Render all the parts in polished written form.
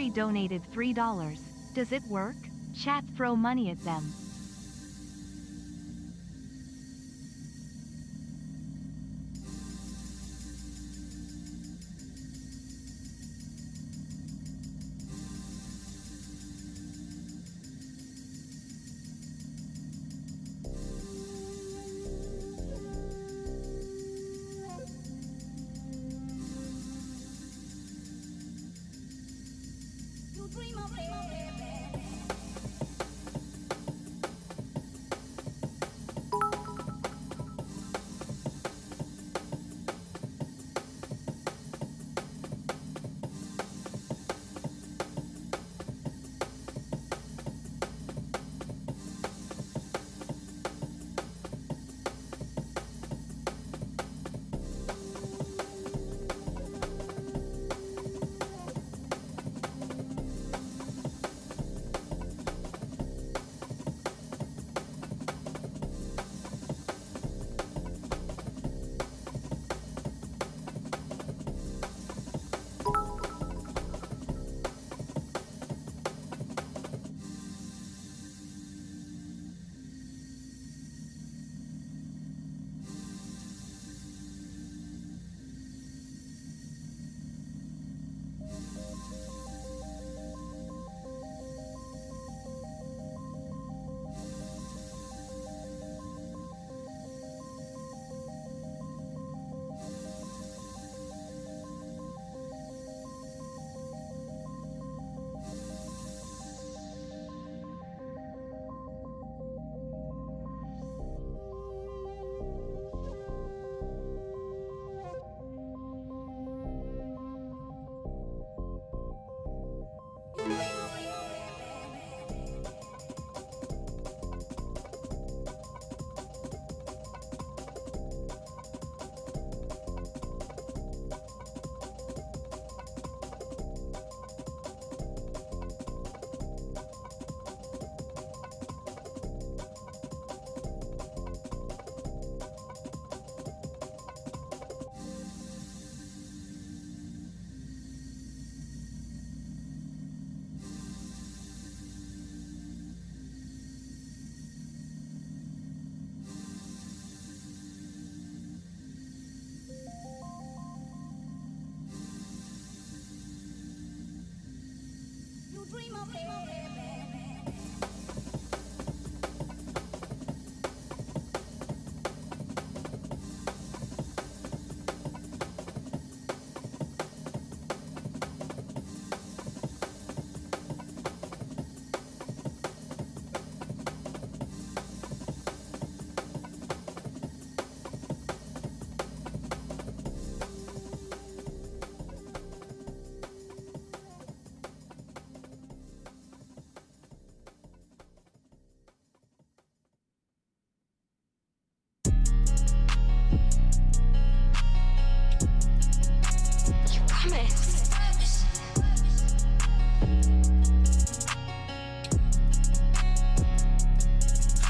Somebody donated $3. Does it work? Chat, throw money at them.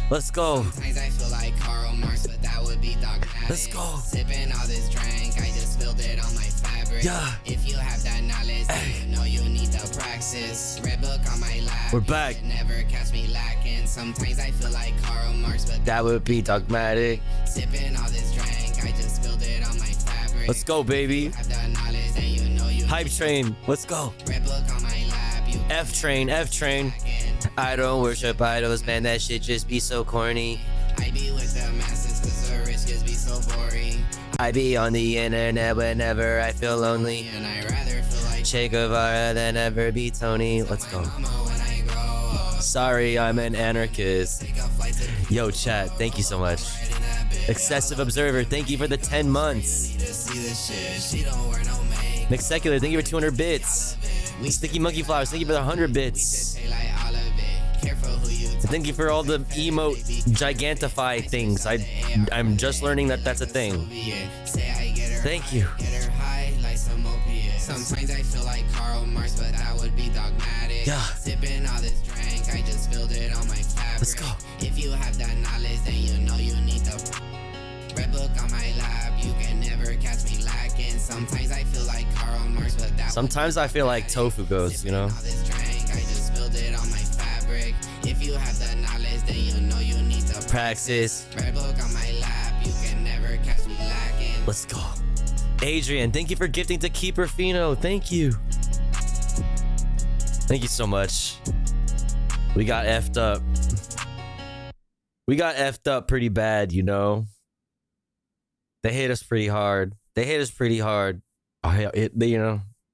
Let's go. Sometimes I feel like Karl Marx, but that would be dogmatic. Let's go. Sipping all this drink, I just spilled it on my fabric. Yeah. If you have that knowledge, then you know you need to praxis. Red book on my lap. We're back. You never catch me lacking. Sometimes I feel like Karl Marx, but That would be dogmatic. sipping all this drink, I just spilled it on my fabric. Let's go, baby. If you have that knowledge, then you know you Hype need train. Let's go. Red book on my lap. You F train. F train. I don't worship idols, man. That shit just be so corny. I be with the masses, cause the rich just be so boring. I be on the internet whenever I feel lonely. And I rather feel like Che Guevara than ever be Tony. Let's go. mama when I grow up. Sorry, I'm an anarchist. Take a flight to Yo, chat. Thank you so much. in that bitch. Excessive Observer. Thank you for the 10 months. Need to see this shit. She don't wear no makeup. Nick Secular. Thank you for 200 bits. Sticky Monkey Flowers. Thank you for the 100 bits. Take like all of it. Careful who you Thank you for all the emote gigantify things. I'm just learning that that's a thing. say I get her Thank high, you. Get her high like some opiates. Sometimes I feel like Karl Marx, but that would be dogmatic. Yeah. Sipping all this drink, I just spilled it on my fabric. Let's go. If you have that knowledge, then you know you need the red book on my lap. You can never catch me lacking. Sometimes I feel like Karl Marx, but that Sometimes I feel like tofu goes, you know? All this drink, I just spilled it on my fabric. If you have the knowledge, then you know you need to Praxis. Red book on my lap, you can never catch me lacking. Let's go. Adrian, thank you for gifting to Keeper Fino. Thank you. Thank you so much. We got effed up. We got effed up pretty bad, you know? They hit us pretty hard. They hit us pretty hard.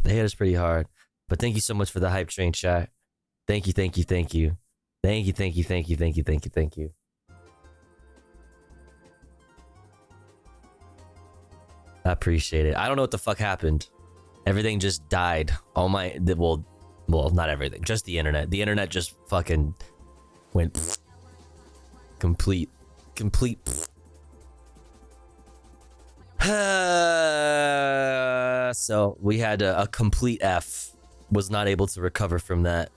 They hit us pretty hard. But thank you so much for the hype train chat. Thank you, thank you, thank you. Thank you, thank you, thank you, thank you, thank you, thank you. I appreciate it. I don't know what the fuck happened. Everything just died. All my, well, not everything. Just the internet. The internet just fucking went complete. So we had a complete F. Was not able to recover from that.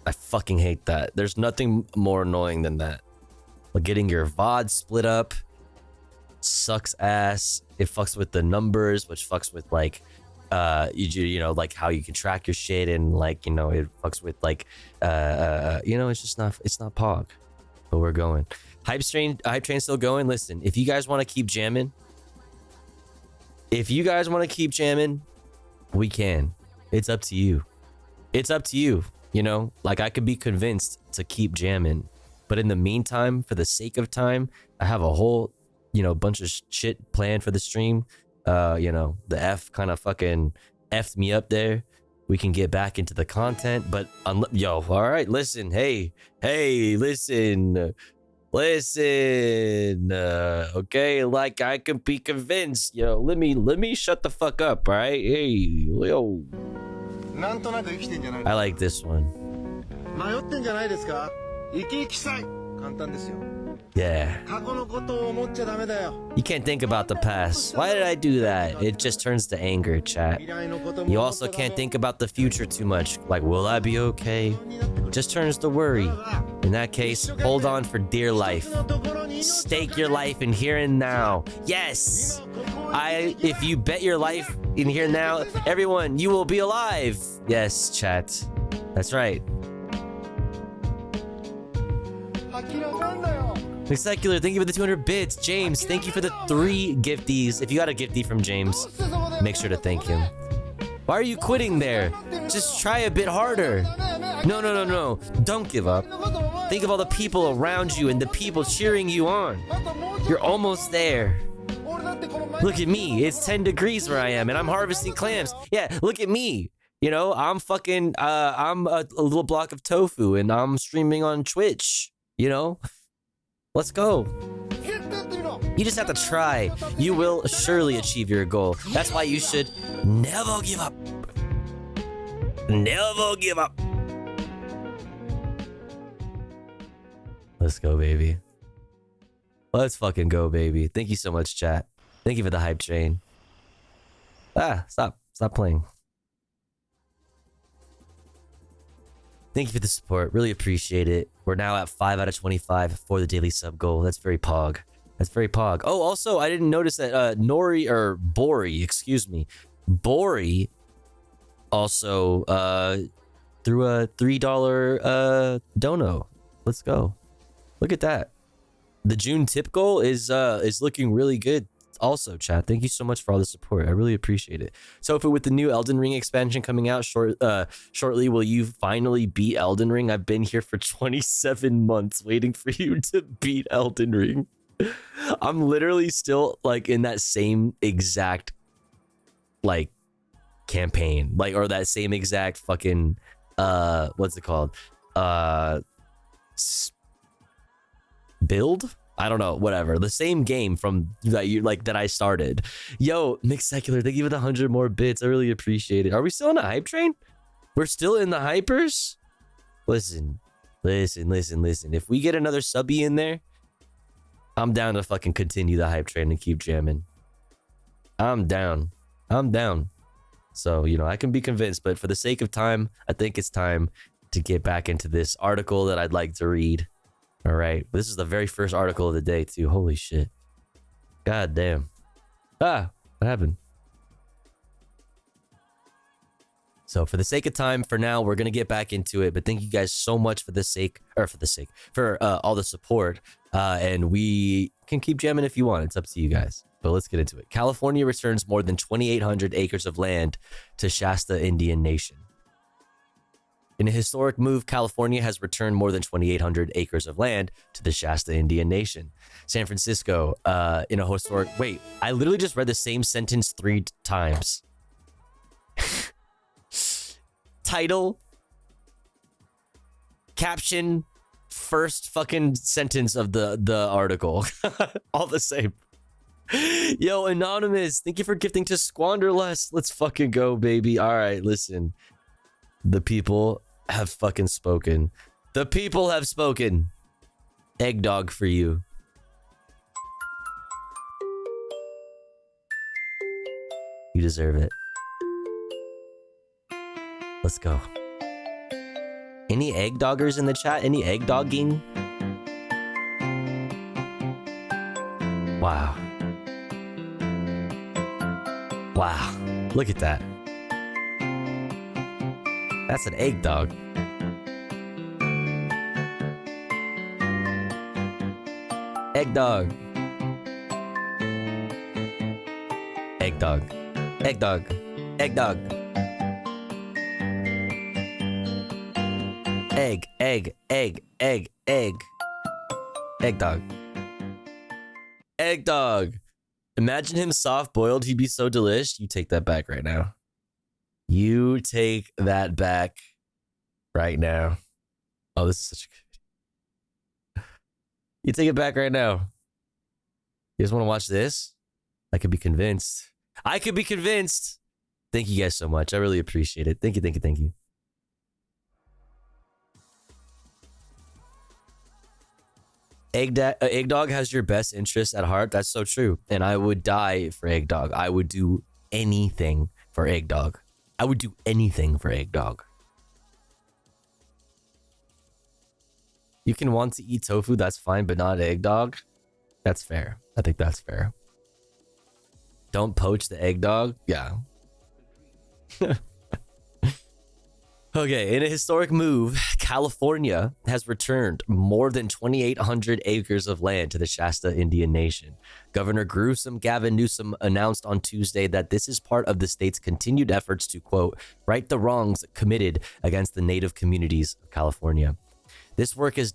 I fucking hate that. There's nothing more annoying than that. Like getting your VOD split up sucks ass. It fucks with the numbers, which fucks with like you know, like how you can track your shit, and like, you know, it fucks with like you know, it's just not, it's not pog. But we're going. Hype train still going. Listen, if you guys want to keep jamming, we can. It's up to you. It's up to you. You know, like I could be convinced to keep jamming, but in the meantime, for the sake of time, I have a whole, you know, bunch of shit planned for the stream. You know, the F kind of fucking F'd me up there. We can get back into the content, but yo, all right, listen, hey, listen, okay, like I can be convinced, yo, let me shut the fuck up, all right? Hey, yo. I like this one. Yeah. You can't think about the past. Why did I do that? It just turns to anger, chat. You also can't think about the future too much. Like, will I be okay? Just turns to worry. In that case, hold on for dear life. Stake your life in here and now. Yes! If you bet your life in here and now, everyone, you will be alive. Yes, chat. That's right. Secular, thank you for the 200 bits. James, thank you for the 3 gifties. If you got a giftie from James, make sure to thank him. Why are you quitting there? Just try a bit harder. No. Don't give up. Think of all the people around you and the people cheering you on. You're almost there. Look at me. It's 10 degrees where I am, and I'm harvesting clams. Yeah, look at me. You know, I'm fucking, I'm a little block of tofu, and I'm streaming on Twitch. You know? Let's go. You just have to try. You will surely achieve your goal. That's why you should never give up. Never give up. Let's go, baby. Let's fucking go, baby. Thank you so much, chat. Thank you for the hype train. Stop playing. Thank you for the support. Really appreciate it. We're now at 5 out of 25 for the daily sub goal. That's very pog. That's very pog. Oh, also, I didn't notice that Bori, excuse me. Bori also threw a $3 dono. Let's go. Look at that. The June tip goal is looking really good. Also, chat, thank you so much for all the support. I really appreciate it. So, with the new Elden Ring expansion coming out shortly, will you finally beat Elden Ring? I've been here for 27 months waiting for you to beat Elden Ring. I'm literally still like in that same exact like campaign, like, or that same exact fucking what's it called? Build? I don't know, whatever. The same game from that I started. Yo, Mixed Secular, thank you for the 100 more bits. I really appreciate it. Are we still on a hype train? We're still in the hypers? Listen. If we get another subby in there, I'm down to fucking continue the hype train and keep jamming. I'm down. So, you know, I can be convinced, but for the sake of time, I think it's time to get back into this article that I'd like to read. All right, this is the very first article of the day too. Holy shit. God damn. What happened? So for the sake of time, for now, we're gonna get back into it. But thank you guys so much for all the support. And we can keep jamming if you want. It's up to you guys. But let's get into it. California returns more than 2,800 acres of land to Shasta Indian Nation. In a historic move, California has returned more than 2,800 acres of land to the Shasta Indian Nation. San Francisco, in a historic... Wait, I literally just read the same sentence 3 times. Title, caption, first fucking sentence of the article. All the same. Yo, Anonymous, thank you for gifting to Squander Less. Let's fucking go, baby. All right, listen. The people have fucking spoken. The people have spoken. Eggdog for you. You deserve it. Let's go. Any egg doggers in the chat? Any egg dogging? Wow. Wow. Look at that. That's an egg dog. Egg dog. Egg dog. Egg dog. Egg dog. Egg, egg, egg, egg, egg. Egg dog. Egg dog. Imagine him soft boiled. He'd be so delish. You take that back right now. You take that back right now. Oh, this is such a good video. You take it back right now. You guys want to watch this? I could be convinced. I could be convinced. Thank you guys so much. I really appreciate it. Thank you, thank you, thank you. Egg Dog has your best interest at heart. That's so true. And I would die for Egg Dog. I would do anything for Egg Dog. I would do anything for Egg Dog. You can want to eat tofu, that's fine, but not Egg Dog. That's fair. I think that's fair. Don't poach the Egg Dog. Yeah. Okay, in a historic move, California has returned more than 2,800 acres of land to the Shasta Indian Nation. Governor Gavin Newsom announced on Tuesday that this is part of the state's continued efforts to, quote, right the wrongs committed against the native communities of California. This work is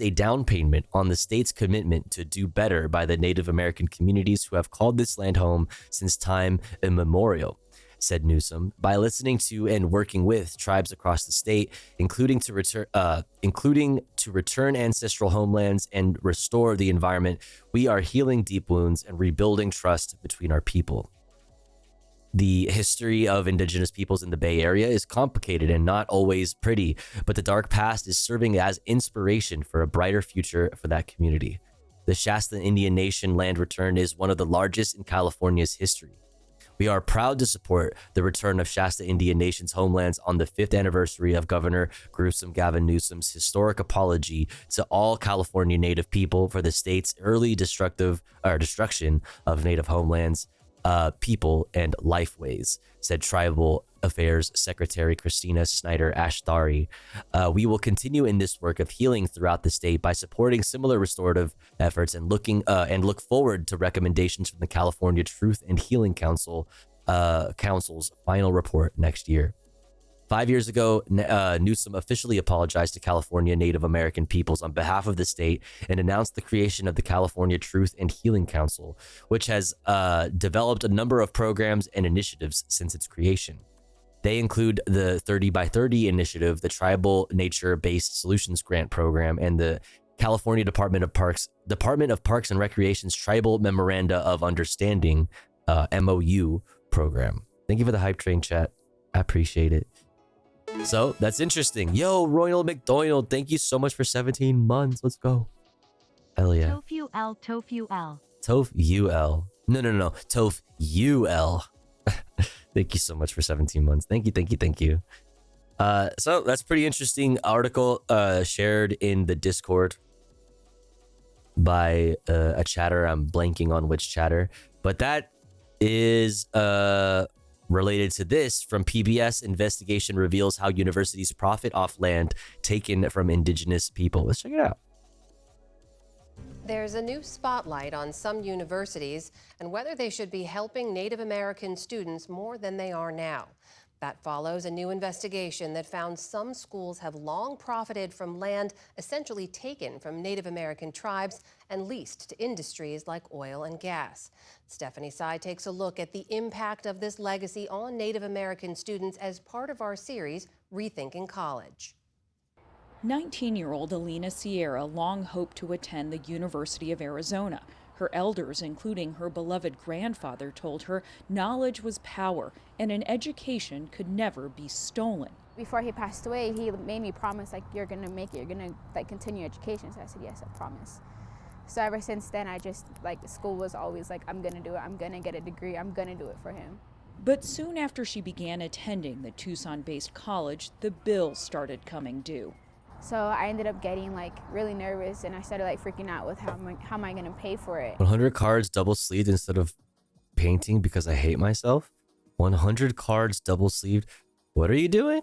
a down payment on the state's commitment to do better by the Native American communities who have called this land home since time immemorial, said Newsom, by listening to and working with tribes across the state, including to return ancestral homelands and restore the environment. We are healing deep wounds and rebuilding trust between our people. The history of indigenous peoples in the Bay Area is complicated and not always pretty, but the dark past is serving as inspiration for a brighter future for that community. The Shasta Indian Nation land return is one of the largest in California's history. We are proud to support the return of Shasta Indian Nation's homelands on the 5th anniversary of Governor Gavin Newsom's historic apology to all California Native people for the state's early destruction of Native homelands, people, and lifeways, said Tribal Affairs Secretary Christina Snyder Ashtari. We will continue in this work of healing throughout the state by supporting similar restorative efforts and look forward to recommendations from the California Truth and Healing Council's final report next year. 5 years ago, Newsom officially apologized to California Native American peoples on behalf of the state and announced the creation of the California Truth and Healing Council, which has developed a number of programs and initiatives since its creation. They include the 30 by 30 initiative, the Tribal Nature-Based Solutions Grant Program, and the California Department of Parks and Recreation's Tribal Memoranda of Understanding, MOU program. Thank you for the hype train, chat. I appreciate it. So that's interesting. Yo, Royal McDonald, thank you so much for 17 months. Let's go. Hell yeah. Tofu L, Tofu L. Tofu L. No. Tofu L. Thank you so much for 17 months. Thank you. So that's pretty interesting article shared in the Discord by a chatter. I'm blanking on which chatter, but that is Related to this, from PBS, investigation reveals how universities profit off land taken from indigenous people. Let's check it out. There's a new spotlight on some universities and whether they should be helping Native American students more than they are now. That follows a new investigation that found some schools have long profited from land essentially taken from Native American tribes and leased to industries like oil and gas. Stephanie Sy takes a look at the impact of this legacy on Native American students as part of our series, Rethinking College. 19-year-old Alina Sierra long hoped to attend the University of Arizona. Her elders, including her beloved grandfather, told her knowledge was power and an education could never be stolen. Before he passed away, he made me promise, like, you're gonna make it, you're gonna continue education. So I said, yes, I promise. So ever since then, I just, school was always like, I'm gonna do it, I'm gonna get a degree, I'm gonna do it for him. But soon after she began attending the Tucson-based college, the bills started coming due. So I ended up getting really nervous, and I started freaking out with how am I going to pay for it. 100 cards double sleeved instead of painting because I hate myself. 100 cards double sleeved. What are you doing?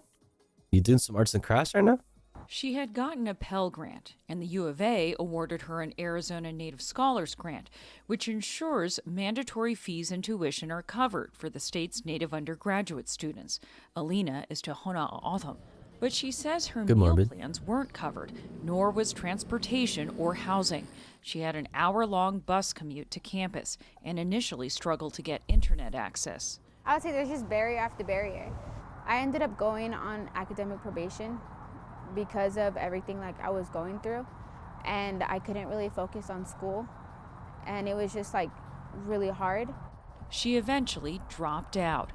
You doing some arts and crafts right now? She had gotten a Pell Grant, and the U of A awarded her an Arizona Native Scholars Grant, which ensures mandatory fees and tuition are covered for the state's Native undergraduate students. Alina is Tohono O'odham. But she says her meal plans weren't covered, nor was transportation or housing. She had an hour-long bus commute to campus and initially struggled to get internet access. I would say there's just barrier after barrier. I ended up going on academic probation because of everything I was going through, and I couldn't really focus on school, and it was just really hard. She eventually dropped out.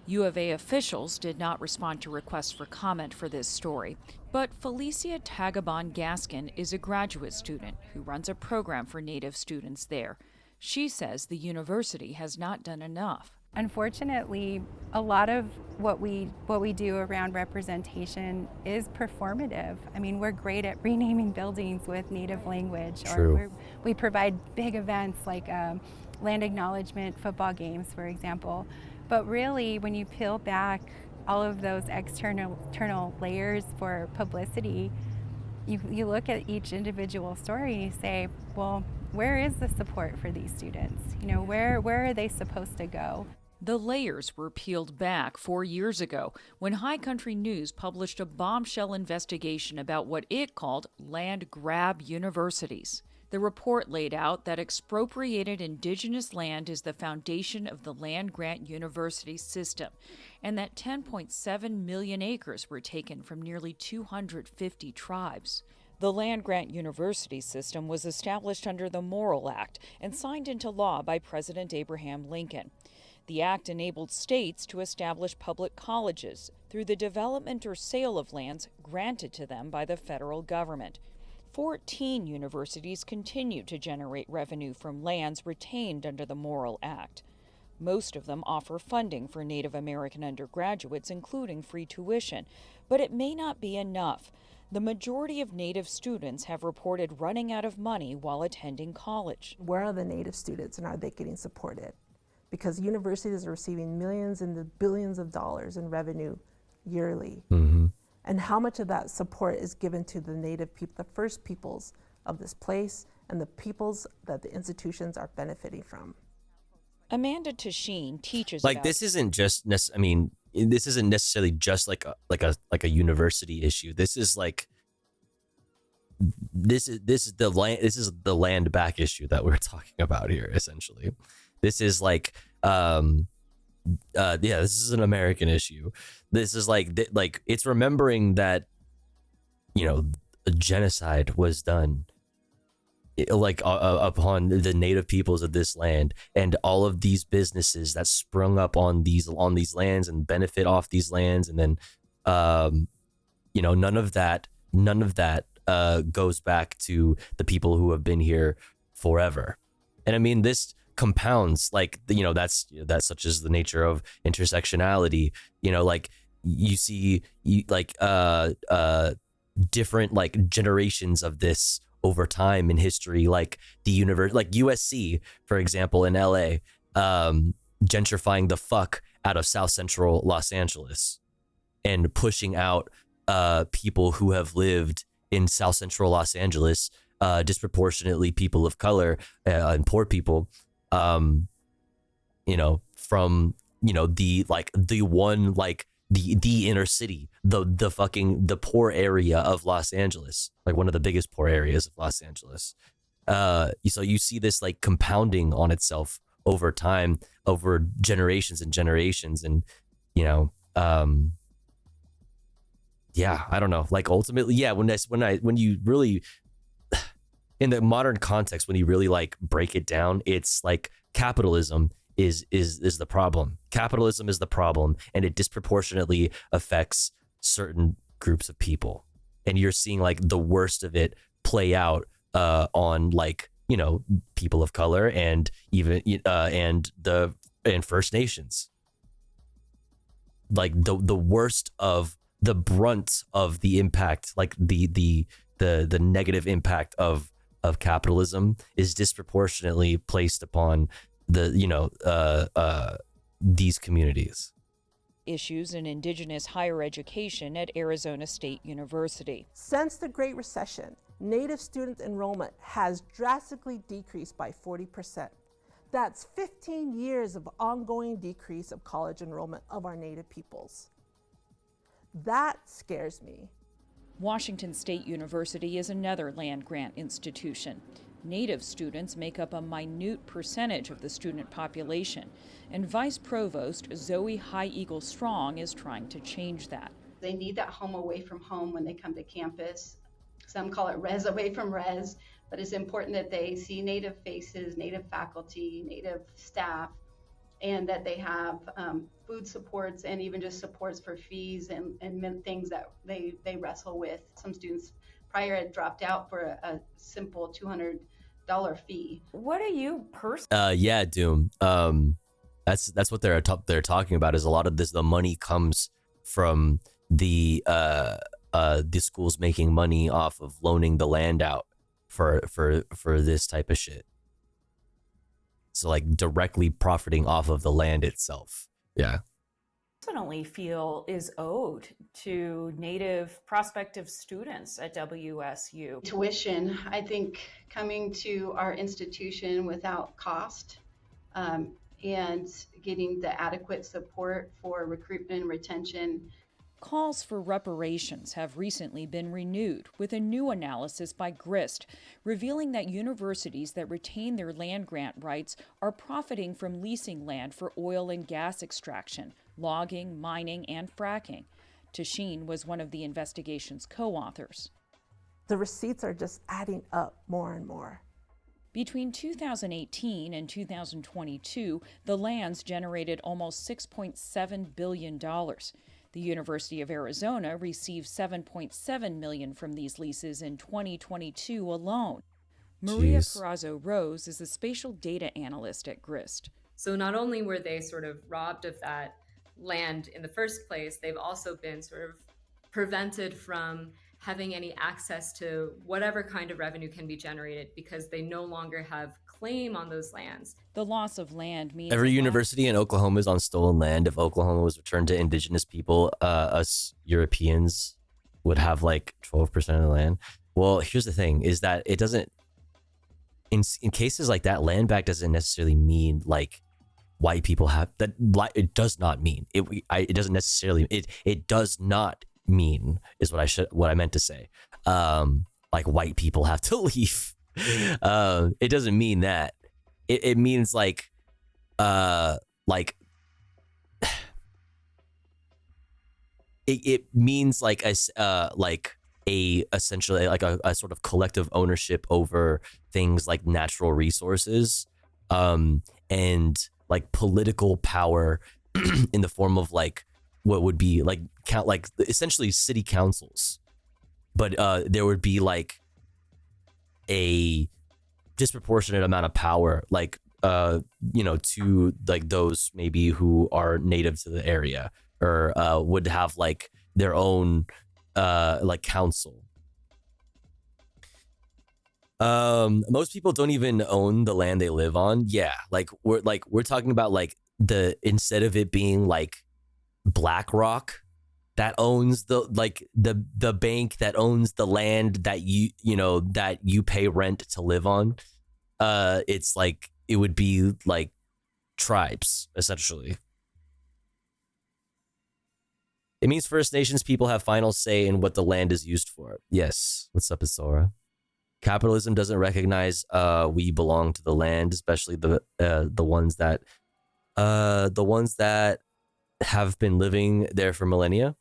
U of A officials did not respond to requests for comment for this story, but Felicia Tagabon Gaskin is a graduate student who runs a program for Native students there. She says the university has not done enough. Unfortunately, a lot of what we do around representation is performative. I mean, we're great at renaming buildings with Native language, or we provide big events like land acknowledgement football games, for example. But really, when you peel back all of those external layers for publicity, you look at each individual story and you say, well, where is the support for these students? Where are they supposed to go? The layers were peeled back 4 years ago when High Country News published a bombshell investigation about what it called land grab universities. The report laid out that expropriated indigenous land is the foundation of the land-grant university system, and that 10.7 million acres were taken from nearly 250 tribes. The land-grant university system was established under the Morrill Act and signed into law by President Abraham Lincoln. The act enabled states to establish public colleges through the development or sale of lands granted to them by the federal government. 14 universities continue to generate revenue from lands retained under the Morrill Act. Most of them offer funding for Native American undergraduates, including free tuition, but it may not be enough. The majority of Native students have reported running out of money while attending college. Where are the Native students, and are they getting supported? Because universities are receiving millions and the billions of dollars in revenue yearly. Mm-hmm. And how much of that support is given to the Native people, the first peoples of this place, and the peoples that the institutions are benefiting from? Amanda Tasheen teaches this isn't just this isn't necessarily just like a university issue. This is the land back issue that we're talking about here. Essentially, this is this is an American issue. This is it's remembering that a genocide was done upon the native peoples of this land, and all of these businesses that sprung up on these lands and benefit off these lands, and then none of that goes back to the people who have been here forever. And I mean, this compounds that's such as the nature of intersectionality. You see different generations of this over time in history, USC, for example, in LA, gentrifying the fuck out of South Central Los Angeles and pushing out people who have lived in South Central Los Angeles, disproportionately people of color and poor people, from the inner city, the poor area of Los Angeles, like one of the biggest poor areas of Los Angeles. So you see this like compounding on itself over time, over generations and generations. And, I don't know, like ultimately, when you really, in the modern context, when you really like break it down, it's like capitalism is the problem. Capitalism is the problem, and it disproportionately affects certain groups of people. And you're seeing like the worst of it play out on like, people of color and even and First Nations. Like the worst of the brunt of the impact, like the negative impact of capitalism is disproportionately placed upon these communities. Issues in indigenous higher education at Arizona State University. Since the Great Recession, Native student enrollment has drastically decreased by 40%. That's 15 years of ongoing decrease of college enrollment of our Native peoples. That scares me. Washington State University is another land-grant institution. Native students make up a minute percentage of the student population, and Vice Provost Zoe High Eagle Strong is trying to change that. They need that home away from home when they come to campus. Some call it res away from res, but it's important that they see Native faces, Native faculty, Native staff, and that they have food supports and even just supports for fees and things that they wrestle with. Some students prior had dropped out for a simple $200 fee. What are you personally? Yeah, Doom. That's what they're talking about. Is a lot of this, the money comes from the schools making money off of loaning the land out for this type of shit. So like directly profiting off of the land itself. Yeah. Personally feel is owed to Native prospective students at WSU. Tuition, I think, coming to our institution without cost and getting the adequate support for recruitment and retention. Calls for reparations have recently been renewed with a new analysis by Grist, revealing that universities that retain their land grant rights are profiting from leasing land for oil and gas extraction, logging, mining, and fracking. Tasheen was one of the investigation's co-authors. The receipts are just adding up more and more. Between 2018 and 2022, the lands generated almost $6.7 billion. The University of Arizona received $7.7 million from these leases in 2022 alone. Maria Perazo Rose is a spatial data analyst at Grist. So not only were they sort of robbed of that land in the first place, they've also been sort of prevented from having any access to whatever kind of revenue can be generated because they no longer have claim on those lands. The loss of land means every university in Oklahoma is on stolen land. If Oklahoma was returned to indigenous people, us Europeans would have like 12% of the land. Well, here's the thing is that it doesn't, in cases like that, land back doesn't necessarily mean like white people have that. It does not mean it doesn't necessarily, it does not mean is what I meant to say. Like white people have to leave. It doesn't mean that. It means like it means like essentially like a sort of collective ownership over things like natural resources, and like political power in the form of like what would be like essentially city councils, but there would be like a disproportionate amount of power, like to like those maybe who are native to the area or would have like their own like council. Most people don't even own the land they live on. Yeah, we're talking about like instead of it being like BlackRock that owns the bank that owns the land that you pay rent to live on, it's like it would be like tribes essentially. It means First Nations people have final say in what the land is used for. Yes. What's up, Isora? Capitalism doesn't recognize we belong to the land, especially the ones that have been living there for millennia.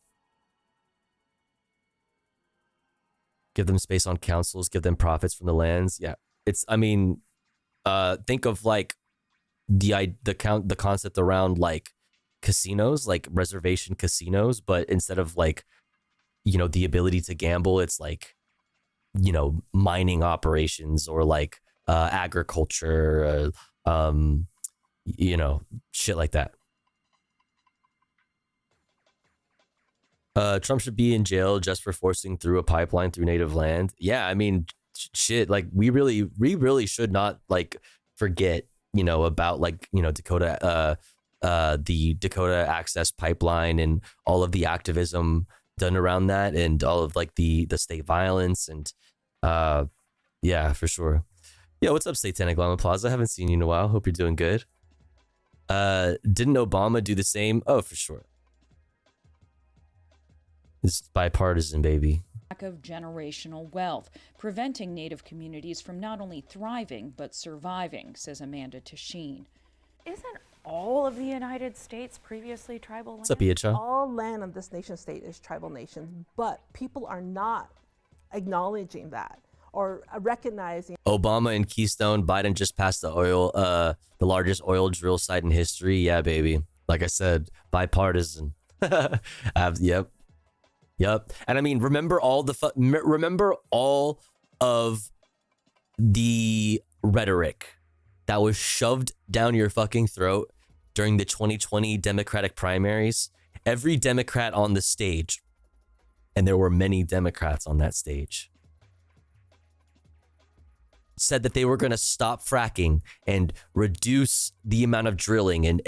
Give them space on councils, give them profits from the lands. Yeah. Think of like the concept around like casinos, like reservation casinos, but instead of like, the ability to gamble, it's like, mining operations or like agriculture, shit like that. Trump should be in jail just for forcing through a pipeline through native land. Yeah, I mean, shit, like we really should not like forget, about like, Dakota, the Dakota Access Pipeline and all of the activism done around that and all of like the state violence and yeah, for sure. Yeah, what's up, Satanic Llama Plaza? I haven't seen you in a while. Hope you're doing good. Didn't Obama do the same? Oh, for sure. It's bipartisan, baby. Lack of generational wealth, preventing Native communities from not only thriving but surviving, says Amanda Tasheen. Isn't all of the United States previously tribal land? What's up, Iacha? All land of this nation state is tribal nation, but people are not acknowledging that or recognizing. Obama and Keystone, Biden just passed the largest oil drill site in history. Yeah, baby. Like I said, bipartisan. Yep. And I mean, remember all of the rhetoric that was shoved down your fucking throat during the 2020 Democratic primaries? Every Democrat on the stage, and there were many Democrats on that stage, said that they were going to stop fracking and reduce the amount of drilling and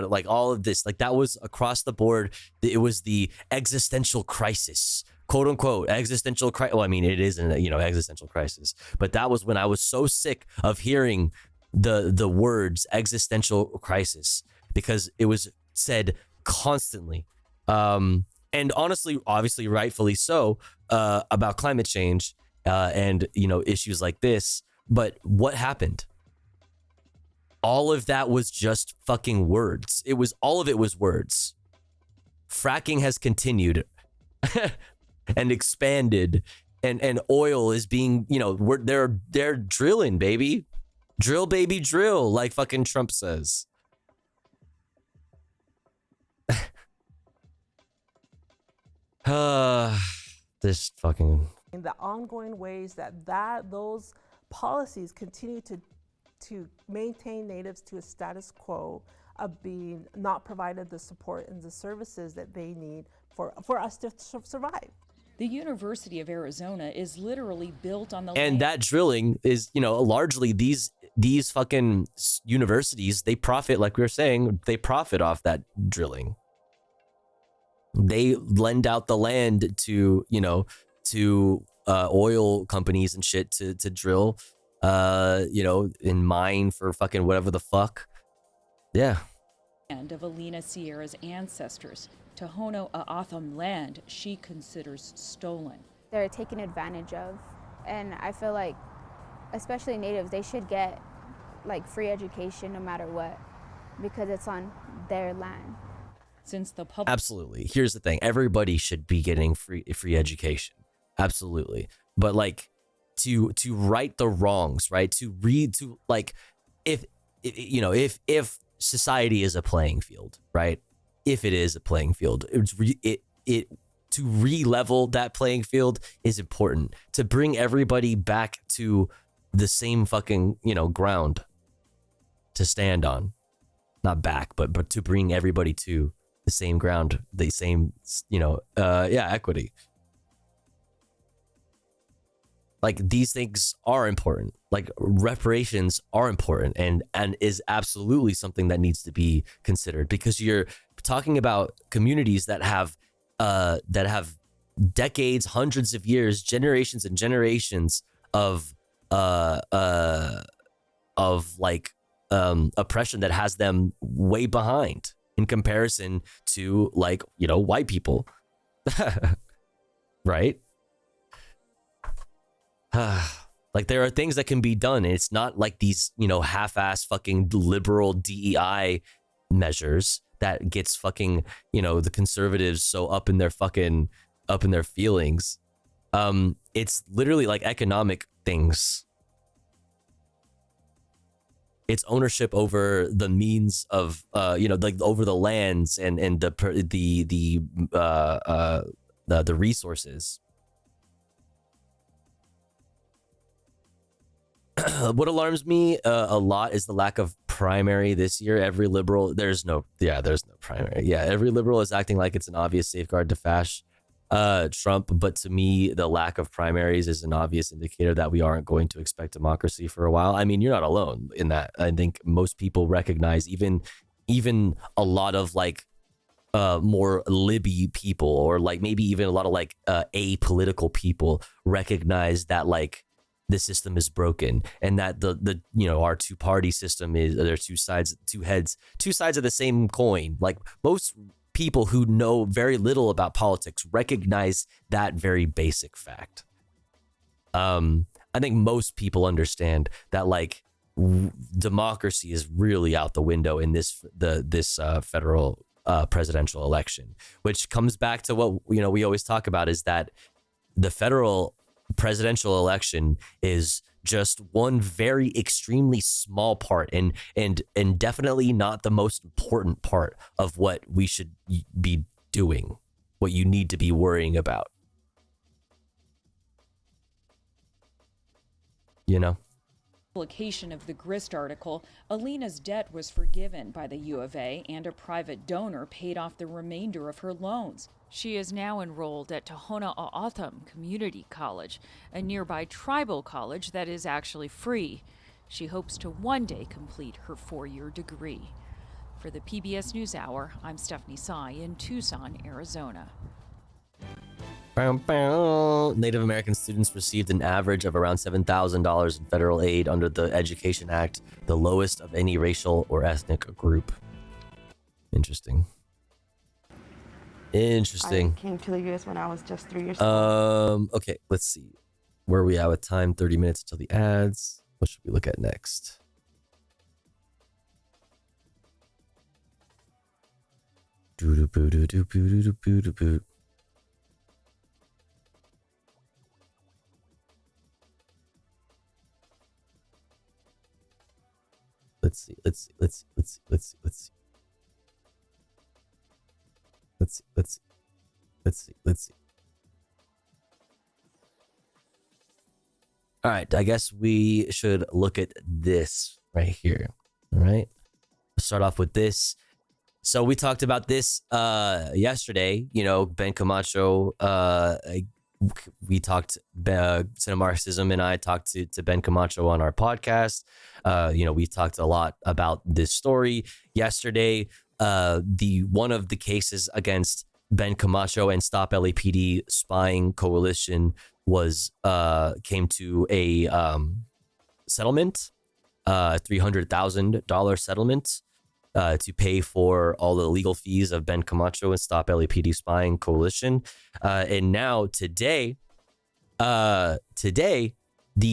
like all of this, like that was across the board. It was the existential crisis, quote unquote, existential crisis. Well, I mean, it isn't, existential crisis, but that was when I was so sick of hearing the words existential crisis because it was said constantly. And honestly, obviously, rightfully so, about climate change. And issues like this, but what happened? All of that was just fucking words. All of it was words. Fracking has continued and expanded, and oil is being, they're drilling, baby, drill, like fucking Trump says. This fucking. In the ongoing ways that those policies continue to maintain natives to a status quo of being not provided the support and the services that they need for us to survive. The University of Arizona is literally built on the and land. That drilling is, largely these fucking universities, they profit, like we were saying, they profit off that drilling. They lend out the land to oil companies and shit to drill, and mine for fucking whatever the fuck. Yeah. And of Alina Sierra's ancestors, Tohono O'odham land she considers stolen. They're taken advantage of, and I feel like, especially natives, they should get like free education no matter what, because it's on their land. Since the public. Absolutely. Here's the thing. Everybody should be getting free education. Absolutely. But like to right the wrongs, right? If society is a playing field, right? If it is a playing field, to re-level that playing field is important. To bring everybody back to the same fucking, ground to stand on. Not back, but to bring everybody to the same ground, the same, equity. Like these things are important. Like reparations are important and is absolutely something that needs to be considered, because you're talking about communities that have decades, hundreds of years, generations and generations of oppression that has them way behind in comparison to, like, you know, white people. Right? Like there are things that can be done. And it's not like these, you know, half-ass fucking liberal DEI measures that gets fucking, you know, the conservatives so up in their feelings. It's literally like economic things. It's ownership over the means of, you know, like over the lands and the resources. What alarms me a lot is the lack of primary this year. Every liberal, there's no primary. Yeah, every liberal is acting like it's an obvious safeguard to fash Trump. But to me, the lack of primaries is an obvious indicator that we aren't going to expect democracy for a while. I mean, you're not alone in that. I think most people recognize, even a lot of like more Libby people, or like maybe even a lot of like apolitical people recognize that like the system is broken, and that the you know, our two-party system is, there are two sides of the same coin. Like most people who know very little about politics recognize that very basic fact. I think most people understand that like democracy is really out the window in this federal presidential election, which comes back to what, you know, we always talk about, is that the federal presidential election is just one very extremely small part and definitely not the most important part of what we should be doing, what you need to be worrying about. You know? Publication of the Grist article, Alina's debt was forgiven by the U of A, and a private donor paid off the remainder of her loans. She is now enrolled at Tohono O'odham Community College, a nearby tribal college that is actually free. She hopes to one day complete her 4-year degree. For the PBS NewsHour, I'm Stephanie Tsai in Tucson, Arizona. Native American students received an average of around $7,000 in federal aid under the Education Act, the lowest of any racial or ethnic group. Interesting. I came to the U.S. when I was just 3 years old. Okay, let's see. Where are we at with time? 30 minutes until the ads. What should we look at next? Let's see. All right, I guess we should look at this right here. All right, let's start off with this. So we talked about this yesterday. You know, Ben Camacho. We talked. Cinemarxism and I talked to Ben Camacho on our podcast. You know, we talked a lot about this story yesterday. One of the cases against Ben Camacho and Stop LAPD spying coalition was came to a settlement, $300,000 settlement to pay for all the legal fees of Ben Camacho and Stop LAPD spying coalition. And now today, the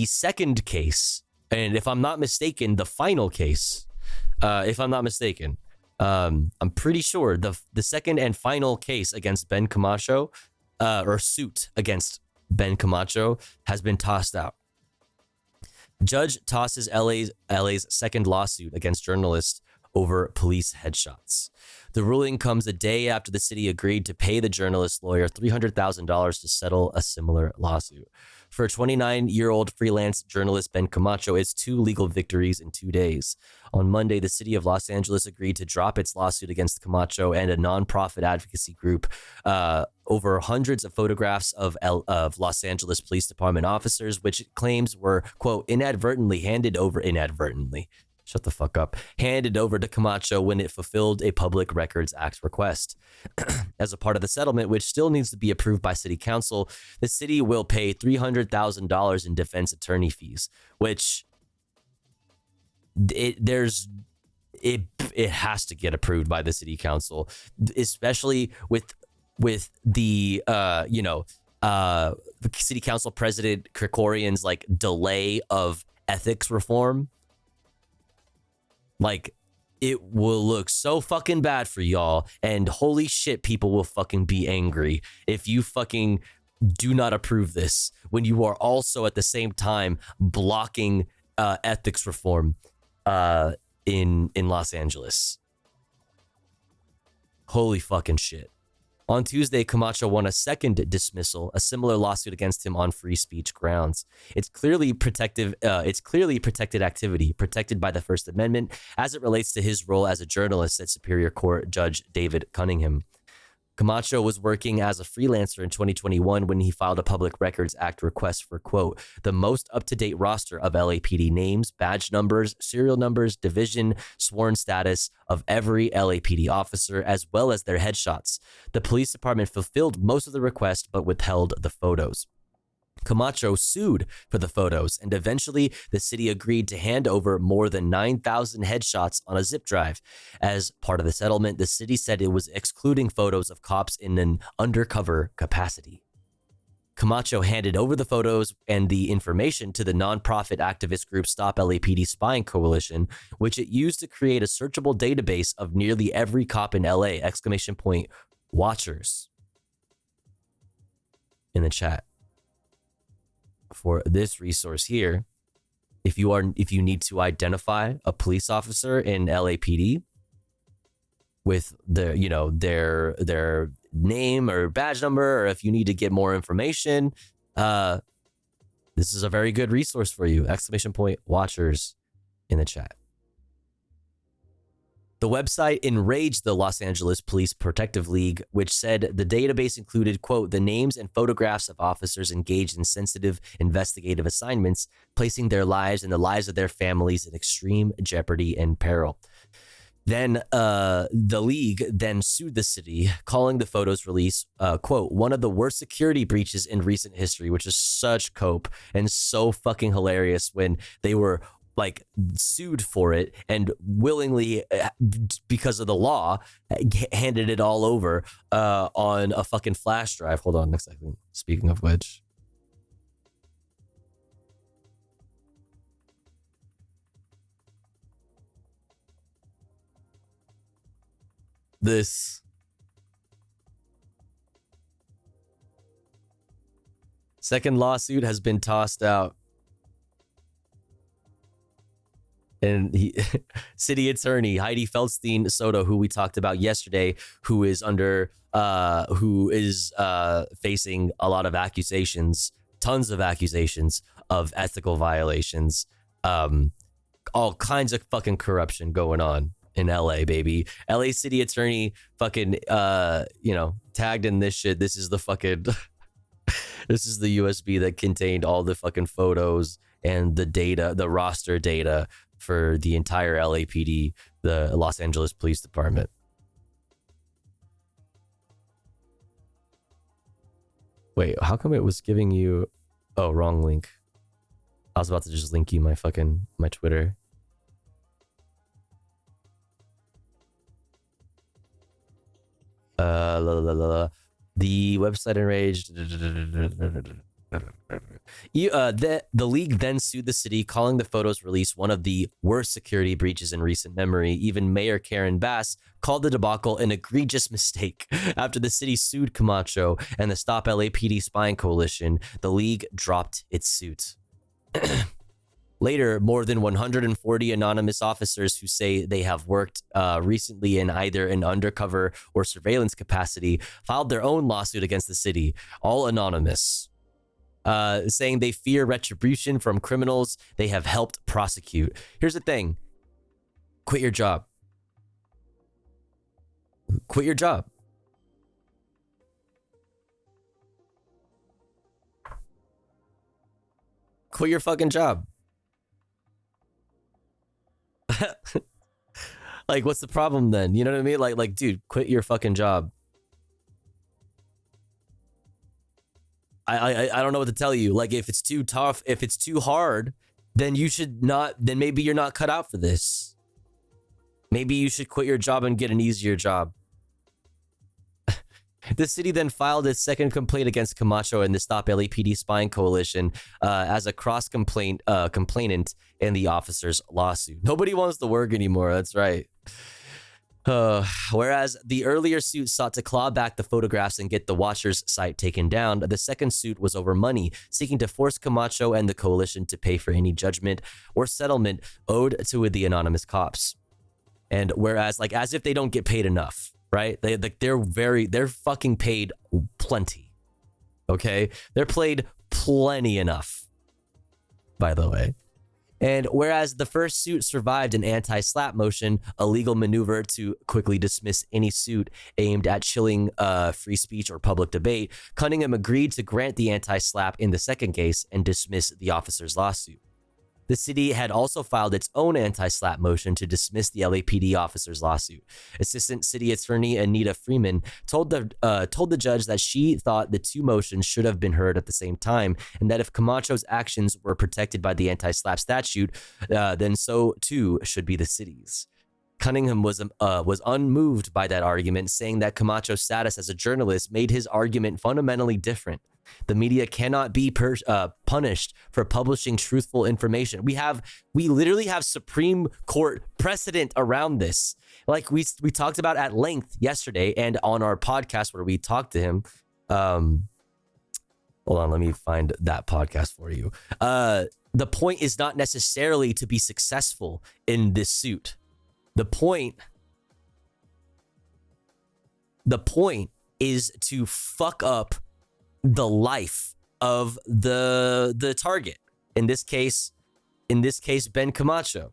second case, and if I'm not mistaken, the final case, if I'm not mistaken, I'm pretty sure the second and final case against Ben Camacho, or suit against Ben Camacho, has been tossed out. Judge tosses LA's second lawsuit against journalists over police headshots. The ruling comes a day after the city agreed to pay the journalist lawyer $300,000 to settle a similar lawsuit. For a 29-year-old freelance journalist, Ben Camacho, it's 2 legal victories in 2 days. On Monday, the city of Los Angeles agreed to drop its lawsuit against Camacho and a nonprofit advocacy group over hundreds of photographs of Los Angeles Police Department officers, which it claims were, quote, handed over to Camacho when it fulfilled a Public Records Act request. As a part of the settlement, which still needs to be approved by city council, the city will pay $300,000 in defense attorney fees, which it has to get approved by the city council, especially with the city council president Krikorian's like delay of ethics reform. Like, it will look so fucking bad for y'all, and holy shit, people will fucking be angry if you fucking do not approve this when you are also at the same time blocking ethics reform in Los Angeles. Holy fucking shit. On Tuesday, Camacho won a second dismissal, a similar lawsuit against him on free speech grounds. It's clearly protected activity, protected by the First Amendment, as it relates to his role as a journalist, said Superior Court Judge David Cunningham. Camacho was working as a freelancer in 2021 when he filed a Public Records Act request for, quote, the most up-to-date roster of LAPD names, badge numbers, serial numbers, division, sworn status of every LAPD officer, as well as their headshots. The police department fulfilled most of the request, but withheld the photos. Camacho sued for the photos, and eventually the city agreed to hand over more than 9,000 headshots on a zip drive. As part of the settlement, the city said it was excluding photos of cops in an undercover capacity. Camacho handed over the photos and the information to the nonprofit activist group Stop LAPD Spying Coalition, which it used to create a searchable database of nearly every cop in LA! Watchers. In the chat. For this resource here, if you need to identify a police officer in LAPD with their name or badge number, or if you need to get more information, this is a very good resource for you. ! Watchers in the chat. The website enraged the Los Angeles Police Protective League, which said the database included, quote, the names and photographs of officers engaged in sensitive investigative assignments, placing their lives and the lives of their families in extreme jeopardy and peril. Then the league then sued the city, calling the photos release, quote, one of the worst security breaches in recent history, which is such cope and so fucking hilarious when they were like sued for it and willingly, because of the law, handed it all over on a fucking flash drive. Hold on a second. Speaking of which. This second lawsuit has been tossed out. And city attorney Heidi Feldstein Soto, who we talked about yesterday, who is facing a lot of accusations, tons of accusations of ethical violations, all kinds of fucking corruption going on in LA, baby. LA city attorney fucking tagged in this shit. This is the fucking this is the USB that contained all the fucking photos and the data, the roster data for the entire LAPD, the Los Angeles Police Department. Wait, how come it was giving you... Oh, wrong link. I was about to just link you my Twitter. The website enraged. The league then sued the city, calling the photos release one of the worst security breaches in recent memory. Even Mayor Karen Bass called the debacle an egregious mistake. After the city sued Camacho and the Stop LAPD Spying Coalition, the league dropped its suit. Later, more than 140 anonymous officers who say they have worked recently in either an undercover or surveillance capacity filed their own lawsuit against the city, all anonymous. saying they fear retribution from criminals they have helped prosecute. Here's the thing. Quit your job. Quit your job. Quit your fucking job. Like, what's the problem then? You know what I mean? Like, dude, quit your fucking job. I don't know what to tell you. Like, if it's too tough, if it's too hard, then you should not, then maybe you're not cut out for this. Maybe you should quit your job and get an easier job. The city then filed its second complaint against Camacho and the Stop LAPD Spying Coalition as a complainant in the officer's lawsuit. Nobody wants to work anymore. That's right. Whereas the earlier suit sought to claw back the photographs and get the Watchers site taken down, the second suit was over money, seeking to force Camacho and the coalition to pay for any judgment or settlement owed to the anonymous cops. And whereas, like, as if they don't get paid enough, right? They're fucking paid plenty. Okay? They're paid plenty enough, by the way. And whereas the first suit survived an anti-slap motion, a legal maneuver to quickly dismiss any suit aimed at chilling free speech or public debate, Cunningham agreed to grant the anti-slap in the second case and dismiss the officer's lawsuit. The city had also filed its own anti-slap motion to dismiss the LAPD officer's lawsuit. Assistant City Attorney Anita Freeman told the judge that she thought the two motions should have been heard at the same time, and that if Camacho's actions were protected by the anti-slap statute, then so too should be the city's. Cunningham was unmoved by that argument, saying that Camacho's status as a journalist made his argument fundamentally different. The media cannot be punished for publishing truthful information. We literally have Supreme Court precedent around this. Like we talked about at length yesterday and on our podcast where we talked to him. Hold on, let me find that podcast for you. The point is not necessarily to be successful in this suit. The point is to fuck up the life of the target. In this case, Ben Camacho.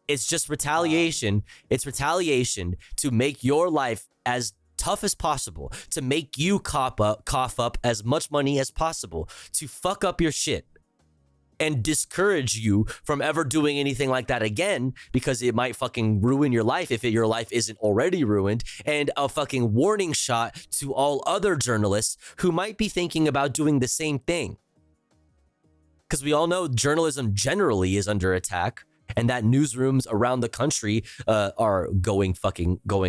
It's just retaliation. It's retaliation to make your life as tough as possible, to make you cough up as much money as possible, to fuck up your shit and discourage you from ever doing anything like that again, because it might fucking ruin your life if your life isn't already ruined, and a fucking warning shot to all other journalists who might be thinking about doing the same thing. Because we all know journalism generally is under attack, and that newsrooms around the country are going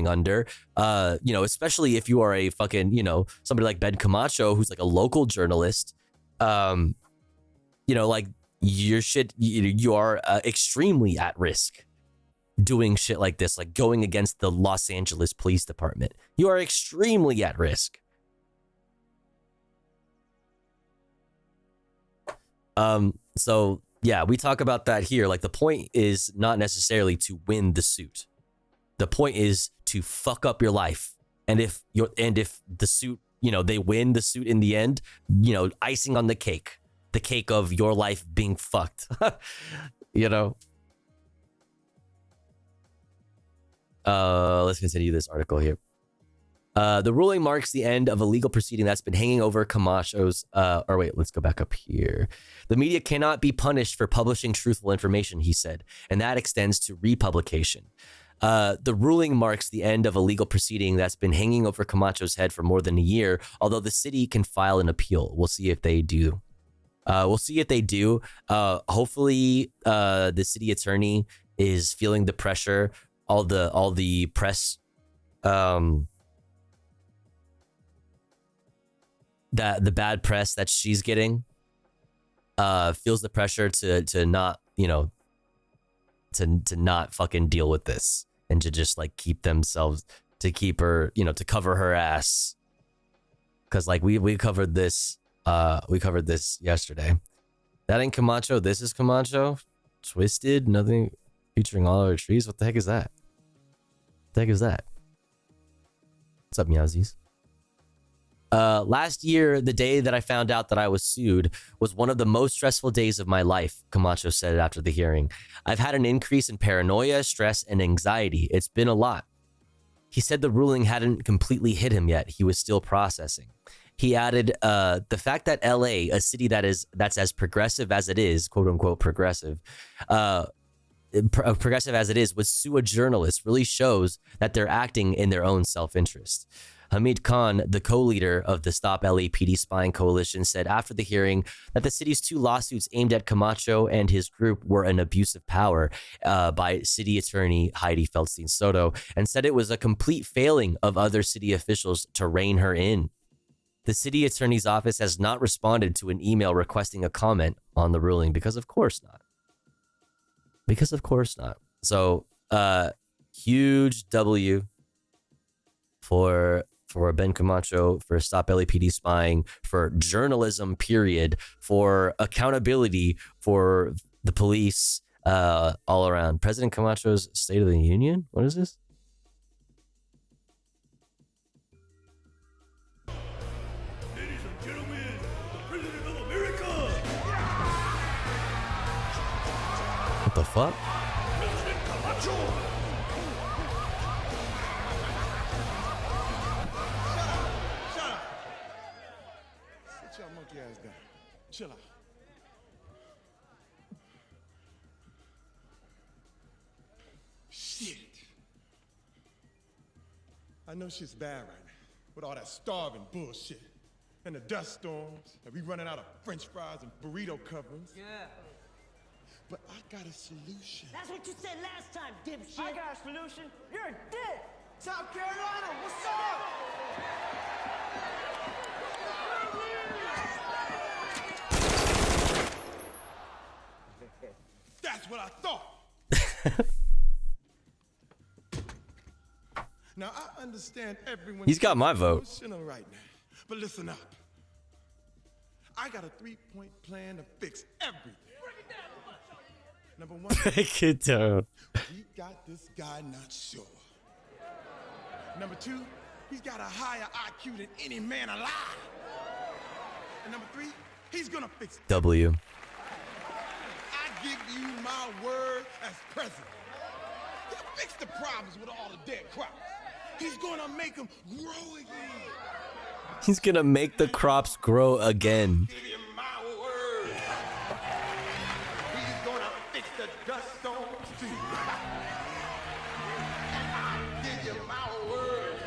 under, especially if you are a fucking, somebody like Ben Camacho, who's like a local journalist, you are extremely at risk doing shit like this, like going against the Los Angeles Police Department. You are extremely at risk. So yeah, we talk about that here. Like, the point is not necessarily to win the suit. The point is to fuck up your life. And if the suit, they win the suit in the end, icing on the cake of your life being fucked. Let's continue this article here. The ruling marks the end of a legal proceeding that's been hanging over Camacho's, let's go back up here. The media cannot be punished for publishing truthful information, he said, and that extends to republication. The ruling marks the end of a legal proceeding that's been hanging over Camacho's head for more than a year, although the city can file an appeal. We'll see if they do. Hopefully, the city attorney is feeling the pressure, all the press, that the bad press that she's getting, feels the pressure to not, to not fucking deal with this and to just like keep her, to cover her ass. Cause like we covered this yesterday. That ain't Camacho. This is Camacho. Twisted, nothing featuring all our trees. What the heck is that? What's up, Meowsies? Last year, the day that I found out that I was sued was one of the most stressful days of my life, Camacho said after the hearing. I've had an increase in paranoia, stress, and anxiety. It's been a lot. He said the ruling hadn't completely hit him yet. He was still processing. He added, the fact that LA, a city that's as progressive as it is, quote unquote progressive, progressive as it is, would sue a journalist really shows that they're acting in their own self-interest. Hamid Khan, the co-leader of the Stop LAPD Spying Coalition, said after the hearing that the city's 2 lawsuits aimed at Camacho and his group were an abuse of power by city attorney Heidi Feldstein Soto, and said it was a complete failing of other city officials to rein her in. The city attorney's office has not responded to an email requesting a comment on the ruling because of course not. Because of course not. So, huge W for Ben Camacho, for Stop LAPD Spying, for journalism, period, for accountability for the police, all around. President Camacho's State of the Union? What is this? Ladies and gentlemen, the President of America! What the fuck? President Camacho! Y'all monkey ass down. Chill out. Shit. I know shit's bad right now with all that starving bullshit and the dust storms and we running out of French fries and burrito coverings. Yeah. But I got a solution. That's what you said last time, dipshit. I got a solution. You're a dick. South Carolina, what's up? That's what I thought. Now I understand everyone. He's got my vote. Emotional right now, but listen up. I got a 3-point plan to fix everything. Number 1, break it down. We got this guy not sure. Number 2, he's got a higher IQ than any man alive. And number 3, he's gonna fix it. W. I give you my word as president. He'll fix the problems with all the dead crops. He's gonna make them grow again. He's gonna make the crops grow again. Give you my word. He's gonna fix the dust storms too. Give you my word.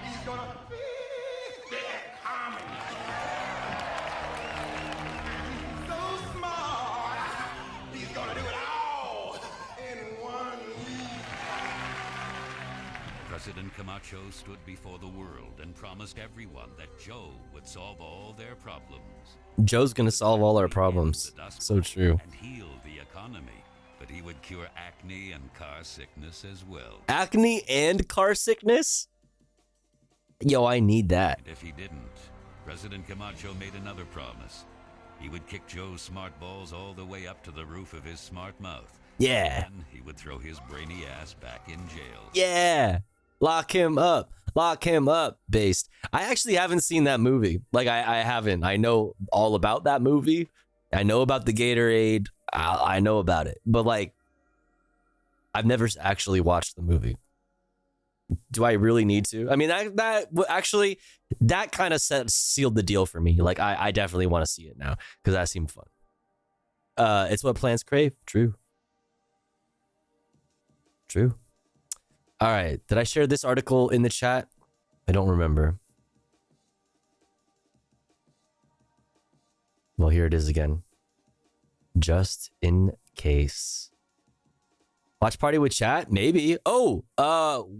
He's gonna fix the economy. He's so smart. He's gonna do it all in 1 week. President Camacho stood before the world and promised everyone that Joe would solve all their problems. Joe's gonna solve all our problems. So true. And heal the economy, but he would cure acne and car sickness as well. Acne and car sickness? Yo, I need that. And if he didn't, President Camacho made another promise. He would kick Joe's smart balls all the way up to the roof of his smart mouth. Yeah. And he would throw his brainy ass back in jail. Yeah. Lock him up. Lock him up, based. I actually haven't seen that movie. Like, I haven't. I know all about that movie. I know about the Gatorade. I know about it. But, like, I've never actually watched the movie. Do I really need to? I mean, that kind of sealed the deal for me. Like, I definitely want to see it now because that seemed fun. It's what plants crave. True. True. All right. Did I share this article in the chat? I don't remember. Well, here it is again. Just in case. Watch party with chat? Maybe. Oh,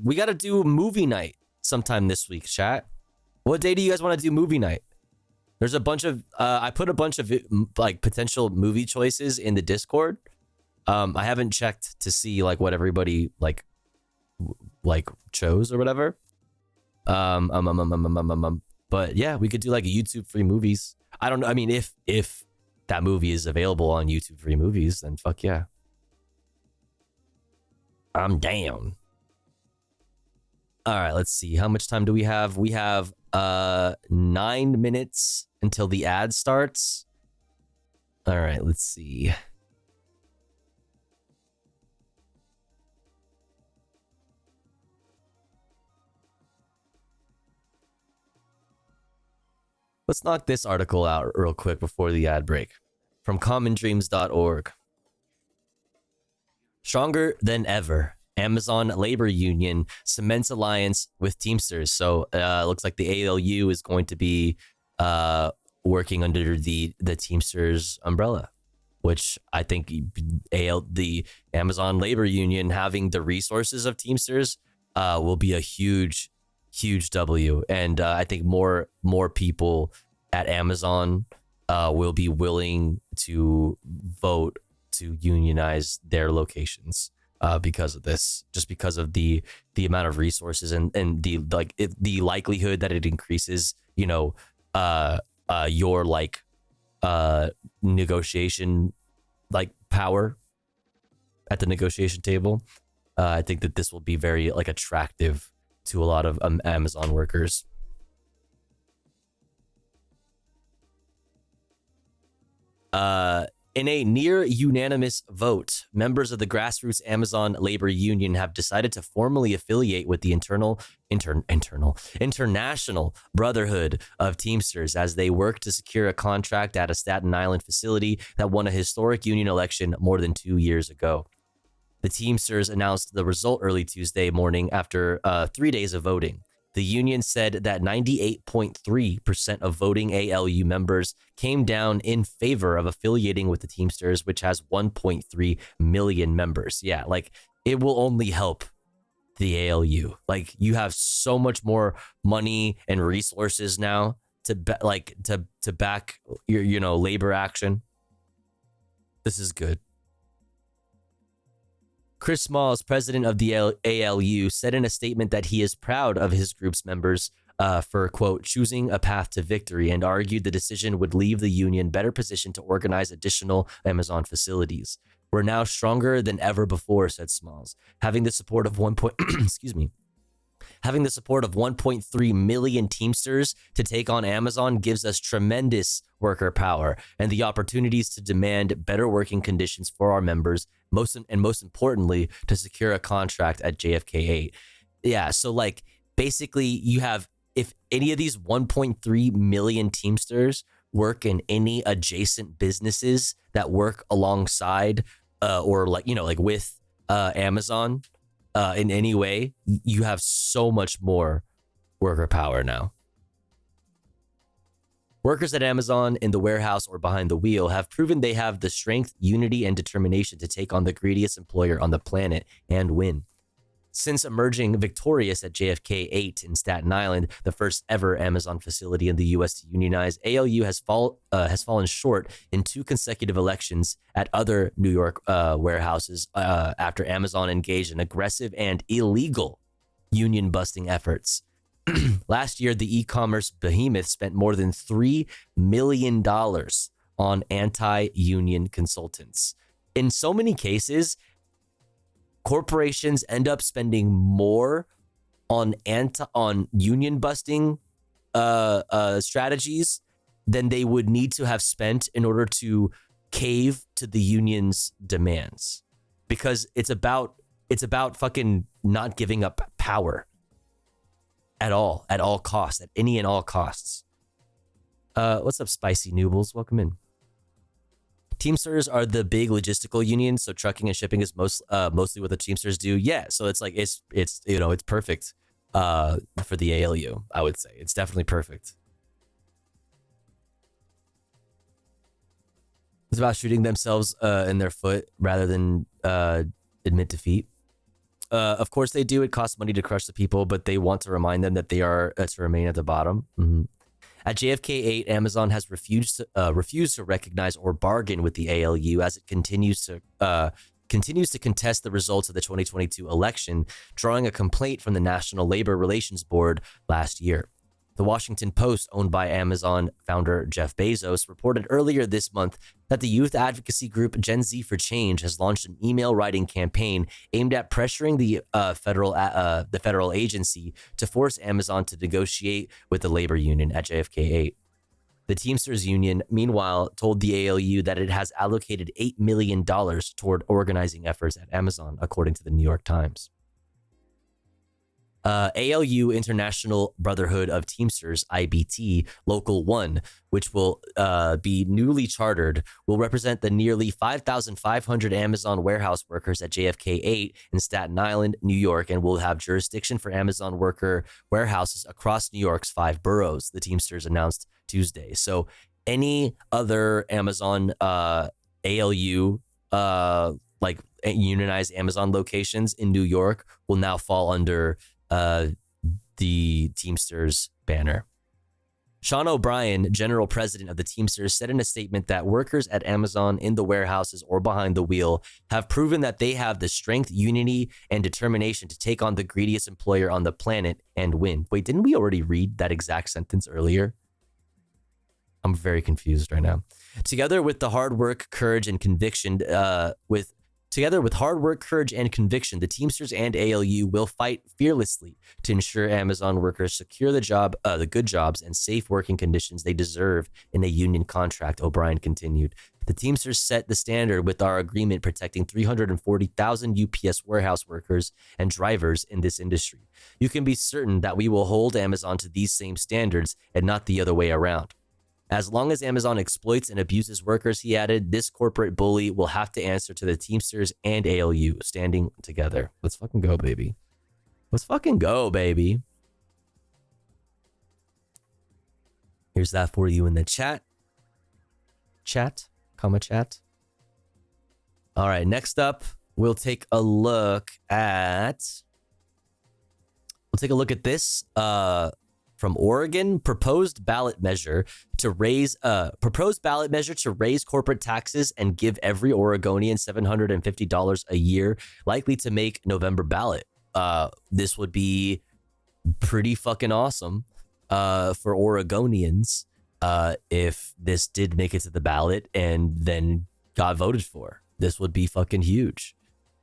we got to do movie night sometime this week, chat. What day do you guys want to do movie night? There's a bunch of, I put a bunch of like potential movie choices in the Discord. I haven't checked to see like what everybody like chose or whatever. But yeah, we could do like a YouTube free movies. I don't know. I mean, if that movie is available on YouTube free movies, then fuck yeah. I'm down. All right, let's see. How much time do we have? We have 9 minutes until the ad starts. All right, let's see. Let's knock this article out real quick before the ad break. From commondreams.org. Stronger than ever. Amazon labor union cements alliance with Teamsters. So it looks like the ALU is going to be working under the Teamsters umbrella, which I think the Amazon labor union having the resources of Teamsters will be a huge W. And I think more people at Amazon will be willing to vote to unionize their locations because of this, just because of the amount of resources and the likelihood that it increases, your negotiation power at the negotiation table. I think that this will be very attractive to a lot of Amazon workers. In a near unanimous vote, members of the grassroots Amazon labor union have decided to formally affiliate with the International Brotherhood of Teamsters as they work to secure a contract at a Staten Island facility that won a historic union election more than 2 years ago. The Teamsters announced the result early Tuesday morning after 3 days of voting. The union said that 98.3% of voting ALU members came down in favor of affiliating with the Teamsters, which has 1.3 million members. Yeah, it will only help the ALU. You have so much more money and resources now to back your labor action. This is good. Chris Smalls, president of the ALU, said in a statement that he is proud of his group's members for, quote, choosing a path to victory, and argued the decision would leave the union better positioned to organize additional Amazon facilities. We're now stronger than ever before, said Smalls. Having the support of 1.3 million Teamsters to take on Amazon gives us tremendous worker power and the opportunities to demand better working conditions for our members, most importantly, to secure a contract at JFK 8. Yeah, so basically you have, if any of these 1.3 million Teamsters work in any adjacent businesses that work alongside or with Amazon in any way, you have so much more worker power now. Workers at Amazon in the warehouse or behind the wheel have proven they have the strength, unity, and determination to take on the greediest employer on the planet and win. Since emerging victorious at JFK 8 in Staten Island, the first ever Amazon facility in the U.S. to unionize, ALU has fallen short in 2 consecutive elections at other New York warehouses after Amazon engaged in aggressive and illegal union-busting efforts. Last year, the e-commerce behemoth spent more than $3 million on anti-union consultants. In so many cases, corporations end up spending more on union busting strategies than they would need to have spent in order to cave to the union's demands, because it's about fucking not giving up power at all costs, at any and all costs. What's up, Spicy Noobles? Welcome in. Teamsters are the big logistical union, so trucking and shipping is mostly what the Teamsters do. Yeah, so it's it's perfect for the ALU. I would say it's definitely perfect. It's about shooting themselves in their foot rather than admit defeat. Of course they do. It costs money to crush the people, but they want to remind them that they are to remain at the bottom. Mm-hmm. At JFK 8, Amazon has refused to recognize or bargain with the ALU as it continues to contest the results of the 2022 election, drawing a complaint from the National Labor Relations Board last year. The Washington Post, owned by Amazon founder Jeff Bezos, reported earlier this month that the youth advocacy group Gen Z for Change has launched an email writing campaign aimed at pressuring the federal agency to force Amazon to negotiate with the labor union at JFK 8. The Teamsters Union, meanwhile, told the ALU that it has allocated $8 million toward organizing efforts at Amazon, according to the New York Times. ALU, International Brotherhood of Teamsters, IBT, Local 1, which will be newly chartered, will represent the nearly 5,500 Amazon warehouse workers at JFK 8 in Staten Island, New York, and will have jurisdiction for Amazon worker warehouses across New York's 5 boroughs, the Teamsters announced Tuesday. So any other Amazon ALU, like unionized Amazon locations in New York will now fall under the Teamsters banner. Sean O'Brien, general president of the Teamsters, said in a statement that workers at Amazon in the warehouses or behind the wheel have proven that they have the strength, unity, and determination to take on the greediest employer on the planet and win. Wait, didn't we already read that exact sentence earlier? I'm very confused right now. Together with hard work, courage, and conviction, the Teamsters and ALU will fight fearlessly to ensure Amazon workers secure the good jobs and safe working conditions they deserve in a union contract, O'Brien continued. The Teamsters set the standard with our agreement protecting 340,000 UPS warehouse workers and drivers in this industry. You can be certain that we will hold Amazon to these same standards and not the other way around. As long as Amazon exploits and abuses workers, he added, this corporate bully will have to answer to the Teamsters and ALU standing together. Let's fucking go, baby. Let's fucking go, baby. Here's that for you in the chat. Chat. All right, next up, we'll take a look at this. From Oregon, proposed ballot measure to raise corporate taxes and give every Oregonian $750 a year, likely to make November ballot. This would be pretty fucking awesome for Oregonians if this did make it to the ballot and then got voted for. This would be fucking huge.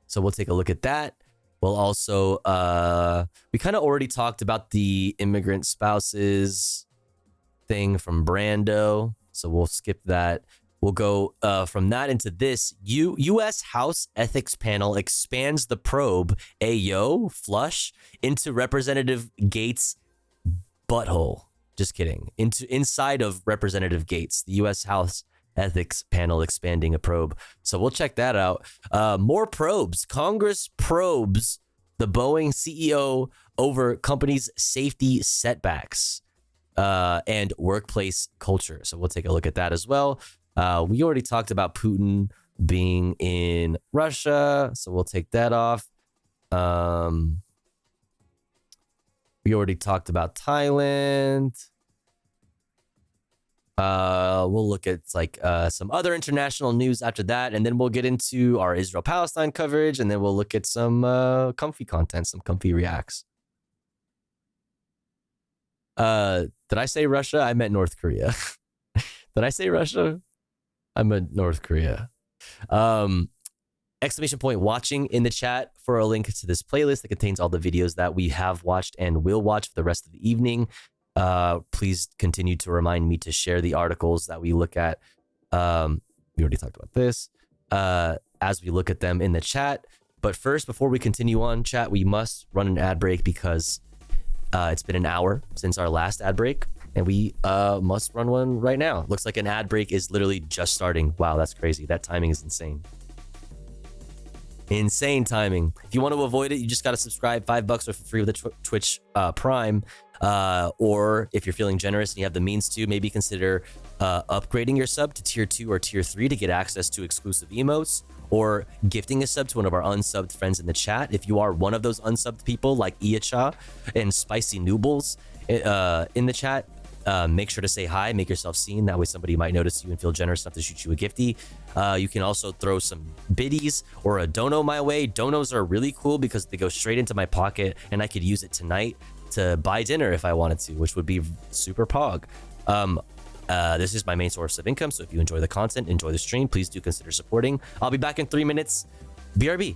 So we'll take a look at that. We'll also, we kind of already talked about the immigrant spouses thing from Brando, so we'll skip that. We'll go from that into this. U.S. House Ethics Panel expands the probe, flush, into Representative Gates' butthole. Just kidding. Inside of Representative Gates, the U.S. House Ethics Panel expanding a probe. So we'll check that out. More probes. Congress probes the Boeing CEO over company's safety setbacks and workplace culture. So we'll take a look at that as well. We already talked about Putin being in Russia, so we'll take that off. We already talked about Thailand. We'll look at some other international news after that, and then we'll get into our Israel-Palestine coverage, and then we'll look at some comfy content, some comfy reacts. Did I say Russia? I meant North Korea. Did I say Russia? I meant North Korea. Exclamation point watching in the chat for a link to this playlist that contains all the videos that we have watched and will watch for the rest of the evening. Please continue to remind me to share the articles that we look at. We already talked about this as we look at them in the chat. But first, before we continue on, chat, we must run an ad break because it's been an hour since our last ad break, and we must run one right now. Looks like an ad break is literally just starting. Wow, that's crazy. That timing is insane. Insane timing. If you want to avoid it, you just got to subscribe. $5 for free with the Twitch Prime. Or if you're feeling generous and you have the means to, maybe consider upgrading your sub to tier 2 or tier 3 to get access to exclusive emotes, or gifting a sub to one of our unsubbed friends in the chat. If you are one of those unsubbed people like Iacha and Spicy Noobles in the chat, make sure to say hi, make yourself seen. That way somebody might notice you and feel generous enough to shoot you a gifty. You can also throw some biddies or a dono my way. Donos are really cool because they go straight into my pocket and I could use it tonight. to buy dinner if I wanted to, which would be super pog. This is my main source of income, so if you enjoy the content, enjoy the stream, please do consider supporting. I'll be back in 3 minutes. BRB.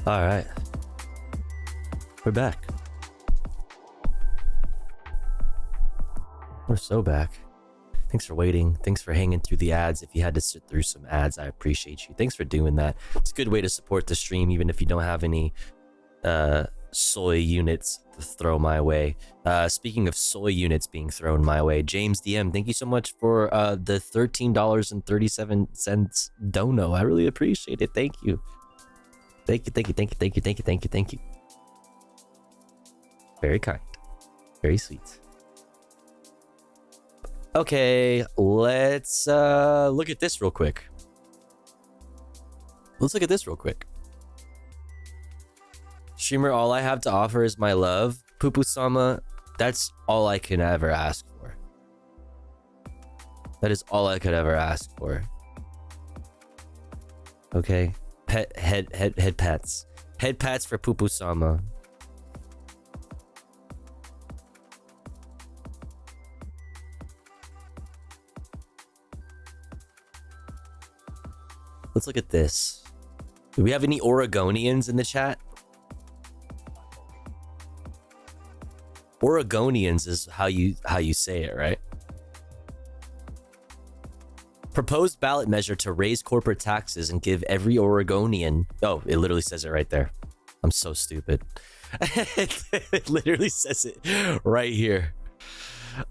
All right. We're back. We're so back. Thanks for waiting. Thanks for hanging through the ads. If you had to sit through some ads, I appreciate you. Thanks for doing that. It's a good way to support the stream, even if you don't have any soy units throw my way. Speaking of soy units being thrown my way, James DM, thank you so much for the $13.37 dono. I really appreciate it. Thank you. Thank you. Very kind. Very sweet. Okay, let's look at this real quick. Streamer, all I have to offer is my love. Pupu-sama, that's all I can ever ask for. That is all I could ever ask for. Okay, head pats. Head pats for Pupu-sama. Let's look at this. Do we have any Oregonians in the chat? Oregonians is how you say it, right? Proposed ballot measure to raise corporate taxes and give every Oregonian... Oh, it literally says it right there. I'm so stupid. It literally says it right here.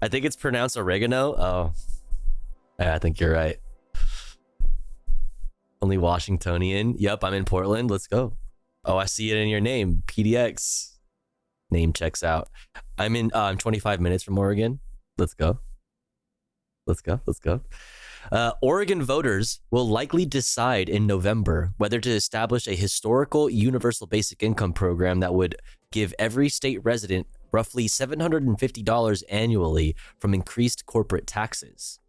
I think it's pronounced oregano. Oh, yeah, I think you're right. Only Washingtonian. Yep, I'm in Portland. Let's go. Oh, I see it in your name. PDX. Name checks out. I'm 25 minutes from Oregon. Let's go. Oregon voters will likely decide in November whether to establish a historical universal basic income program that would give every state resident roughly $750 annually from increased corporate taxes.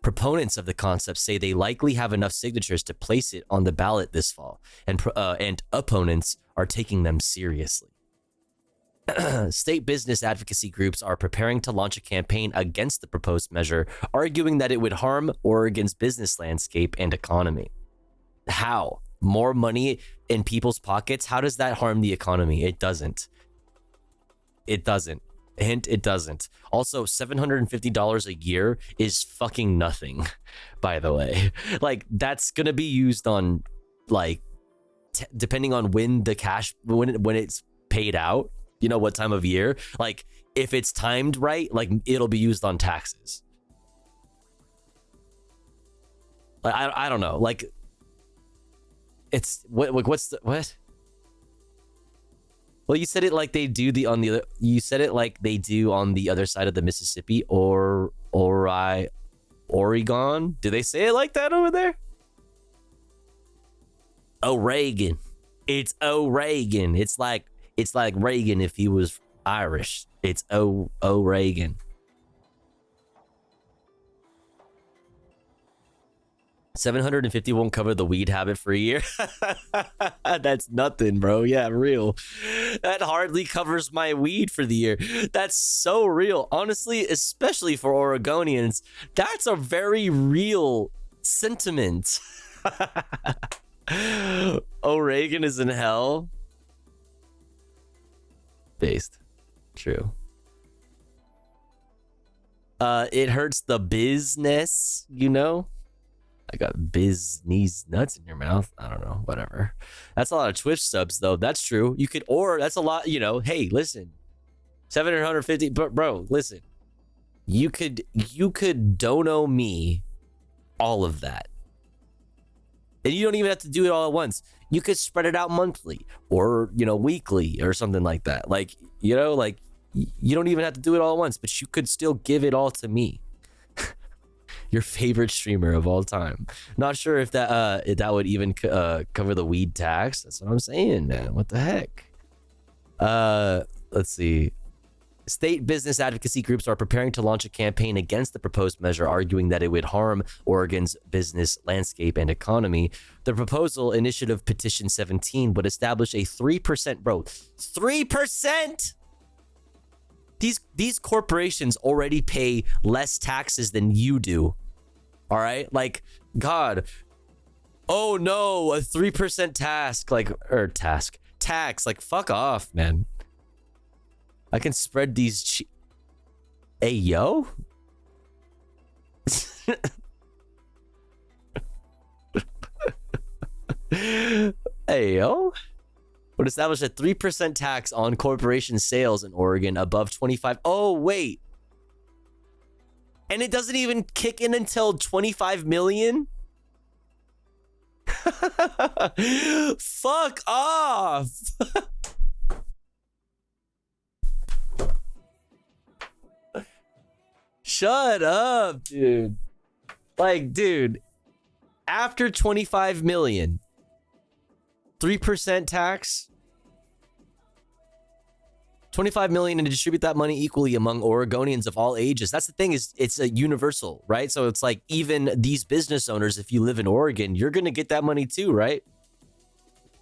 Proponents of the concept say they likely have enough signatures to place it on the ballot this fall, and opponents are taking them seriously. State business advocacy groups are preparing to launch a campaign against the proposed measure, arguing that it would harm Oregon's business landscape and economy. How? More money in people's pockets? How does that harm the economy? It doesn't. Hint, it doesn't. Also, $750 a year is fucking nothing, by the way. Like, that's gonna be used on, like, depending on when the cash, when it's paid out, you know, what time of year. Like, if it's timed right, like, it'll be used on taxes. Like, I don't know. Like, it's, what's the, what? Well, you said it like they do on the other side of the Mississippi, or Oregon. Do they say it like that over there? Oregon. It's Oregon. It's like Reagan if he was Irish. It's Oregon. $750 won't cover the weed habit for a year. That's nothing, bro. Yeah, real. That hardly covers my weed for the year. That's so real. Honestly, especially for Oregonians, that's a very real sentiment. Oregon is in hell. Based. True. It hurts the business, you know? I got business nuts in your mouth. I don't know, whatever. That's a lot of Twitch subs, though. That's true. You could, or that's a lot, you know. Hey, listen, 750, but bro, listen, you could dono me all of that, and you don't even have to do it all at once. You could spread it out monthly, or, you know, weekly, or something like that. Like, you know, like, you don't even have to do it all at once, but you could still give it all to me. Your favorite streamer of all time. Not sure if that would even cover the weed tax. That's what I'm saying, man. What the heck? Let's see. State business advocacy groups are preparing to launch a campaign against the proposed measure, arguing that it would harm Oregon's business landscape and economy. The proposal, Initiative Petition 17, would establish a 3%, bro, 3%. These corporations already pay less taxes than you do. All right? Like, God. Oh no, a 3% tax. Like, fuck off, man. I can spread these hey, yo? Hey, yo? would establish a 3% tax on corporation sales in Oregon above 25. Oh, wait. And it doesn't even kick in until 25 million? Fuck off. Shut up, dude. Like, dude, after 25 million, 3% tax, 25 million, and to distribute that money equally among Oregonians of all ages. That's the thing, is it's a universal, right? So it's like, even these business owners, if you live in Oregon, you're going to get that money too, right?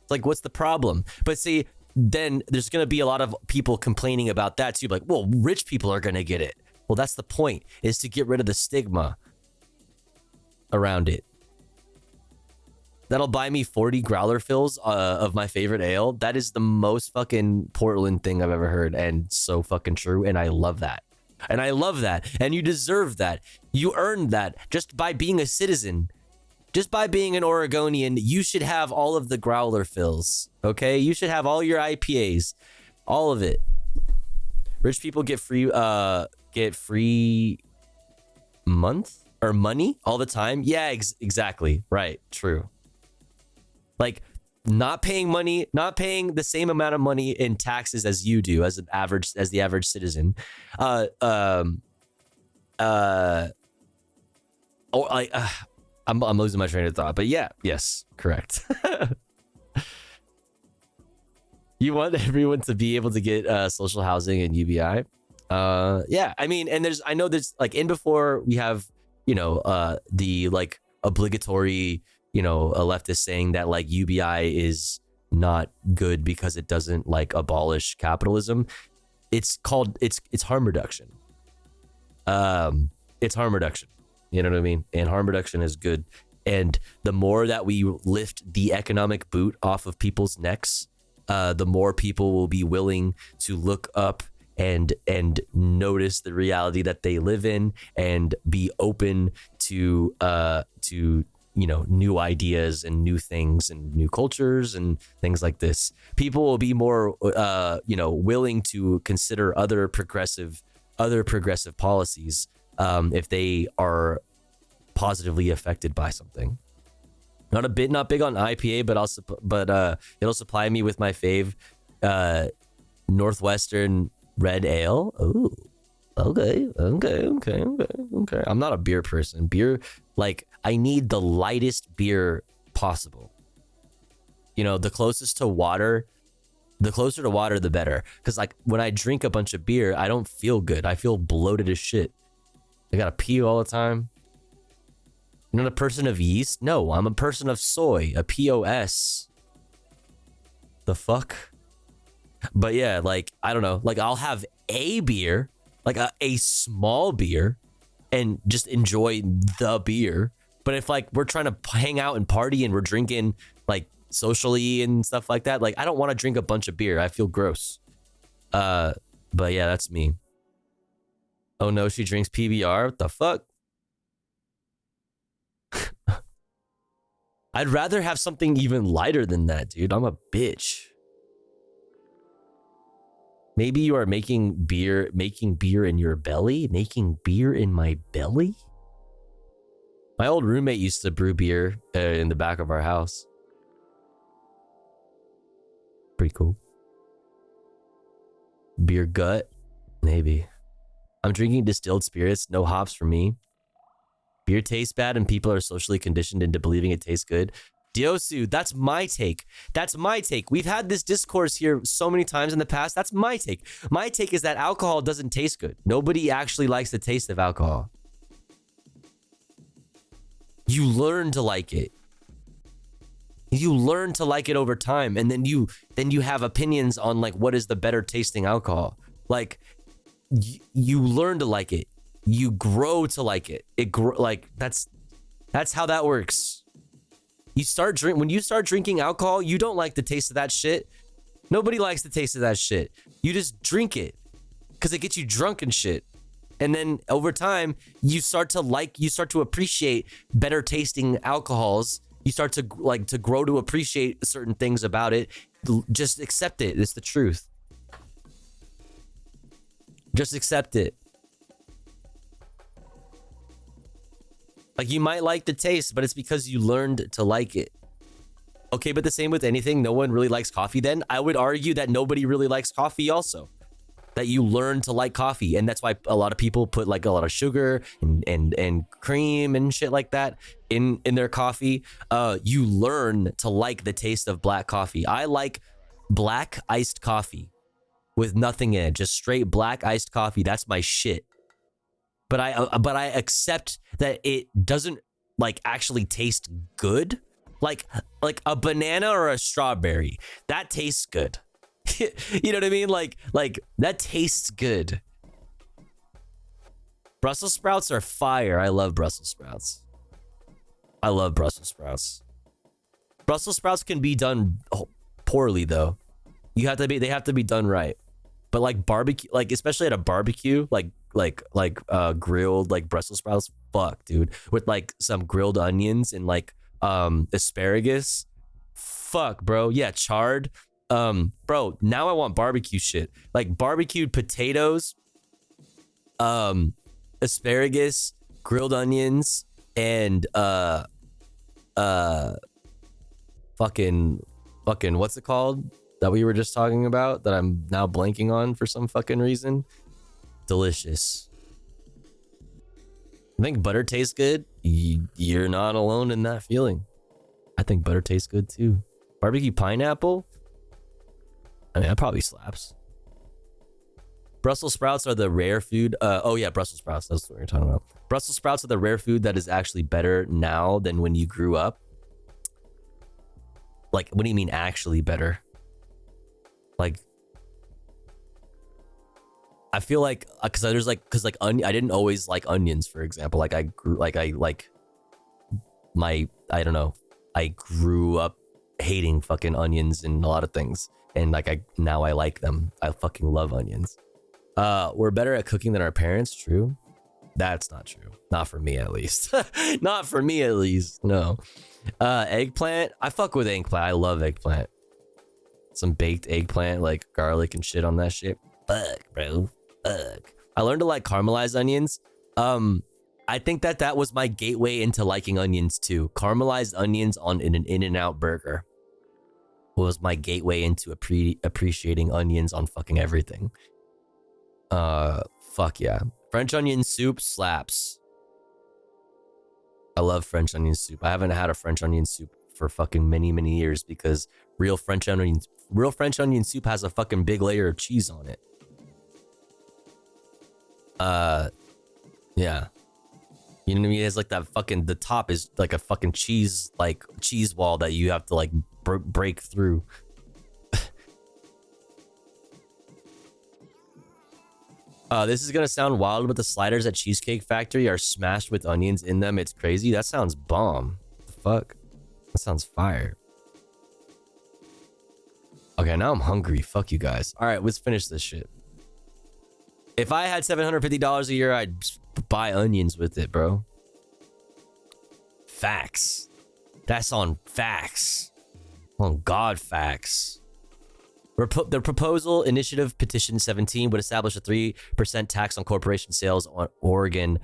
It's like, what's the problem? But see, then there's going to be a lot of people complaining about that too. Like, well, rich people are going to get it. Well, that's the point, is to get rid of the stigma around it. That'll buy me 40 growler fills of my favorite ale. That is the most fucking Portland thing I've ever heard, and so fucking true. And I love that. And I love that. And you deserve that. You earned that just by being a citizen. Just by being an Oregonian, you should have all of the growler fills. Okay? You should have all your IPAs. All of it. Rich people get free month or money all the time. Yeah, exactly. Right. True. Like, not paying money, not paying the same amount of money in taxes as you do as the average citizen. I'm losing my train of thought, but yeah, yes, correct. You want everyone to be able to get social housing and UBI. Yeah, I mean, and I know there's like, in before we have, the like obligatory, a leftist saying that like UBI is not good because it doesn't like abolish capitalism. It's harm reduction. It's harm reduction. You know what I mean? And harm reduction is good. And the more that we lift the economic boot off of people's necks, the more people will be willing to look up and notice the reality that they live in and be open to new ideas and new things and new cultures and things like this. People will be more willing to consider other progressive policies if they are positively affected by something. Not big on IPA, but it'll supply me with my fave Northwestern red ale. Ooh, okay. I'm not a beer person. Beer, like, I need the lightest beer possible. The closer to water, the better. Because like when I drink a bunch of beer, I don't feel good. I feel bloated as shit. I gotta pee all the time. You're not a person of yeast? No, I'm a person of soy, a POS. The fuck? But yeah, like, I don't know. Like, I'll have a beer, like a small beer, and just enjoy the beer. But if like we're trying to hang out and party and we're drinking like socially and stuff like that, like I don't want to drink a bunch of beer. I feel gross. But yeah, that's me. Oh no, she drinks PBR? What the fuck? I'd rather have something even lighter than that, dude. I'm a bitch. Maybe you are making beer in your belly? Making beer in my belly? My old roommate used to brew beer in the back of our house. Pretty cool. Beer gut? Maybe. I'm drinking distilled spirits, no hops for me. Beer tastes bad and people are socially conditioned into believing it tastes good. Diosu, that's my take. That's my take. We've had this discourse here so many times in the past. That's my take. My take is that alcohol doesn't taste good. Nobody actually likes the taste of alcohol. You learn to like it. You learn to like it over time, and then you have opinions on like what is the better tasting alcohol. Like you learn to like it. You grow to like it. That's how that works. When you start drinking alcohol, you don't like the taste of that shit. Nobody likes the taste of that shit. You just drink it because it gets you drunk and shit. And then over time, you start to appreciate better tasting alcohols You start to grow to appreciate certain things about it. Just accept it. It's the truth. Just accept it. Like, you might like the taste, but it's because you learned to like it. Okay, but the same with anything. No one really likes coffee then. I would argue that nobody really likes coffee also. That you learn to like coffee. And that's why a lot of people put like a lot of sugar and cream and shit like that in their coffee. You learn to like the taste of black coffee. I like black iced coffee with nothing in it. Just straight black iced coffee. That's my shit. But I accept that it doesn't like actually taste good. Like a banana or a strawberry, that tastes good. You know what I mean? Like that tastes good. Brussels sprouts are fire. I love Brussels sprouts. I love Brussels sprouts. Brussels sprouts can be done poorly though. They have to be done right. But like barbecue, like especially at a barbecue, like grilled like Brussels sprouts, fuck, dude, with like some grilled onions and like asparagus, fuck, bro. Yeah, charred. Bro, now I want barbecue shit, like barbecued potatoes, asparagus, grilled onions, and fucking what's it called that we were just talking about that I'm now blanking on for some fucking reason? Delicious. I think butter tastes good. You're not alone in that feeling. I think butter tastes good too. Barbecue pineapple? I mean, that probably slaps. Brussels sprouts are the rare food. Oh yeah, Brussels sprouts. That's what we're talking about. Brussels sprouts are the rare food that is actually better now than when you grew up. Like, what do you mean actually better? Like, I feel like I didn't always like onions, for example. Like I grew up hating fucking onions and a lot of things, and now I like them. I fucking love onions. We're better at cooking than our parents. True. That's not true. Not for me, at least. Not for me, at least. No. Eggplant. I fuck with eggplant. I love eggplant. Some baked eggplant, like garlic and shit on that shit. Fuck, bro. Fuck. I learned to like caramelized onions. I think that was my gateway into liking onions too. Caramelized onions on an In-N-Out burger was my gateway into appreciating onions on fucking everything. Fuck yeah. French onion soup slaps. I love French onion soup. I haven't had a French onion soup for fucking many years because real French onion soup has a fucking big layer of cheese on it. Yeah. You know what I mean? It's like that fucking, the top is like a fucking cheese wall that you have to like break through. This is gonna sound wild, but the sliders at Cheesecake Factory are smashed with onions in them. It's crazy. That sounds bomb. The fuck? That sounds fire. Okay, now I'm hungry. Fuck you guys. All right, let's finish this shit. If I had $750 a year, I'd buy onions with it, bro. Facts. That's on facts. On God facts. The proposal initiative petition 17 would establish a 3% tax on corporation sales on Oregon,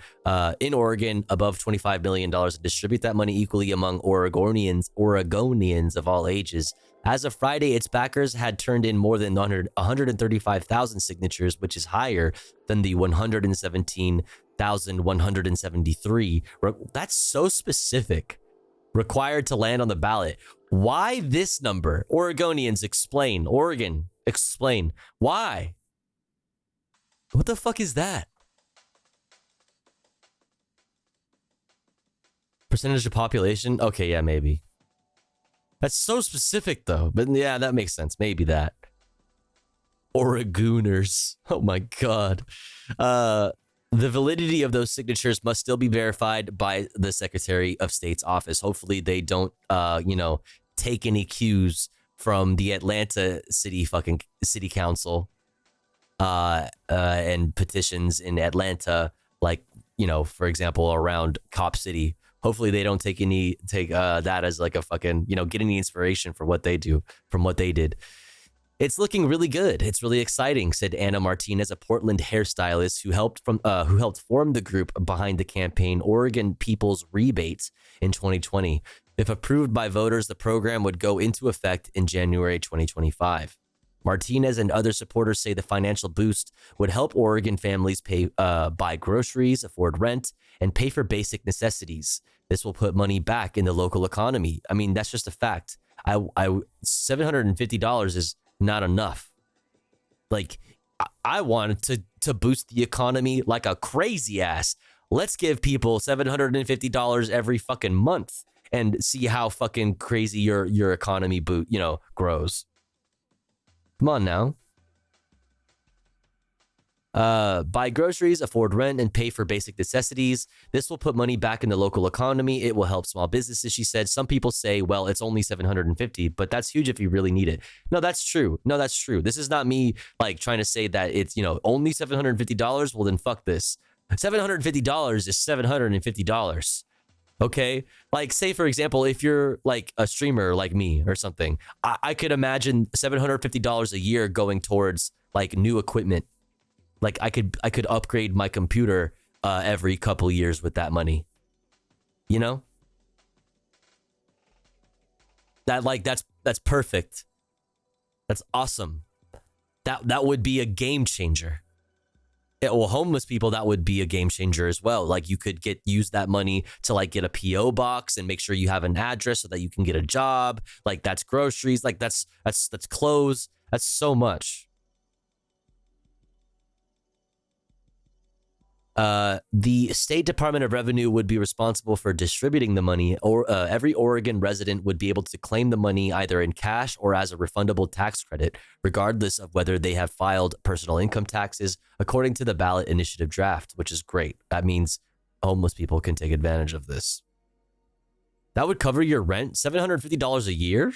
in Oregon above $25 million, and distribute that money equally among Oregonians of all ages. As of Friday, its backers had turned in more than 135,000 signatures, which is higher than the 117,173. That's so specific. Required to land on the ballot. Why this number? Oregonians, explain. Oregon, explain. Why? What the fuck is that? Percentage of population? Okay, yeah, maybe. That's so specific, though. But yeah, that makes sense. Maybe that. Oregoners. Oh my god. The validity of those signatures must still be verified by the Secretary of State's office. Hopefully they don't, take any cues from the Atlanta city council and petitions in Atlanta, like, you know, for example, around Cop City. Hopefully they don't take that as like a fucking, you know, get any inspiration for what they do from what they did. It's looking really good. It's really exciting, said Anna Martinez, a Portland hairstylist who helped form the group behind the campaign Oregon People's Rebate in 2020. If approved by voters, the program would go into effect in January 2025. Martinez and other supporters say the financial boost would help Oregon families buy groceries, afford rent, and pay for basic necessities. This will put money back in the local economy. I mean, that's just a fact. $750 is not enough. Like, I wanted to boost the economy like a crazy ass. Let's give people $750 every fucking month and see how fucking crazy your economy grows. Come on now. Buy groceries, afford rent, and pay for basic necessities. This will put money back in the local economy. It will help small businesses, she said. Some people say, well, it's only $750, but that's huge if you really need it. No, that's true. This is not me like trying to say that it's, you know, only $750. Well, then fuck this. $750 is $750. Okay. Like, say, for example, if you're like a streamer like me or something, I could imagine $750 a year going towards like new equipment. Like I could upgrade my computer every couple years with that money. You know? That's perfect. That's awesome. That would be a game changer. Well, homeless people, that would be a game changer as well. Like you could use that money to like get a PO box and make sure you have an address so that you can get a job. Like that's groceries. Like that's clothes. That's so much. The State Department of Revenue would be responsible for distributing the money, or every Oregon resident would be able to claim the money either in cash or as a refundable tax credit, regardless of whether they have filed personal income taxes, according to the ballot initiative draft, which is great. That means homeless people can take advantage of this. That would cover your rent, $750 a year?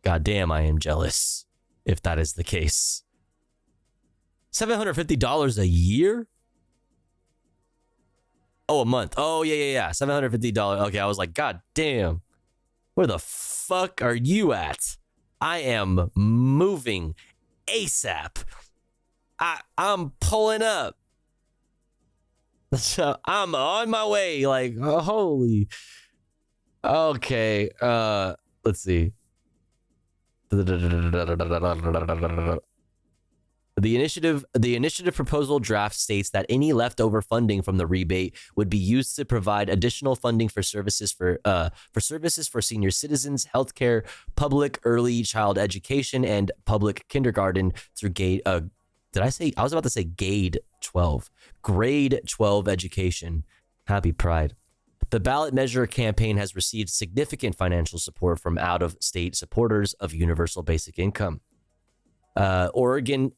God damn, I am jealous if that is the case. $750 a year? Oh, a month. Oh, yeah. $750. Okay, I was like, God damn. Where the fuck are you at? I am moving ASAP. I'm pulling up. So I'm on my way. Like, holy. Okay. Let's see. The initiative proposal draft states that any leftover funding from the rebate would be used to provide additional funding for services for senior citizens, healthcare, public early child education, and public kindergarten through grade 12 education. Happy Pride. The ballot measure campaign has received significant financial support from out-of-state supporters of universal basic income. Oregon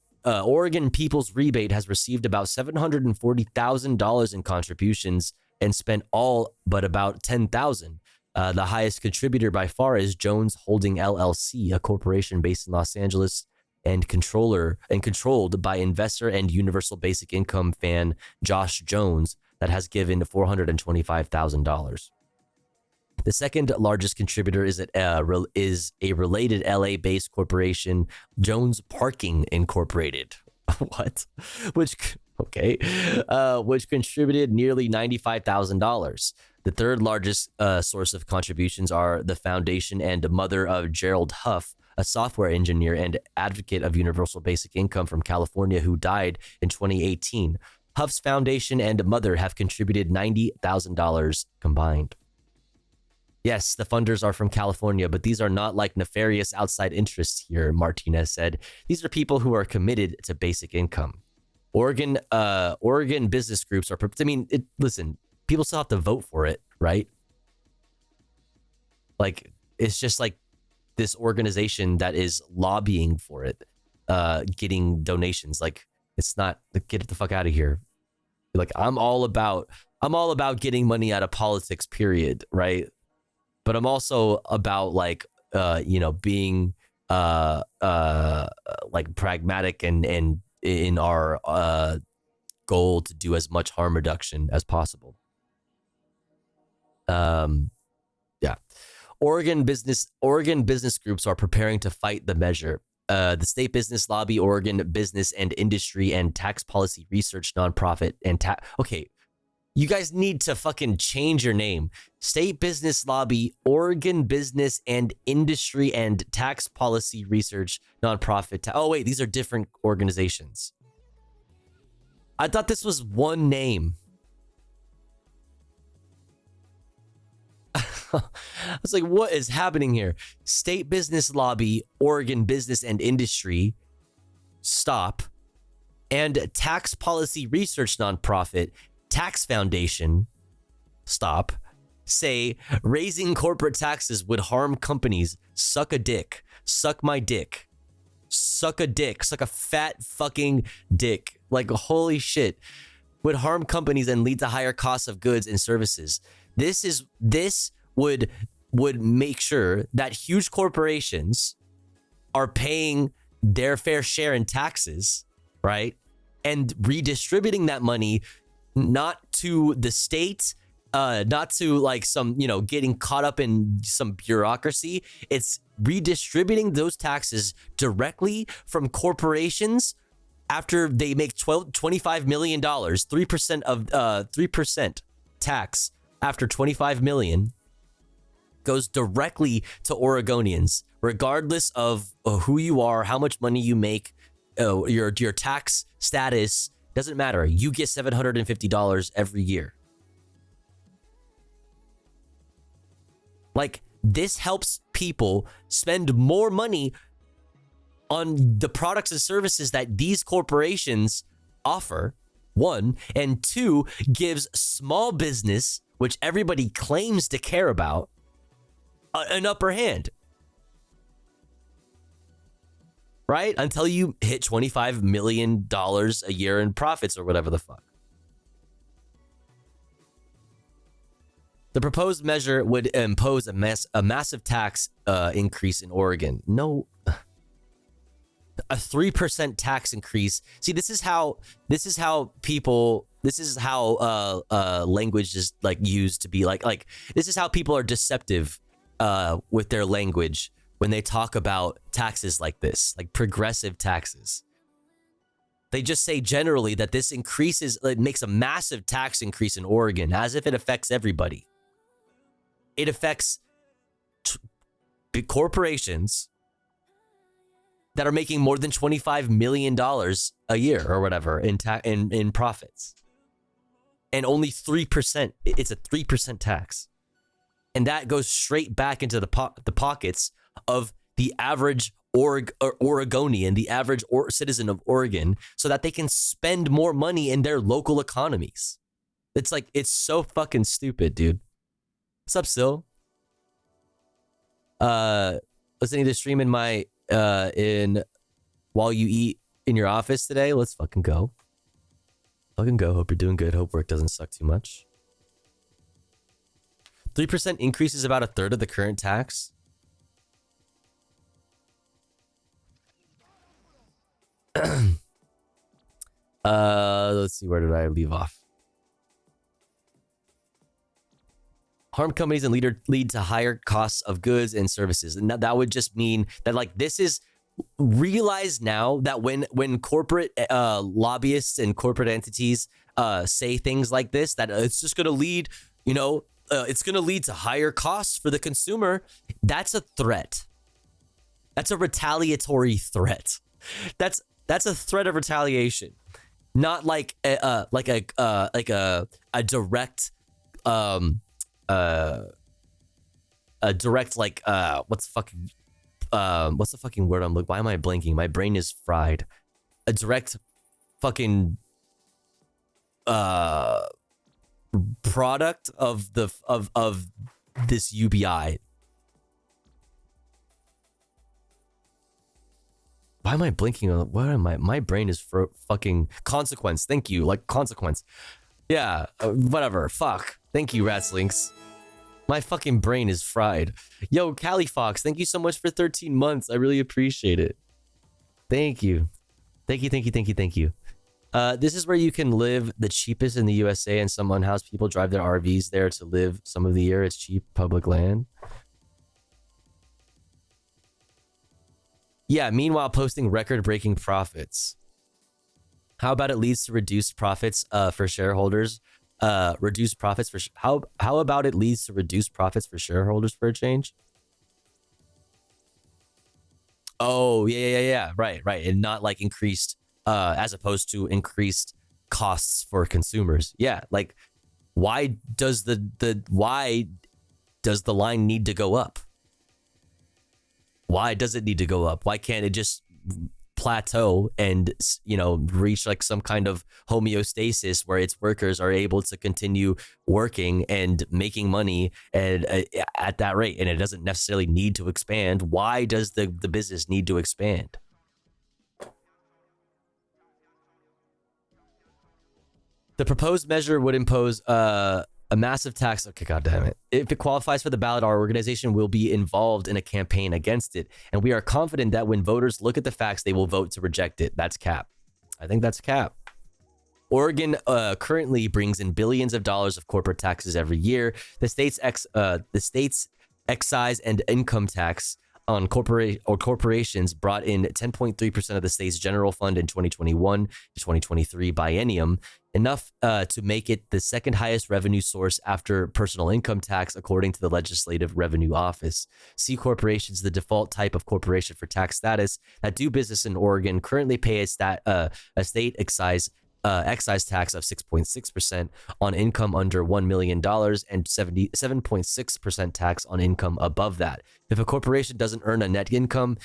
People's Rebate has received about $740,000 in contributions and spent all but about $10,000. The highest contributor by far is Jones Holding LLC, a corporation based in Los Angeles and controlled by investor and universal basic income fan Josh Jones, that has given $425,000. The second largest contributor is a related LA-based corporation, Jones Parking Incorporated. What? Which contributed nearly $95,000. The third largest source of contributions are the foundation and mother of Gerald Huff, a software engineer and advocate of universal basic income from California who died in 2018. Huff's foundation and mother have contributed $90,000 combined. Yes, the funders are from California, but these are not like nefarious outside interests here, Martinez said. These are people who are committed to basic income. Oregon business groups are, listen, people still have to vote for it, right? Like, it's just like this organization that is lobbying for it, getting donations. Like, it's not, get the fuck out of here. Like, I'm all about getting money out of politics, period, right? But I'm also about like being like pragmatic and in our goal to do as much harm reduction as possible. Yeah. Oregon business groups are preparing to fight the measure. The state business lobby, Oregon Business and Industry and Tax Policy Research Nonprofit and okay, you guys need to fucking change your name. State Business Lobby, Oregon Business and Industry and Tax Policy Research Nonprofit. Oh wait, these are different organizations. I thought this was one name. I was like, what is happening here? State Business Lobby, Oregon Business and Industry, stop. And Tax Policy Research Nonprofit, Tax Foundation, stop. Say, raising corporate taxes would harm companies. Suck a dick. Suck my dick. Suck a dick. Suck a fat fucking dick. Like, holy shit. Would harm companies and lead to higher costs of goods and services. This would make sure that huge corporations are paying their fair share in taxes, right? And redistributing that money not to the state, not to like some, getting caught up in some bureaucracy. It's redistributing those taxes directly from corporations after they make $25 million, 3% of 3% tax after 25 million goes directly to Oregonians, regardless of who you are, how much money you make, your tax status, doesn't matter. You get $750 every year. Like, this helps people spend more money on the products and services that these corporations offer, one, and two, gives small business, which everybody claims to care about, an upper hand. Right? Until you hit $25 million a year in profits or whatever the fuck. The proposed measure would impose a massive tax increase in Oregon. No, a 3% tax increase. See, this is how language is like used to be like this is how people are deceptive with their language when they talk about taxes like this, like progressive taxes. They just say generally that this it makes a massive tax increase in Oregon, as if it affects everybody. It affects big corporations that are making more than $25 million a year or whatever in profits. And only 3%, it's a 3% tax. And that goes straight back into the pockets of the average Oregonian, the average citizen of Oregon, so that they can spend more money in their local economies. It's like, it's so fucking stupid, dude. What's up, Sil? Listening to stream in my while you eat in your office today. Let's fucking go. Fucking go. Hope you're doing good. Hope work doesn't suck too much. 3% increase is about a third of the current tax. Let's see, where did I leave off? Harm companies and lead to higher costs of goods and services. And that would just mean that, like, this is realized now that when corporate lobbyists and corporate entities say things like this, that it's just going to lead, it's going to lead to higher costs for the consumer. That's a threat. That's a retaliatory threat. That's a threat of retaliation, not like a direct a direct like what's the fucking word I'm looking? Why am I blanking? My brain is fried. A direct fucking product of this UBI. Why am I blinking? What am I? My brain is for fucking consequence. Thank you. Like consequence. Yeah, whatever. Fuck. Thank you, Ratslinks. My fucking brain is fried. Yo, Callie Fox, thank you so much for 13 months. I really appreciate it. Thank you. Thank you. This is where you can live the cheapest in the USA, and some unhoused people drive their RVs there to live some of the year. It's cheap public land. Yeah, meanwhile, posting record-breaking profits. How about it leads to reduced profits for shareholders? Reduced profits for how about it leads to reduced profits for shareholders for a change? Oh, yeah. Right. And not like increased as opposed to increased costs for consumers. Yeah, like why does the line need to go up? Why does it need to go up? Why can't it just plateau and, you know, reach like some kind of homeostasis where its workers are able to continue working and making money and at that rate, and it doesn't necessarily need to expand? Why does the business need to expand? The proposed measure would impose a massive tax. Okay, God damn it. If it qualifies for the ballot, our organization will be involved in a campaign against it. And we are confident that when voters look at the facts, they will vote to reject it. That's cap. I think that's cap. Oregon currently brings in billions of dollars of corporate taxes every year. The state's excise and income tax on corporations brought in 10.3% of the state's general fund in 2021 to 2023 biennium, enough to make it the second highest revenue source after personal income tax, according to the Legislative Revenue Office. C corporations, the default type of corporation for tax status that do business in Oregon, currently pay a state excise tax of 6.6% on income under $1 million and 77.6% tax on income above that. If a corporation doesn't earn a net income,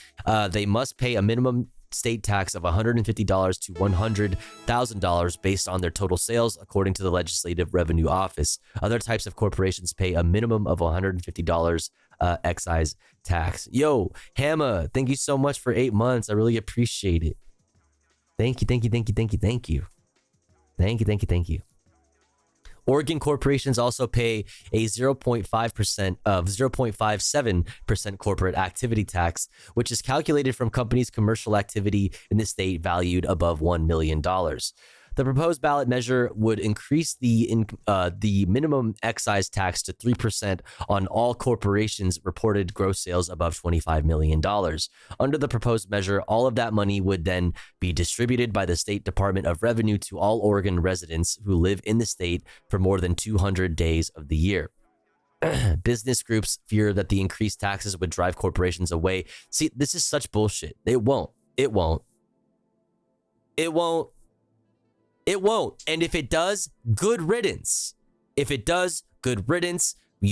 they must pay a minimum state tax of $150 to $100,000 based on their total sales, according to the Legislative Revenue Office. Other types of corporations pay a minimum of $150 excise tax. Yo, Hammer, thank you so much for 8 months. I really appreciate it. Thank you. Thank you. Oregon corporations also pay a 0.57% corporate activity tax, which is calculated from companies' commercial activity in the state valued above $1 million. The proposed ballot measure would increase the minimum excise tax to 3% on all corporations' reported gross sales above $25 million. Under the proposed measure, all of that money would then be distributed by the State Department of Revenue to all Oregon residents who live in the state for more than 200 days of the year. Business groups fear that the increased taxes would drive corporations away. See, this is such bullshit. It won't. And if it does, good riddance. You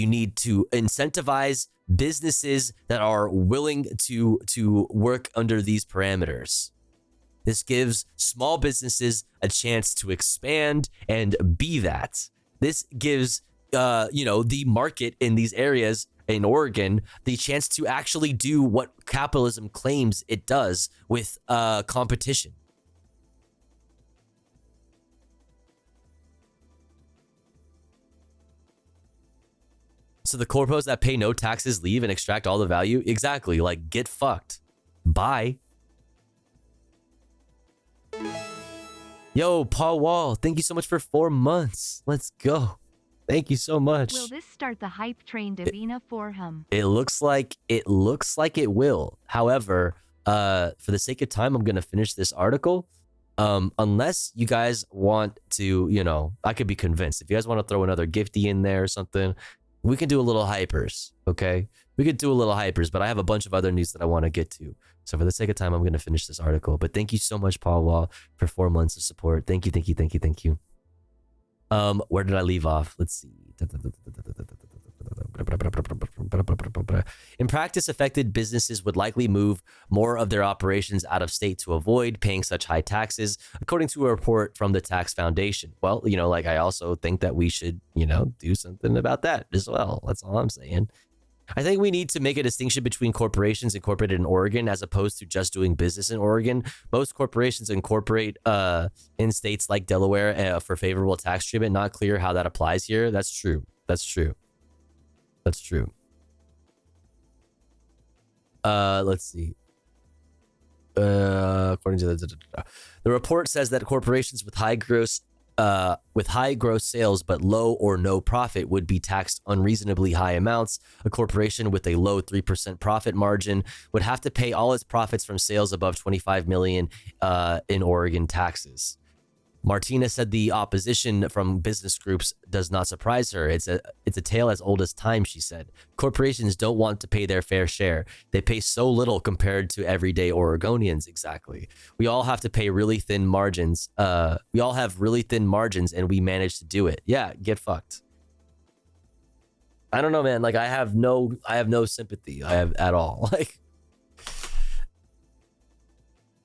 need to incentivize businesses that are willing to work under these parameters. This gives small businesses a chance to expand and be that. This gives, the market in these areas in Oregon the chance to actually do what capitalism claims it does with competition. So the corpos that pay no taxes leave and extract all the value? Exactly. Like, get fucked. Bye. Yo, Paul Wall, thank you so much for 4 months. Let's go. Thank you so much. Will this start the hype train, Davina, for him? It looks like it will. However, for the sake of time, I'm going to finish this article. Unless you guys want to, I could be convinced. If you guys want to throw another gifty in there or something, we can do a little hypers, okay? We could do a little hypers, but I have a bunch of other news that I want to get to. So for the sake of time, I'm going to finish this article. But thank you so much, Paul Wall, for 4 months of support. Thank you. Where did I leave off? Let's see. In practice, affected businesses would likely move more of their operations out of state to avoid paying such high taxes, according to a report from the Tax Foundation. Well, I also think that we should, do something about that as well. That's all I'm saying. I think we need to make a distinction between corporations incorporated in Oregon as opposed to just doing business in Oregon. Most corporations incorporate in states like Delaware for favorable tax treatment. Not clear how that applies here. That's true. Let's see. According to the report says that corporations with high gross sales but low or no profit would be taxed unreasonably high amounts. A corporation with a low 3% profit margin would have to pay all its profits from sales above 25 million in Oregon taxes. Martina said the opposition from business groups does not surprise her. It's a tale as old as time, she said. Corporations don't want to pay their fair share. They pay so little compared to everyday Oregonians. Exactly. We all have to pay really thin margins. We all have really thin margins and we manage to do it. Yeah, get fucked. I don't know, man. Like I have no sympathy. I have at all. Like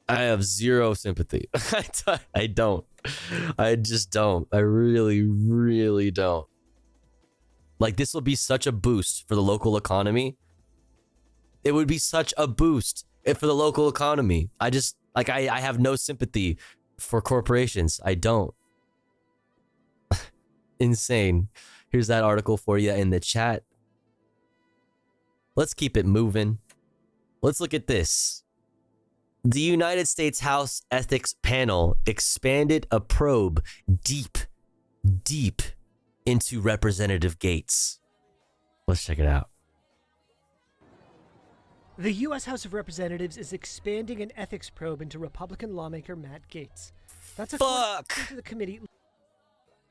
I have zero sympathy. I don't. I just don't. I really, really don't. Like, this will be such a boost for the local economy. It would be such a boost for the local economy. I just, like, I have no sympathy for corporations. I don't. Insane. Here's that article for you in the chat. Let's keep it moving. Let's look at this. The United States House Ethics Panel expanded a probe deep into Representative Gates. Let's check it out. The U.S. House of Representatives is expanding an ethics probe into Republican lawmaker Matt Gaetz. That's a fuck to the committee.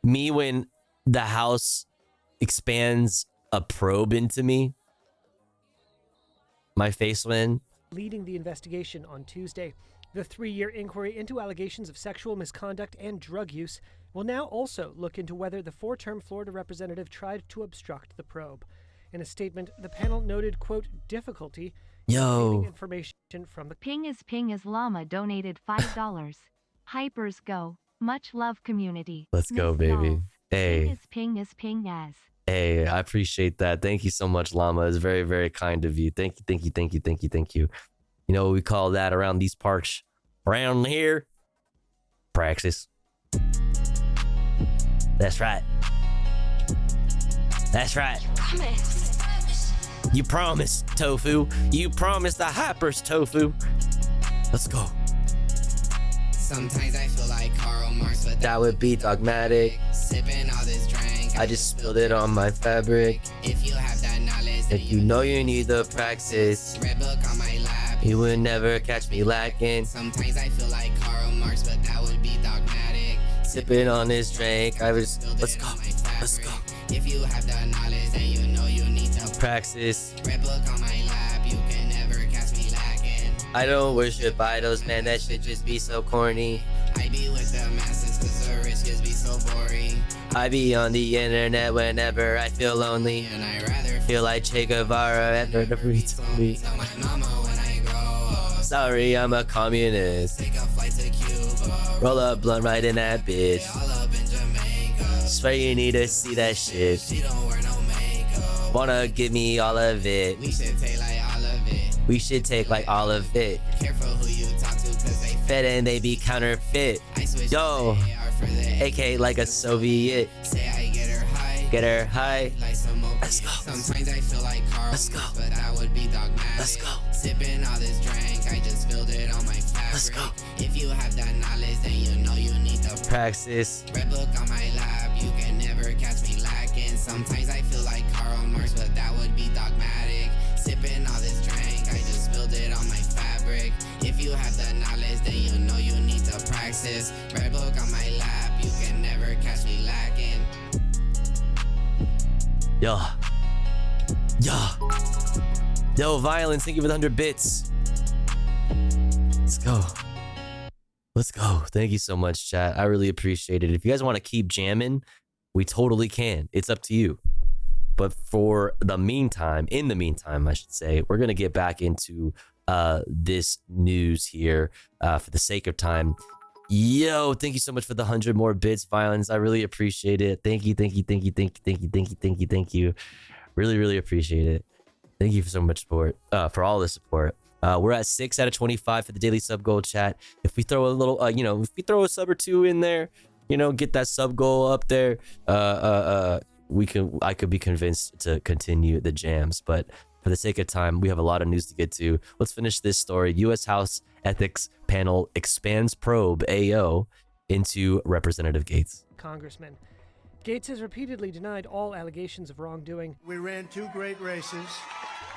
Me when the House expands a probe into me. My face went. Leading the investigation on Tuesday. The 3-year inquiry into allegations of sexual misconduct and drug use will now also look into whether the 4-term Florida representative tried to obstruct the probe. In a statement, the panel noted, quote, difficulty in information from the Ping is Llama donated $5. Hypers go. Much love community. Let's go, baby. Hey. Ping is ping as. Hey, I appreciate that. Thank you so much, Llama. It's very, very kind of you. Thank you. You know what we call that around these parts? Around here? Praxis. That's right. That's right. You promised, Tofu. You promised the Hypers, Tofu. Let's go. Sometimes I feel like Karl Marx, but that would be dogmatic. Sipping all this drink, I just spilled it on my fabric. If you have that knowledge, if you know you need the praxis, red book on my lap, you would never catch me lacking. Sometimes I feel like Karl Marx, but that would be dogmatic. Sipping on this drink, I was. Let's go. Let's go. If you have that knowledge, then you know you need the praxis. Red book on my lap, you can never catch me lacking. I don't worship idols, man. That shit just be so corny. I be with the masses, cause the rich just be so boring. I be on the internet whenever I feel lonely, and I rather feel like Che Guevara after the free told me. Tell my mama when I grow up. Sorry, I'm a communist. Take a flight to Cuba. Roll up blunt right in that bitch. All up in Jamaica. Swear you need to see that shit. She don't wear no makeup. Wanna give me all of it. We should take like all of it. We should take like all of it. Careful who you talk to, cause they fed and they be counterfeit. Yo, AK like a Soviet. Say I get her high. Get her high. Like some Let's go. Sometimes I feel like Karl Let's go. Marx, but that would be dogmatic. Let's go. Sipping all this drink, I just spilled it on my fabric. Let's go. If you have that knowledge, then you know you need the praxis. Red book on my lap, you can never catch me lacking. Sometimes I feel like Karl Marx, but that would be dogmatic. Sipping all this drink, I just spilled it on my fabric. If you have the knowledge, then you know you need the praxis. Red book on my lap, you can never catch me lacking. Yo, Violence, thank you for the 100 bits. Let's go. Let's go. Thank you so much, chat. I really appreciate it. If you guys want to keep jamming, we totally can. It's up to you. But for the meantime, in the meantime, I should say, we're going to get back into this news here for the sake of time. Yo, thank you so much for the 100 more bits, Violence. I really appreciate it. Thank you. Really, really appreciate it. Thank you for so much support, for all the support. We're at 6 out of 25 for the daily sub goal, chat. If we throw a little, if we throw a sub or two in there, get that sub goal up there, I could be convinced to continue the jams. But for the sake of time, we have a lot of news to get to. Let's finish this story. U.S. House Ethics Panel expands probe AO into Representative Gates. Congressman. Gates has repeatedly denied all allegations of wrongdoing. We ran 2 great races.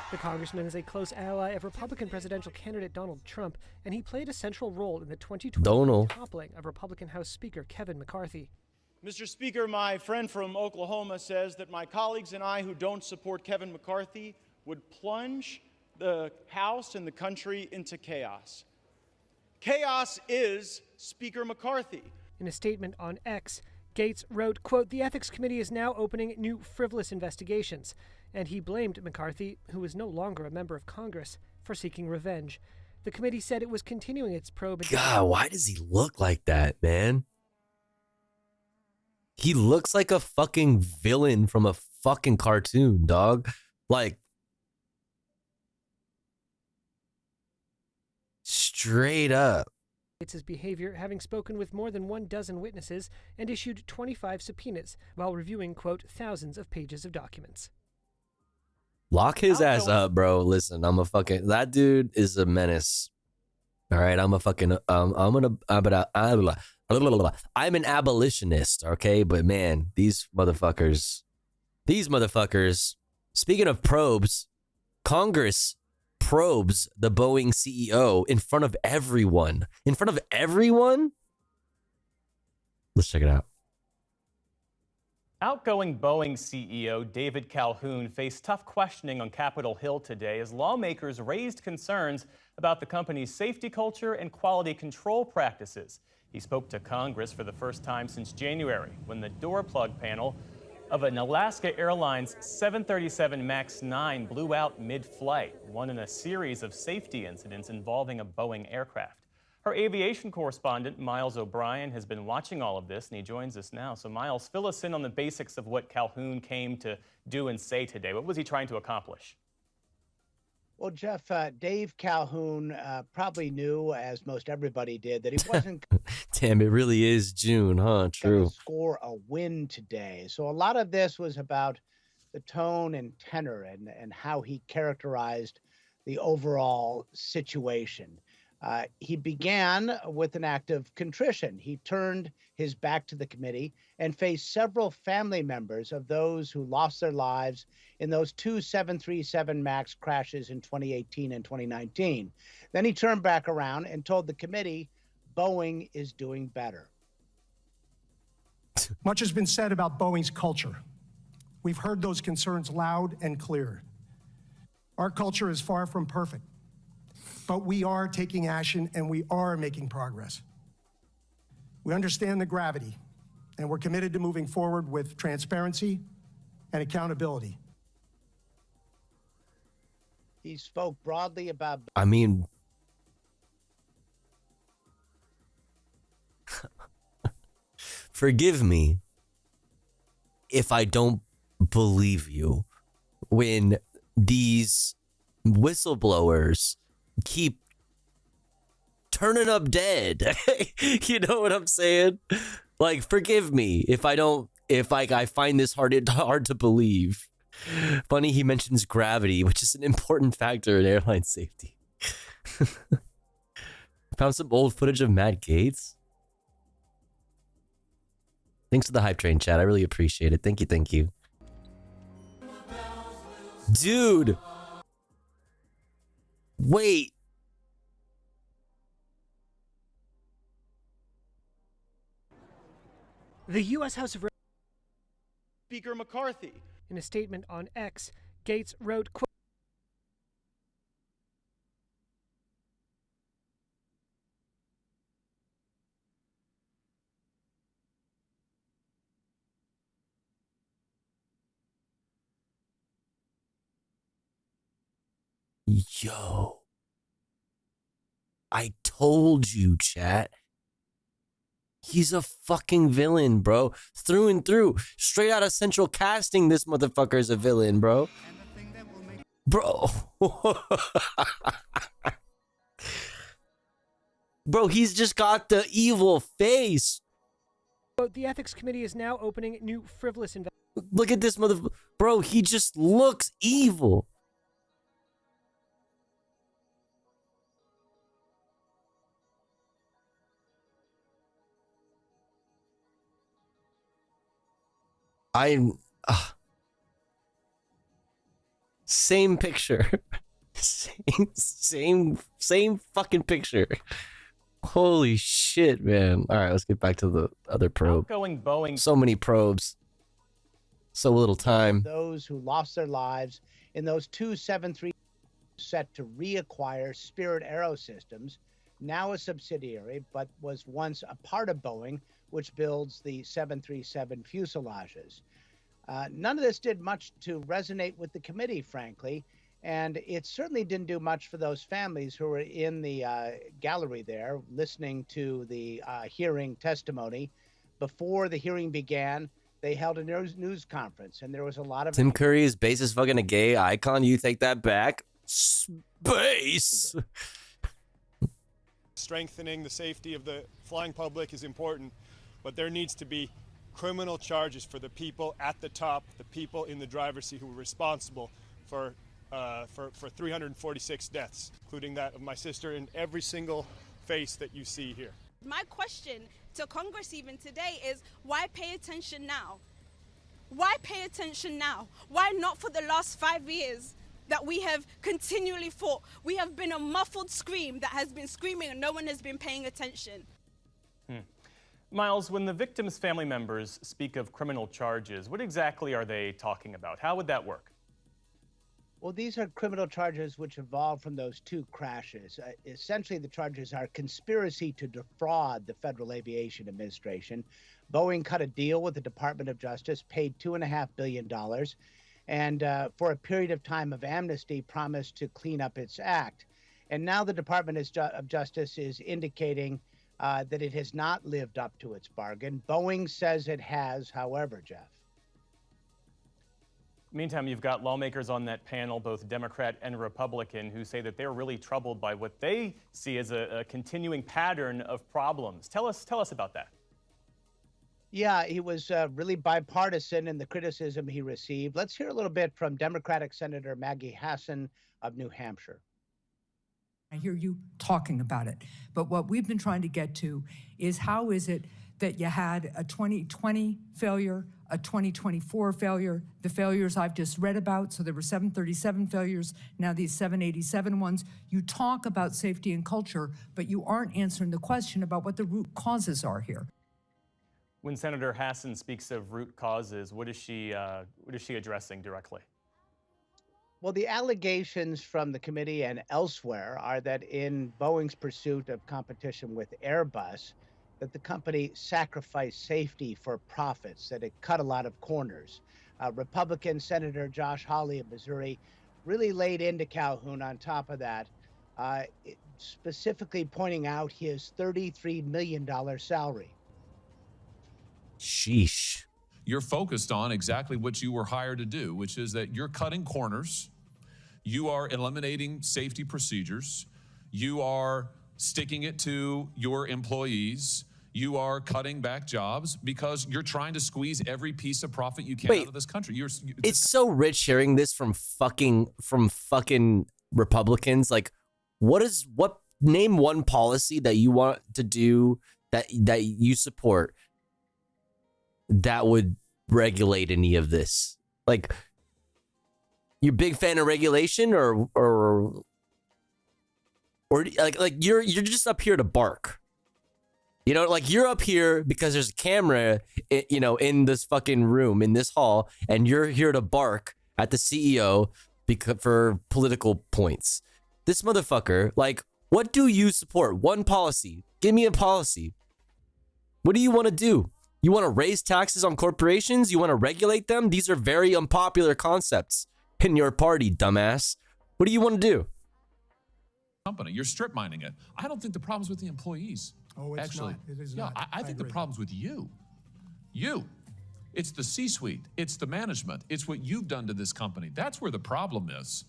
The congressman is a close ally of Republican presidential candidate Donald Trump, and he played a central role in the 2020 toppling of Republican House Speaker Kevin McCarthy. Mr. Speaker, my friend from Oklahoma says that my colleagues and I who don't support Kevin McCarthy would plunge the House and the country into chaos. Chaos is Speaker McCarthy. In a statement on X, Gates wrote, quote, "The Ethics Committee is now opening new frivolous investigations," and he blamed McCarthy, who is no longer a member of Congress, for seeking revenge. The committee said it was continuing its probe. God, why does he look like that, man? He looks like a fucking villain from a fucking cartoon, dog. Like, straight up. Gates' behavior, having spoken with more than 12 witnesses and issued 25 subpoenas while reviewing, quote, thousands of pages of documents. Lock his ass up, bro. Listen, that dude is a menace. All right, I'm an abolitionist, okay? But man, these motherfuckers, speaking of probes, Congress probes the Boeing CEO in front of everyone. In front of everyone? Let's check it out. Outgoing Boeing CEO David Calhoun faced tough questioning on Capitol Hill today as lawmakers raised concerns about the company's safety culture and quality control practices. He spoke to Congress for the first time since January when the door plug panel of an Alaska Airlines 737 MAX 9 blew out mid-flight, one in a series of safety incidents involving a Boeing aircraft. Our aviation correspondent, Miles O'Brien, has been watching all of this, and he joins us now. So, Miles, fill us in on the basics of what Calhoun came to do and say today. What was he trying to accomplish? Well, Jeff, Dave Calhoun probably knew, as most everybody did, that he wasn't Damn, it really is June, huh? True. going to score a win today. So a lot of this was about the tone and tenor and how he characterized the overall situation. He began with an act of contrition. He turned his back to the committee and faced several family members of those who lost their lives in those 2 737 MAX crashes in 2018 and 2019. Then he turned back around and told the committee Boeing is doing better. Much has been said about Boeing's culture. We've heard those concerns loud and clear. Our culture is far from perfect, but we are taking action and we are making progress. We understand the gravity, and we're committed to moving forward with transparency and accountability. He spoke broadly about... I mean, forgive me if I don't believe you when these whistleblowers keep turning up dead. You know what I'm saying? Like, forgive me if I find this hard to believe. Funny he mentions gravity, which is an important factor in airline safety. Found some old footage of Matt Gaetz. Thanks to the hype train chat. I really appreciate it. Thank you. Dude. Wait. The U.S. House of Speaker McCarthy. In a statement on X, Gates wrote, quote, yo, I told you, chat. He's a fucking villain, bro. Through and through. Straight out of Central Casting, this motherfucker is a villain, bro. Bro. Bro, he's just got the evil face. The Ethics Committee is now opening new frivolous Look at this Bro, he just looks evil. I'm same picture. same fucking picture. Holy shit, man. All right, let's get back to the other probe. Outgoing Boeing. So many probes. So little time. Those who lost their lives in those two 737 set to reacquire Spirit Aerosystems, now a subsidiary, but was once a part of Boeing, which builds the 737 fuselages. None of this did much to resonate with the committee, frankly, and it certainly didn't do much for those families who were in the gallery there listening to the hearing testimony. Before the hearing began, they held a news conference, and there was a lot of... Tim Curry's base is fucking a gay icon. You take that back? Space! Strengthening the safety of the flying public is important, but there needs to be criminal charges for the people at the top, the people in the driver's seat who were responsible for 346 deaths, including that of my sister, and every single face that you see here. My question to Congress even today is, why pay attention now? Why pay attention now? Why not for the last 5 years that we have continually fought? We have been a muffled scream that has been screaming and no one has been paying attention. Miles, when the victims' family members speak of criminal charges, what exactly are they talking about? How would that work? Well, these are criminal charges which evolved from those two crashes. Essentially, the charges are conspiracy to defraud the Federal Aviation Administration. Boeing cut a deal with the Department of Justice, paid $2.5 billion, and for a period of time of amnesty, promised to clean up its act. And now the Department of Justice is indicating that it has not lived up to its bargain. Boeing says it has, however, Jeff. Meantime, you've got lawmakers on that panel, both Democrat and Republican, who say that they're really troubled by what they see as a continuing pattern of problems. Tell us about that. Yeah, he was really bipartisan in the criticism he received. Let's hear a little bit from Democratic Senator Maggie Hassan of New Hampshire. I hear you talking about it, but what we've been trying to get to is how is it that you had a 2020 failure, a 2024 failure, the failures I've just read about, so there were 737 failures, now these 787 ones. You talk about safety and culture, but you aren't answering the question about what the root causes are here. When Senator Hassan speaks of root causes, what is she addressing directly? Well, the allegations from the committee and elsewhere are that in Boeing's pursuit of competition with Airbus, that the company sacrificed safety for profits, that it cut a lot of corners. Republican Senator Josh Hawley of Missouri really laid into Calhoun on top of that, specifically pointing out his $33 million salary. Sheesh. You're focused on exactly what you were hired to do, which is that you're cutting corners, you are eliminating safety procedures, you are sticking it to your employees, you are cutting back jobs because you're trying to squeeze every piece of profit you can out of this country. It's so rich hearing this from fucking Republicans. Like, name one policy that you want to do that you support that would regulate any of this. Like, you're a big fan of regulation or like you're just up here to bark. You know, like you're up here because there's a camera, in this fucking room, in this hall, and you're here to bark at the CEO for political points. This motherfucker, like, what do you support? One policy. Give me a policy. What do you want to do? You want to raise taxes on corporations? You want to regulate them? These are very unpopular concepts in your party, dumbass. What do you want to do? Company, you're strip mining it. I don't think the problem's with the employees. Oh, it's actually, not. It is yeah, not. I think the problem's with you. It's the C-suite. It's the management. It's what you've done to this company. That's where the problem is.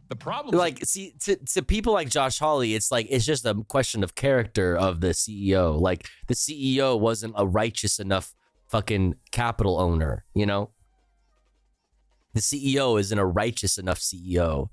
The problem, like, see, to people like Josh Hawley, it's like it's just a question of character of the CEO. Like, the CEO wasn't a righteous enough fucking capital owner, you know? The CEO isn't a righteous enough CEO.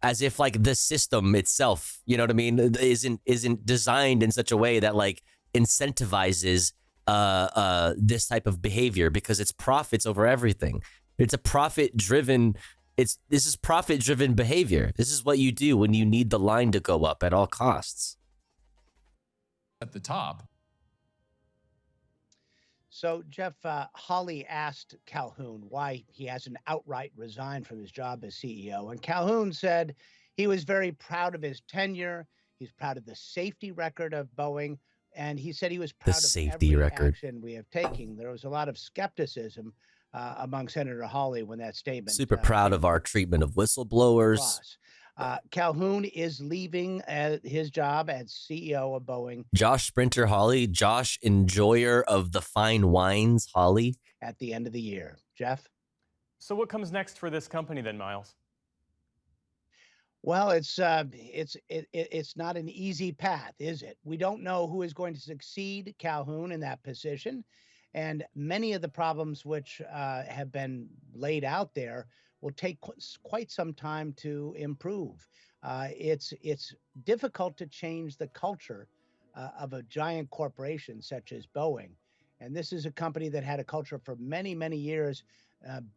As if, like, the system itself, you know what I mean, isn't designed in such a way that, like, incentivizes this type of behavior because it's profits over everything. It's a profit-driven. This is profit-driven behavior. This is what you do when you need the line to go up at all costs. At the top. So, Jeff, Hawley asked Calhoun why he hasn't outright resigned from his job as CEO. And Calhoun said he was very proud of his tenure. He's proud of the safety record of Boeing. And he said he was proud of every action we have taken. There was a lot of skepticism among Senator Hawley when that statement. Super proud of our treatment of whistleblowers. Calhoun is leaving his job as CEO of Boeing. Josh Sprinter Hawley, Josh enjoyer of the fine wines Hawley. At the end of the year. Jeff? So what comes next for this company then, Miles? Well, it's not an easy path, is it? We don't know who is going to succeed Calhoun in that position. And many of the problems which have been laid out there will take quite some time to improve. It's difficult to change the culture of a giant corporation such as Boeing. And this is a company that had a culture for many, many years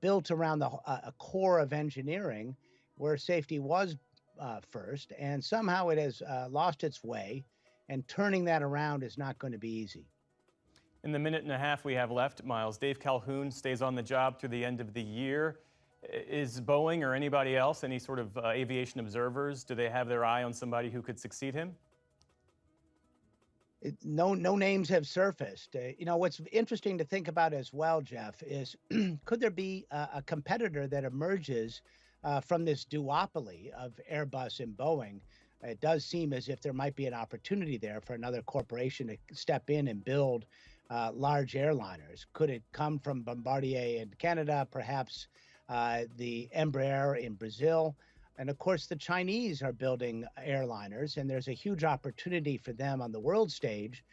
built around a core of engineering where safety was first. And somehow it has lost its way. And turning that around is not going to be easy. In the minute and a half we have left, Miles, Dave Calhoun stays on the job through the end of the year. Is Boeing or anybody else, any sort of aviation observers, do they have their eye on somebody who could succeed him? No names have surfaced. What's interesting to think about as well, Jeff, is could there be a competitor that emerges from this duopoly of Airbus and Boeing? It does seem as if there might be an opportunity there for another corporation to step in and build large airliners. Could it come from Bombardier in Canada, perhaps the Embraer in Brazil? And of course, the Chinese are building airliners, and there's a huge opportunity for them on the world stage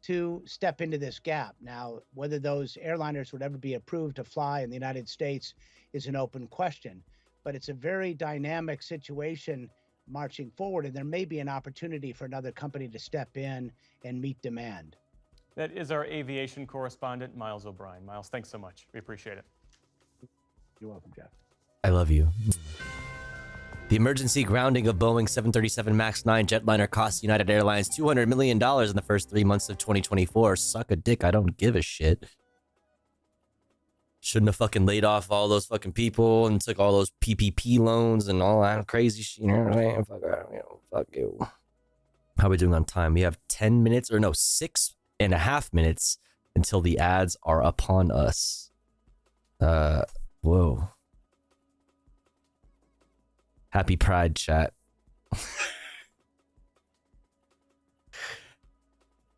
to step into this gap. Now, whether those airliners would ever be approved to fly in the United States is an open question, but it's a very dynamic situation marching forward, and there may be an opportunity for another company to step in and meet demand. That is our aviation correspondent, Miles O'Brien. Miles, thanks so much. We appreciate it. You're welcome, Jeff. I love you. The emergency grounding of Boeing 737 MAX 9 jetliner cost United Airlines $200 million in the first 3 months of 2024. Suck a dick. I don't give a shit. Shouldn't have fucking laid off all those fucking people and took all those PPP loans and all that crazy shit. You know what I'm saying? Fuck you. How are we doing on time? We have 10 minutes, or no, 6.5 minutes until the ads are upon us. Whoa. Happy Pride, chat.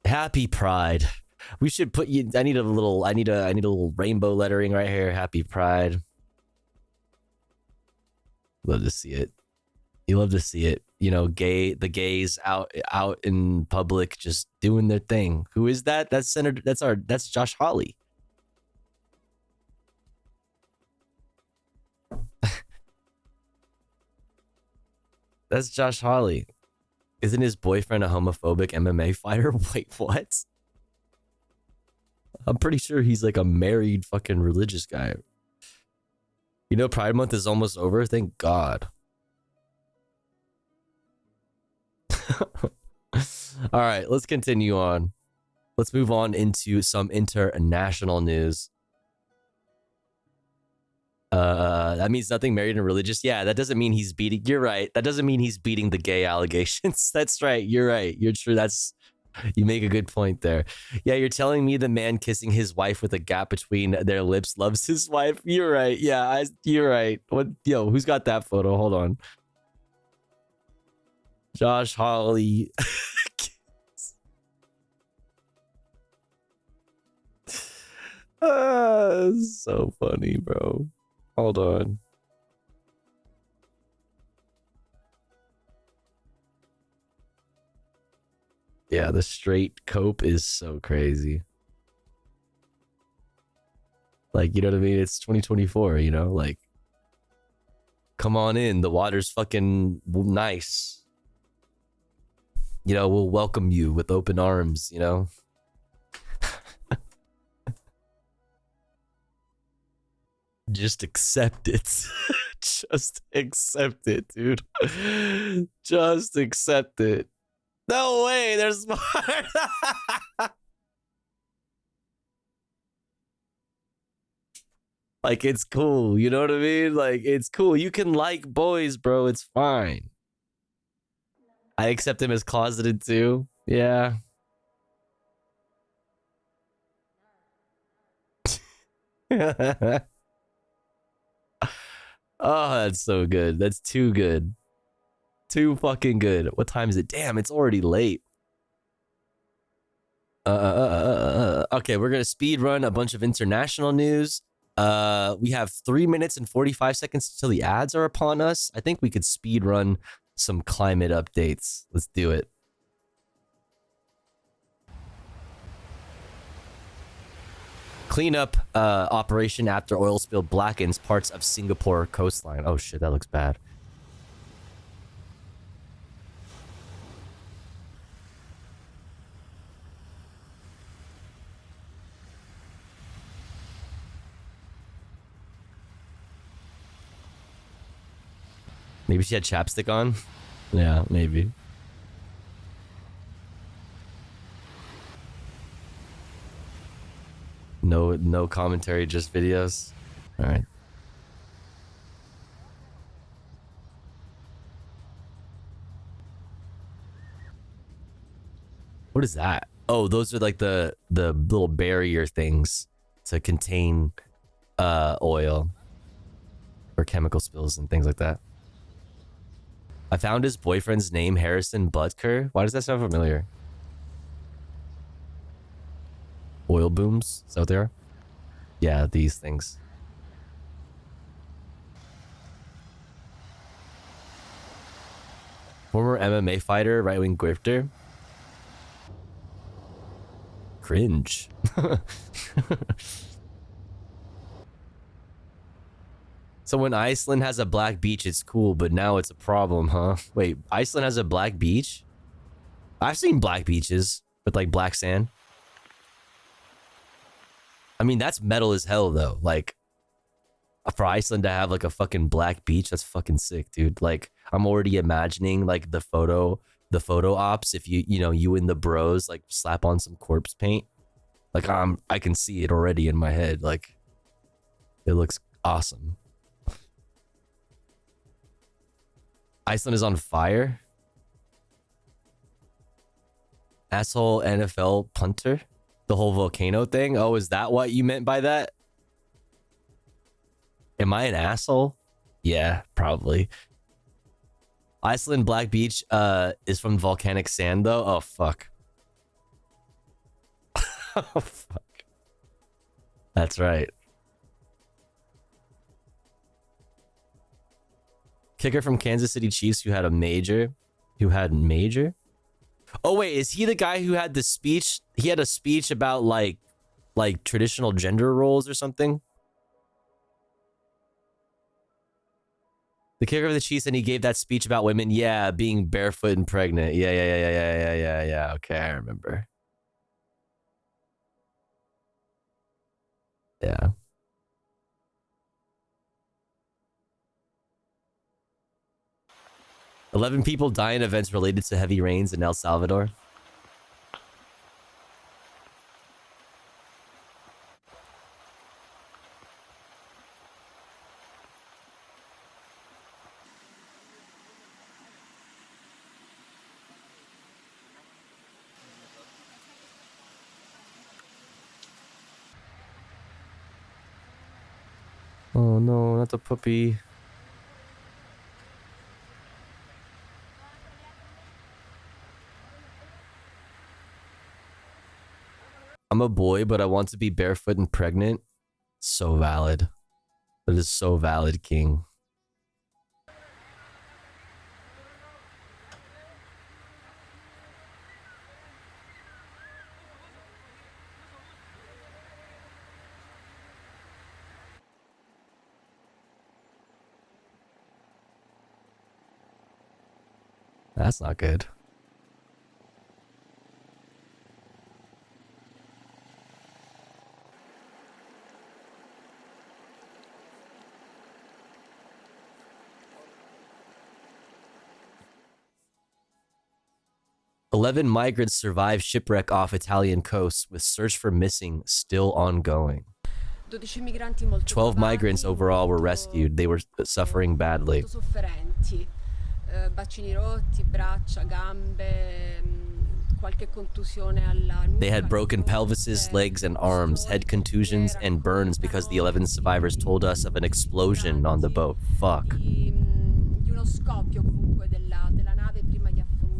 Happy Pride. We should put you. I need a little rainbow lettering right here. Happy Pride. Love to see it. You love to see it. You know, the gays out in public just doing their thing. Who is that? That's Josh Hawley. That's Josh Hawley. Isn't his boyfriend a homophobic MMA fighter? Wait, what? I'm pretty sure he's like a married fucking religious guy. You know, Pride Month is almost over. Thank God. All right, let's continue on. Let's move on into some international news. That means nothing, married and religious. Yeah, that doesn't mean he's beating. You're right. That doesn't mean he's beating the gay allegations. That's right. You're right. You're true. You make a good point there. Yeah, you're telling me the man kissing his wife with a gap between their lips loves his wife. You're right. Yeah, you're right. Who's got that photo? Hold on. Josh Hawley. So funny, bro. Hold on. Yeah, the straight cope is so crazy. Like, you know what I mean? It's 2024, you know? Like, come on in. The water's fucking nice. You know, we'll welcome you with open arms, you know? Just accept it. Just accept it, dude. Just accept it. No way, they're smart. Like, it's cool. You know what I mean? Like, it's cool. You can like boys, bro. It's fine. I accept him as closeted too. Yeah. Oh, that's so good. That's too good. Too fucking good. What time is it? Damn, it's already late. Okay, we're gonna speed run a bunch of international news. We have 3 minutes and 45 seconds until the ads are upon us. I think we could speed run some climate updates. Let's do it. Cleanup operation after oil spill blackens parts of Singapore coastline. Oh shit, that looks bad. Maybe she had chapstick on? Yeah, maybe. No commentary, just videos. All right. What is that? Oh, those are like the little barrier things to contain oil or chemical spills and things like that. I found his boyfriend's name, Harrison Butker. Why does that sound familiar? Oil booms? Is that what they are? Yeah, these things. Former MMA fighter, right-wing grifter. Cringe. So when Iceland has a black beach, it's cool, but now it's a problem, huh? Wait, Iceland has a black beach? I've seen black beaches with like black sand. I mean, that's metal as hell though. Like for Iceland to have like a fucking black beach, that's fucking sick, dude. Like I'm already imagining like the photo ops if you and the bros like slap on some corpse paint. Like I can see it already in my head. Like it looks awesome. Iceland is on fire. Asshole NFL punter. The whole volcano thing. Oh, is that what you meant by that? Am I an asshole? Yeah, probably. Iceland Black Beach is from volcanic sand though. Oh fuck. Oh fuck. That's right. Kicker from Kansas City Chiefs who had major. Oh wait, is he the guy who had the speech? He had a speech about like traditional gender roles or something. The kicker of the Chiefs, and he gave that speech about women. Yeah, being barefoot and pregnant. Yeah. Okay, I remember. Yeah. $11 people die in events related to heavy rains in El Salvador. Oh no, not the puppy. I'm a boy, but I want to be barefoot and pregnant. So valid. That is so valid, King. That's not good. 11 migrants survived shipwreck off Italian coast with search for missing still ongoing. 12 migrants overall were rescued. They were suffering badly. They had broken pelvises, legs, and arms, head contusions, and burns because the 11 survivors told us of an explosion on the boat. Fuck.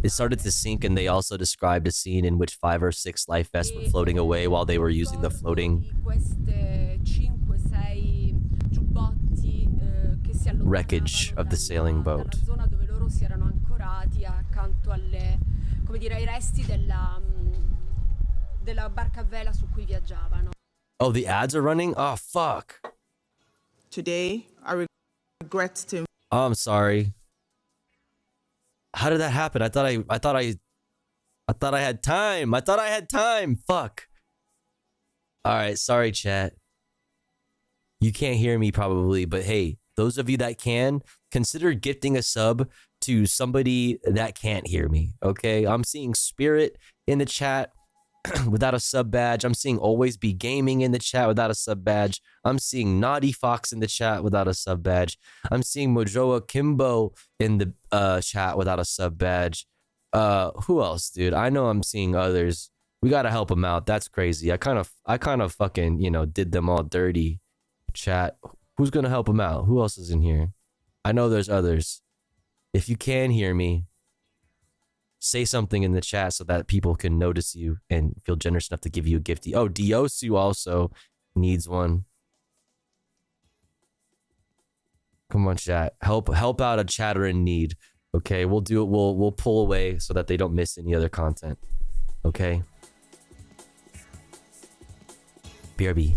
It started to sink, and they also described a scene in which 5 or 6 life vests were floating away while they were using the floating wreckage of the sailing boat. Oh, the ads are running? Oh, fuck. Today, I regret to... Oh, I'm sorry. How did that happen? I thought I had time. I thought I had time. Fuck. All right, sorry, chat. You can't hear me probably, but hey, those of you that can, consider gifting a sub to somebody that can't hear me, okay? I'm seeing Spirit in the chat without a sub badge. I'm seeing Always Be Gaming in the chat without a sub badge. I'm seeing Naughty Fox in the chat without a sub badge. I'm seeing Mojoa Kimbo in the chat without a sub badge. Who else, dude? I know I'm seeing others. We gotta help them out. That's crazy. I kind of fucking, you know, did them all dirty. Chat. Who's gonna help them out? Who else is in here? I know there's others. If you can hear me, say something in the chat so that people can notice you and feel generous enough to give you a gifty. Oh, Diosu also needs one. Come on, chat. Help out a chatter in need. Okay, we'll do it. We'll pull away so that they don't miss any other content. Okay. BRB.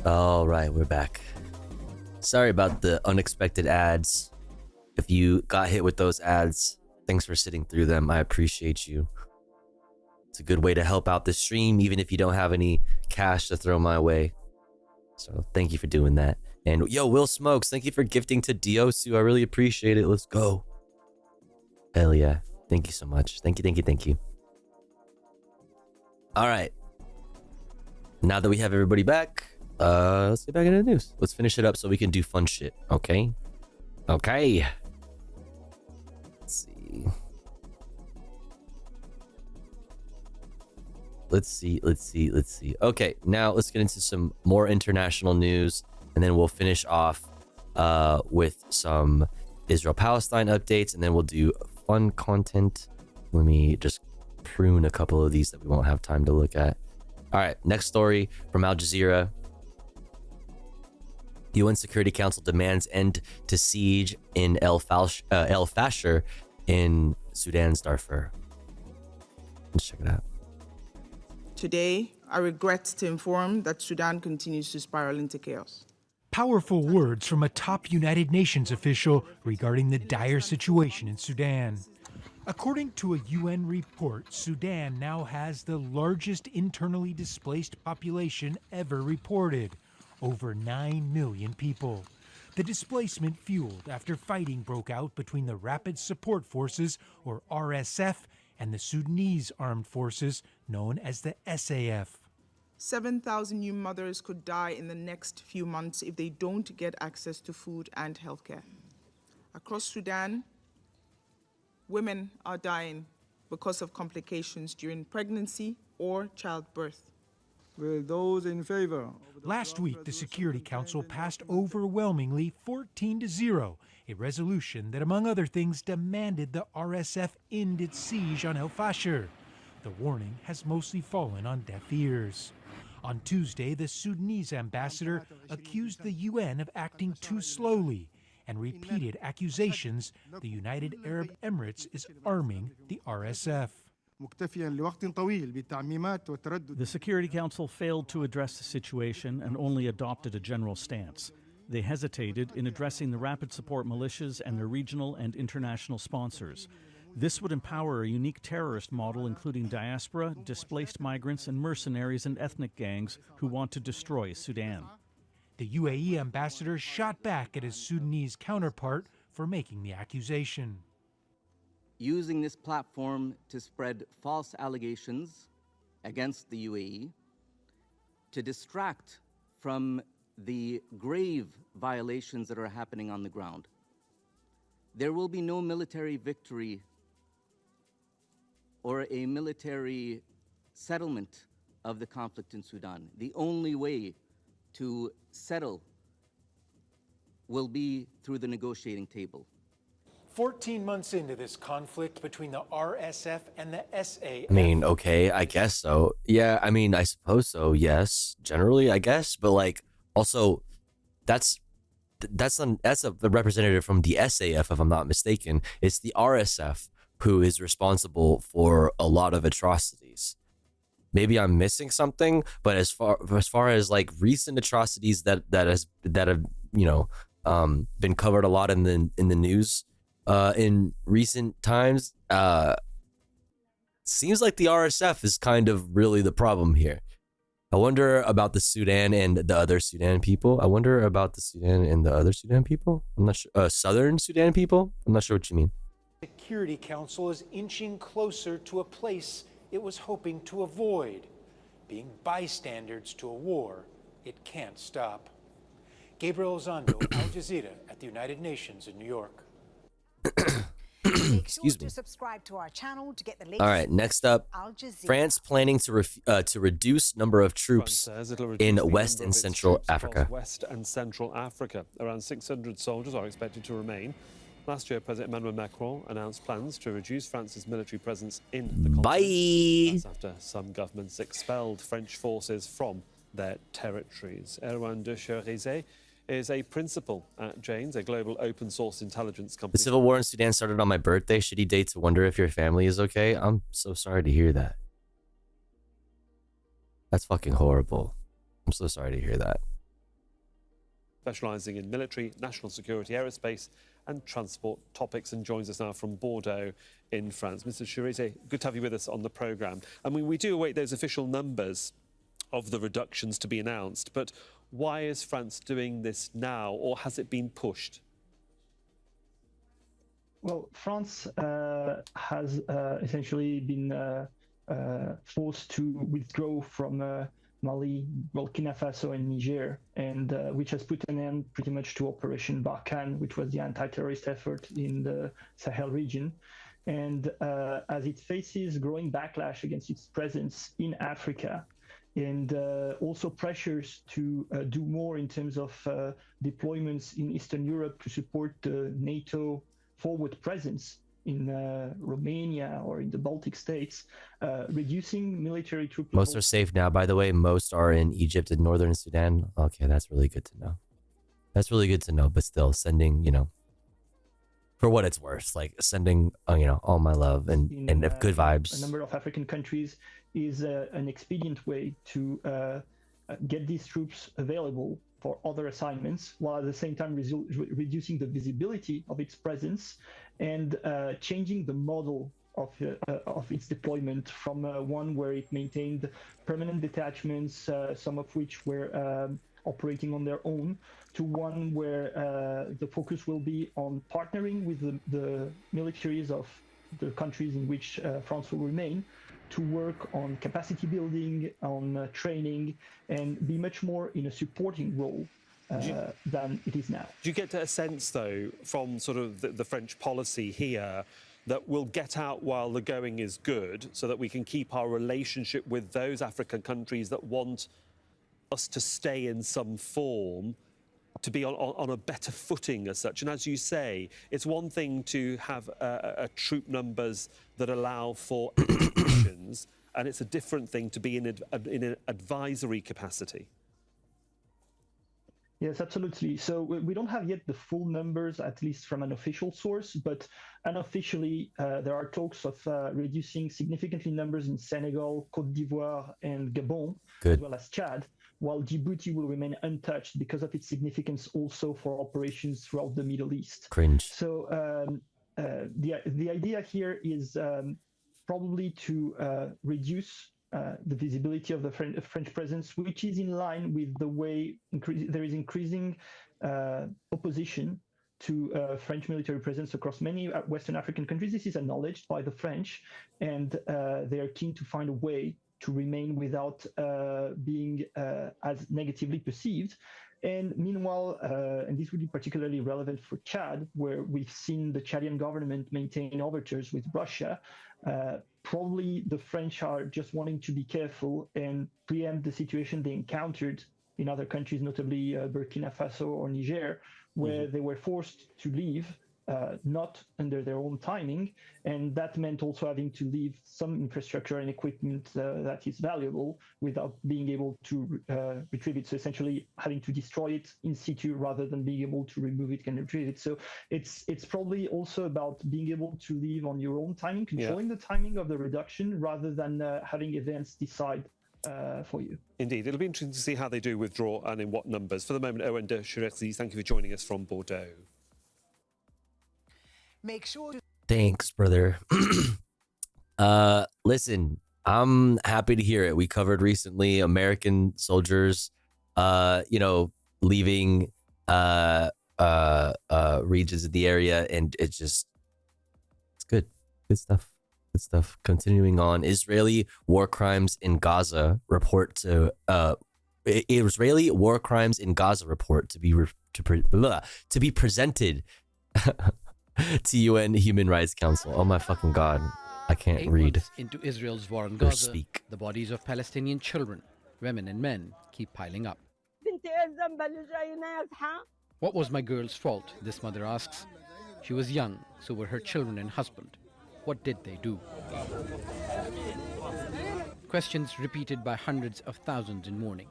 All right, we're back. Sorry about the unexpected ads. If you got hit with those ads, thanks for sitting through them. I appreciate you. It's a good way to help out the stream, even if you don't have any cash to throw my way. So thank you for doing that. And yo, Will Smokes, thank you for gifting to Diosu. I really appreciate it. Let's go. Hell yeah. Thank you so much. Thank you, thank you, thank you. All right. Now that we have everybody back, let's get back into the news. Let's finish it up so we can do fun shit. Okay. Okay. Let's see. Okay, now let's get into some more international news, and then we'll finish off with some Israel-Palestine updates, and then we'll do fun content. Let me just prune a couple of these that we won't have time to look at. All right, next story from Al Jazeera. UN Security Council demands end to siege in El Fasher in Sudan's Darfur. Let's check it out. Today, I regret to inform that Sudan continues to spiral into chaos. Powerful words from a top United Nations official regarding the dire situation in Sudan. According to a UN report, Sudan now has the largest internally displaced population ever reported, over 9 million people. The displacement fueled after fighting broke out between the Rapid Support Forces, or RSF, and the Sudanese Armed Forces, known as the SAF. 7,000 new mothers could die in the next few months if they don't get access to food and healthcare. Across Sudan, women are dying because of complications during pregnancy or childbirth. Will those in favor? Last week, the Security Council passed overwhelmingly 14-0, a resolution that, among other things, demanded the RSF end its siege on El Fasher. The warning has mostly fallen on deaf ears. On Tuesday, the Sudanese ambassador accused the UN of acting too slowly and repeated accusations the United Arab Emirates is arming the RSF. The Security Council failed to address the situation and only adopted a general stance. They hesitated in addressing the rapid support militias and their regional and international sponsors. This would empower a unique terrorist model including diaspora, displaced migrants, and mercenaries and ethnic gangs who want to destroy Sudan. The UAE ambassador shot back at his Sudanese counterpart for making the accusation. Using this platform to spread false allegations against the UAE, to distract from the grave violations that are happening on the ground. There will be no military victory or a military settlement of the conflict in Sudan. The only way to settle will be through the negotiating table. 14 months into this conflict between the RSF and the SAF. I mean, okay, I guess so. Yeah, I mean, I suppose so, yes. Generally, I guess. But, like, also, that's that's a representative from the SAF, if I'm not mistaken. It's the RSF who is responsible for a lot of atrocities. Maybe I'm missing something, but as far as like recent atrocities that have been covered a lot in the news in recent times, seems like the RSF is kind of really the problem here. I wonder about the Sudan and the other Sudan people. I'm not sure. Southern Sudan people? I'm not sure what you mean. Security Council is inching closer to a place it was hoping to avoid, being bystanders to a war it can't stop. Gabriel Elizondo, Al Jazeera at the United Nations in New York. Excuse me. Subscribe to our channel to get the latest. All right, next up, France planning to reduce number of troops in West and Central Africa. West and Central Africa. Around 600 soldiers are expected to remain. Last year, President Emmanuel Macron announced plans to reduce France's military presence in the continent. That's after some governments expelled French forces from their territories. Erwan de Cherizet is a principal at Jane's, a global open source intelligence company. The civil war in Sudan started on my birthday. Shitty day to wonder if your family is okay. I'm so sorry to hear that. That's fucking horrible. I'm so sorry to hear that. Specializing in military, national security, aerospace, and transport topics, and joins us now from Bordeaux in France. Mr. Cherizet, good to have you with us on the programme. I mean, we do await those official numbers of the reductions to be announced, but why is France doing this now, or has it been pushed? Well, France has essentially been forced to withdraw from Mali, Burkina Faso, and Niger, and which has put an end pretty much to Operation Barkhane, which was the anti-terrorist effort in the Sahel region. And as it faces growing backlash against its presence in Africa, and also pressures to do more in terms of deployments in Eastern Europe to support the NATO forward presence in Romania or in the Baltic states, reducing military troop Most are safe now, by the way. Most are in Egypt and northern Sudan. Okay, that's really good to know. That's really good to know, but still sending, for what it's worth, like sending, all my love and good vibes. A number of African countries is an expedient way to get these troops available for other assignments, while at the same time reducing the visibility of its presence and changing the model of its deployment from one where it maintained permanent detachments, some of which were operating on their own, to one where the focus will be on partnering with the militaries of the countries in which France will remain, to work on capacity building, on training, and be much more in a supporting role than it is now. Do you get a sense, though, from sort of the French policy here, that we'll get out while the going is good, so that we can keep our relationship with those African countries that want us to stay in some form, to be on a better footing as such? And as you say, it's one thing to have troop numbers that allow for actions, and it's a different thing to be in an advisory capacity. Yes, absolutely. So we don't have yet the full numbers, at least from an official source, but unofficially, there are talks of reducing significantly numbers in Senegal, Côte d'Ivoire, and Gabon, as well as Chad, while Djibouti will remain untouched because of its significance also for operations throughout the Middle East. Cringe. So the idea here is probably to reduce the visibility of the French presence, which is in line with the way there is increasing opposition to French military presence across many Western African countries. This is acknowledged by the French, and they are keen to find a way to remain without being as negatively perceived. And meanwhile, and this would be particularly relevant for Chad, where we've seen the Chadian government maintain overtures with Russia, probably the French are just wanting to be careful and preempt the situation they encountered in other countries, notably Burkina Faso or Niger, where they were forced to leave not under their own timing, and that meant also having to leave some infrastructure and equipment that is valuable without being able to retrieve it. So essentially having to destroy it in situ rather than being able to remove it and retrieve it. So it's probably also about being able to live on your own timing, controlling the timing of the reduction rather than having events decide for you. Indeed. It'll be interesting to see how they do withdraw and in what numbers. For the moment, Owen de Chirezi, thank you for joining us from Bordeaux. Make sure to Thanks, brother. Listen, I'm happy to hear it. We covered recently American soldiers, leaving regions of the area, and it's good. Good stuff. Continuing on, Israeli war crimes in Gaza report to Israeli war crimes in Gaza report to be presented to UN Human Rights Council. Oh my fucking God. I can't read. Months into Israel's war on Or Gaza, speak. the bodies of Palestinian children, women and men keep piling up. What was my girl's fault? This mother asks. She was young, so were her children and husband. What did they do? Questions repeated by hundreds of thousands in mourning.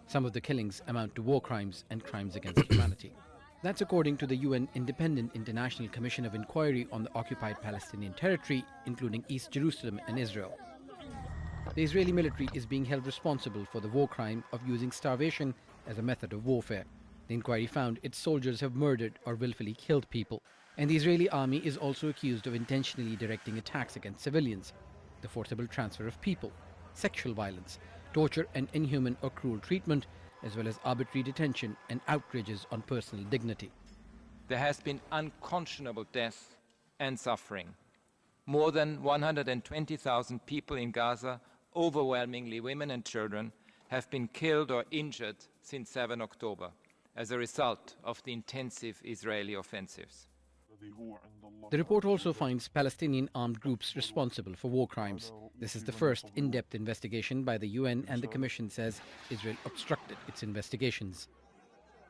Some of the killings amount to war crimes and crimes against humanity. That's according to the UN Independent International Commission of Inquiry on the occupied Palestinian territory, including East Jerusalem and Israel. The Israeli military is being held responsible for the war crime of using starvation as a method of warfare. The inquiry found its soldiers have murdered or willfully killed people. And the Israeli army is also accused of intentionally directing attacks against civilians, the forcible transfer of people, sexual violence, torture and inhuman or cruel treatment, as well as arbitrary detention and outrages on personal dignity. There has been unconscionable death and suffering. More than 120,000 people in Gaza, overwhelmingly women and children, have been killed or injured since 7 October as a result of the intensive Israeli offensives. The report also finds Palestinian armed groups responsible for war crimes. This is the first in-depth investigation by the UN, and the Commission says Israel obstructed its investigations.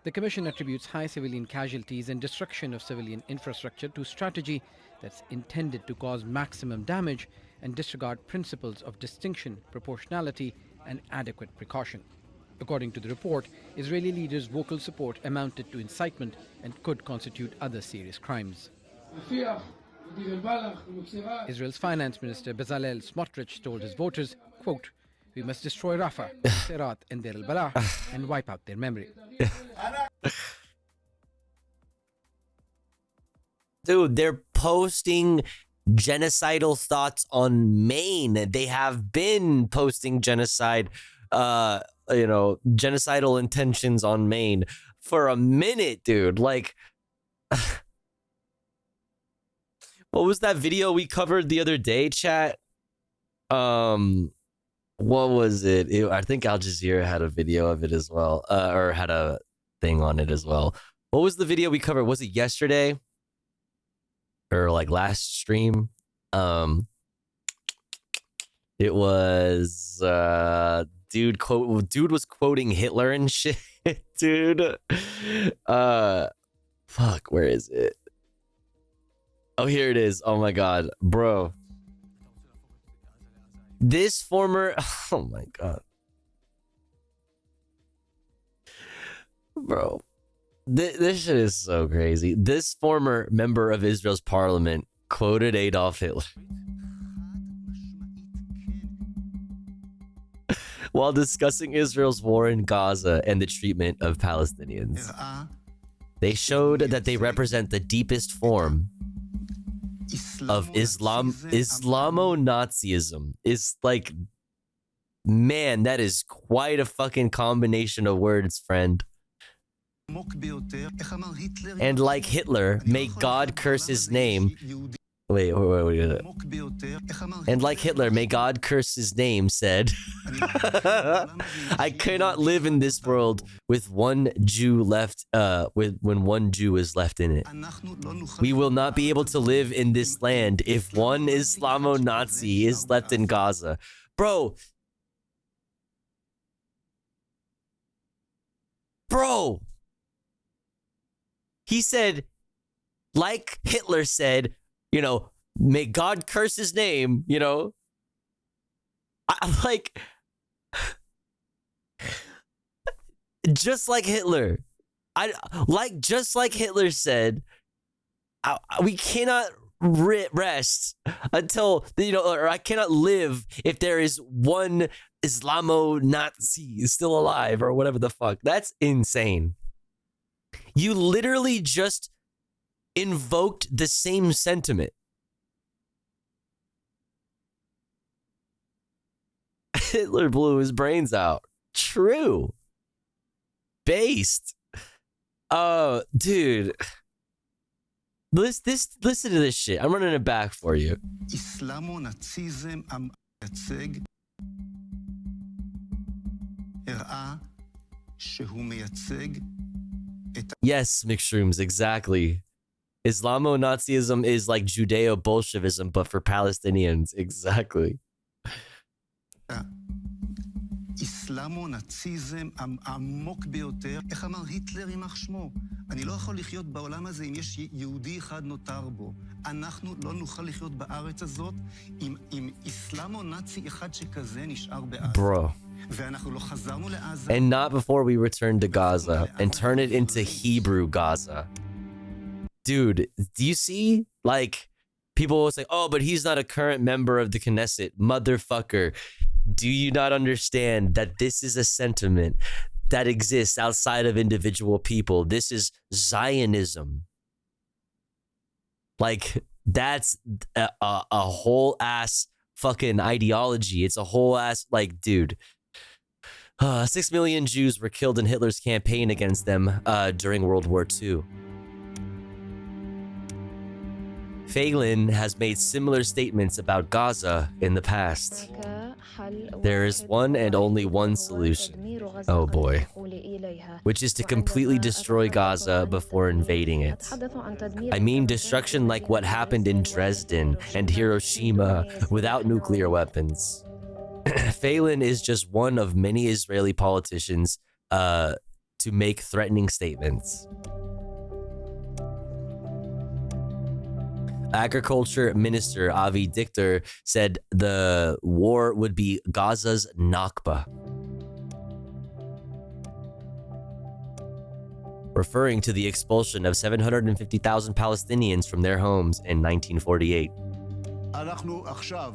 The Commission attributes high civilian casualties and destruction of civilian infrastructure to strategy that's intended to cause maximum damage and disregard principles of distinction, proportionality, and adequate precaution. According to the report, Israeli leaders' vocal support amounted to incitement and could constitute other serious crimes. Israel's finance minister Bezalel Smotrich told his voters, quote, "We must destroy Rafah, Serat, and Deir al-Balah and wipe out their memory." Dude, they're posting genocidal thoughts on Maine. They have been posting genocidal intentions on Maine for a minute, dude. Like, what was that video we covered the other day, chat? What was it? I think Al Jazeera had a video of it as well, or had a thing on it as well. What was the video we covered? Was it yesterday? Or like last stream? It was dude was quoting Hitler and shit. Dude, fuck, where is it? Oh, here it is. Oh my God, bro, this former, oh my God, bro, this shit is so crazy. This former member of Israel's parliament quoted Adolf Hitler while discussing Israel's war in Gaza and the treatment of Palestinians. They showed that they represent the deepest form of Islamo-Nazism. Is like, man, that is quite a fucking combination of words, friend. And like Hitler, may God curse his name. Wait. And like Hitler, may God curse his name, said, I cannot live in this world with one Jew left, when one Jew is left in it. We will not be able to live in this land if one Islamo-Nazi is left in Gaza. Bro, he said, like Hitler said, you know, may God curse his name, you know. Just like Hitler. Just like Hitler said, we cannot rest until, you know, or I cannot live if there is one Islamo-Nazi still alive or whatever the fuck. That's insane. You literally just invoked the same sentiment. Hitler blew his brains out. True. Based. Dude. Listen to this shit. I'm running it back for you. Islamo-Nazism המייצג הראה שהוא מייצג את... Yes, McShrooms, exactly. Islamo-Nazism is like Judeo-Bolshevism, but for Palestinians. Exactly. איסלאמו-נאציזם העמוק ביותר. איך אמר היטלר יימח שמו? אני לא יכול לחיות בעולם הזה אם יש יהודי אחד נותר בו. אנחנו לא נוכל לחיות בארץ הזאת עם איסלאמו-נאצי אחד שכזה נשאר בעזה. Bro. ואנחנו לא חזרנו לעזה. And not before we return to Gaza and turn it into Hebrew Gaza. Dude, do you see? Like, people will say, oh, but he's not a current member of the Knesset. Motherfucker. Do you not understand that this is a sentiment that exists outside of individual people? This is Zionism. Like, that's a whole ass fucking ideology. It's a whole ass, like, dude. 6 million Jews were killed in Hitler's campaign against them during World War II. Phelan has made similar statements about Gaza in the past. There is one and only one solution. Oh boy. Which is to completely destroy Gaza before invading it. I mean destruction like what happened in Dresden and Hiroshima without nuclear weapons. Phelan is just one of many Israeli politicians to make threatening statements. Agriculture Minister Avi Dichter said the war would be Gaza's Nakba, referring to the expulsion of 750,000 Palestinians from their homes in 1948.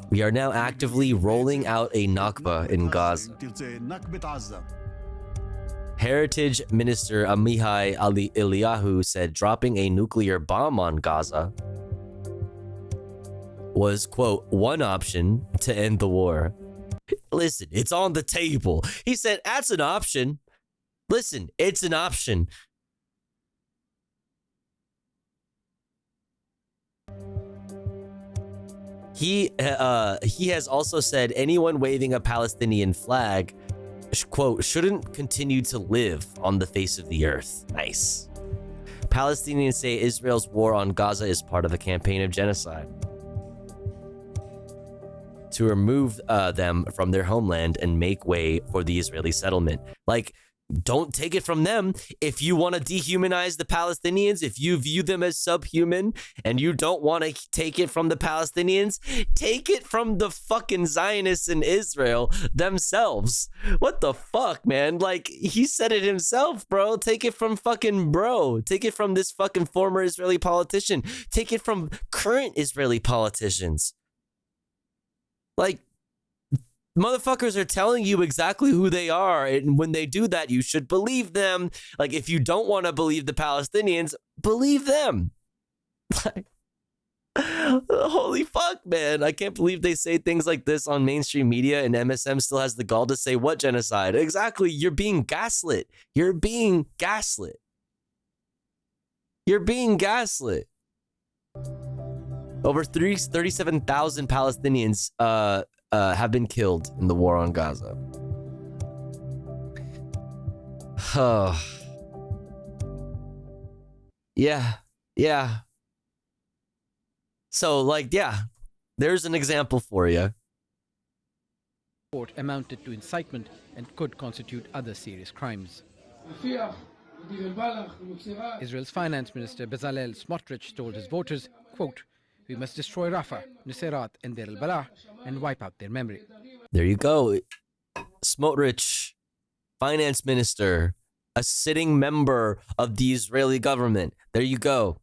We are now actively rolling out a Nakba in Gaza. Heritage Minister Amihai Eliyahu said dropping a nuclear bomb on Gaza was, quote, one option to end the war. Listen, it's on the table. He said, that's an option. Listen, it's an option. He has also said anyone waving a Palestinian flag, quote, shouldn't continue to live on the face of the earth. Nice. Palestinians say Israel's war on Gaza is part of a campaign of genocide to remove them from their homeland and make way for the Israeli settlement. Like, don't take it from them. If you want to dehumanize the Palestinians, if you view them as subhuman and you don't want to take it from the Palestinians, take it from the fucking Zionists in Israel themselves. What the fuck, man? Like, he said it himself, bro. Take it from fucking bro. Take it from this fucking former Israeli politician. Take it from current Israeli politicians. Like, motherfuckers are telling you exactly who they are, and when they do that, you should believe them. Like, if you don't want to believe the Palestinians, believe them. Like, holy fuck, man. I can't believe they say things like this on mainstream media, and MSM still has the gall to say what genocide? Exactly. You're being gaslit. You're being gaslit. You're being gaslit. Over 37,000 Palestinians have been killed in the war on Gaza. Yeah. So, like, yeah, there's an example for you. Report amounted to incitement and could constitute other serious crimes. Israel's finance minister Bezalel Smotrich told his voters, quote, "We must destroy Rafah, Nuseirat and Deir al-Balah and wipe out their memory." There you go. Smotrich, finance minister, a sitting member of the Israeli government. There you go.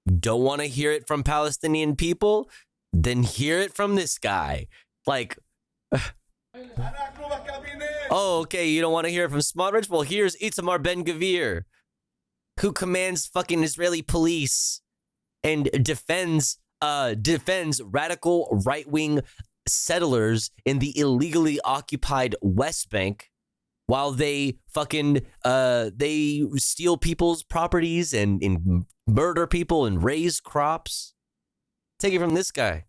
Don't want to hear it from Palestinian people? Then hear it from this guy. Like, oh, okay, you don't want to hear it from Smotrich? Well, here's Itamar Ben-Gvir, who commands fucking Israeli police and defends radical right-wing settlers in the illegally occupied West Bank while they fucking they steal people's properties and murder people and raise crops. Take it from this guy.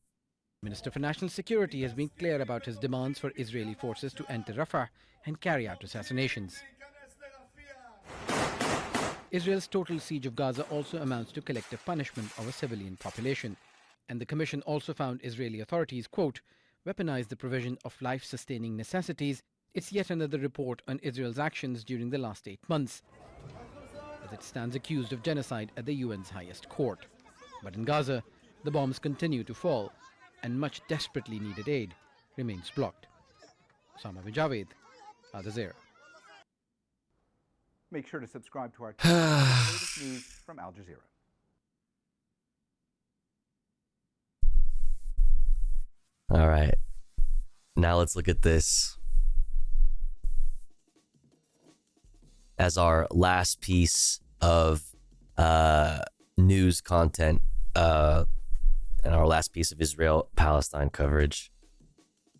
Minister for National Security has been clear about his demands for Israeli forces to enter Rafah and carry out assassinations. Israel's total siege of Gaza also amounts to collective punishment of a civilian population. And the commission also found Israeli authorities, quote, weaponize the provision of life-sustaining necessities. It's yet another report on Israel's actions during the last 8 months, as it stands accused of genocide at the UN's highest court. But in Gaza, the bombs continue to fall, and much desperately needed aid remains blocked. Osama bin Javed, Al Jazeera. Make sure to subscribe to our channel for the latest news from Al Jazeera. All right. Now let's look at this as our last piece of news content and our last piece of Israel-Palestine coverage.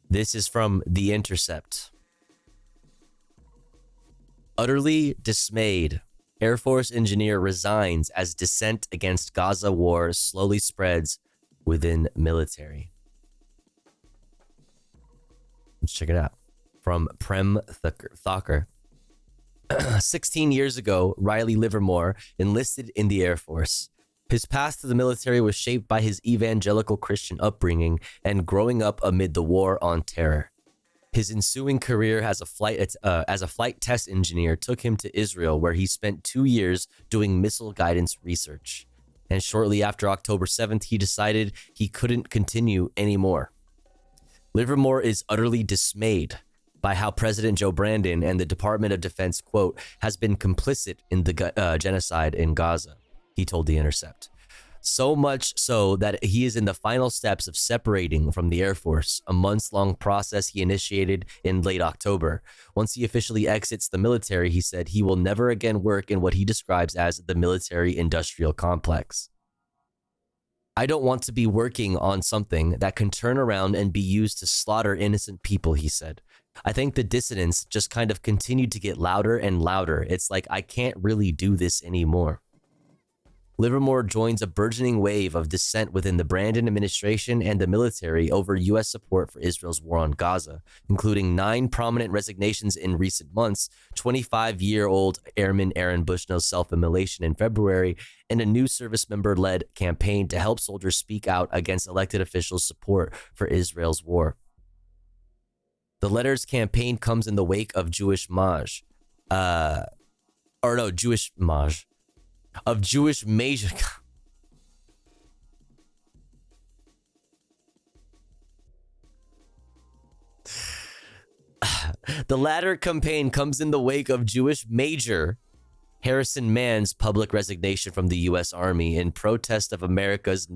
This is from The Intercept. Utterly dismayed, Air Force engineer resigns as dissent against Gaza war slowly spreads within military. Let's check it out. From Prem Thakur. 16 years ago, Riley Livermore enlisted in the Air Force. His path to the military was shaped by his evangelical Christian upbringing and growing up amid the war on terror. His ensuing career as a flight test engineer took him to Israel, where he spent 2 years doing missile guidance research. And shortly after October 7th, he decided he couldn't continue anymore. Livermore is utterly dismayed by how President Joe Brandon and the Department of Defense, quote, has been complicit in the genocide in Gaza, he told The Intercept. So much so that he is in the final steps of separating from the Air Force, a months-long process he initiated in late October. Once he officially exits the military, he said he will never again work in what he describes as the military-industrial complex. I don't want to be working on something that can turn around and be used to slaughter innocent people, he said. I think the dissonance just kind of continued to get louder and louder. It's like I can't really do this anymore. Livermore joins a burgeoning wave of dissent within the Brandon administration and the military over U.S. support for Israel's war on Gaza, including 9 prominent resignations in recent months, 25-year-old Airman Aaron Bushnell's self-immolation in February, and a new service member-led campaign to help soldiers speak out against elected officials' support for Israel's war. The letter's campaign comes in the wake of Jewish major. The latter campaign comes in the wake of Jewish Major Harrison Mann's public resignation from the U.S. Army in protest of America's,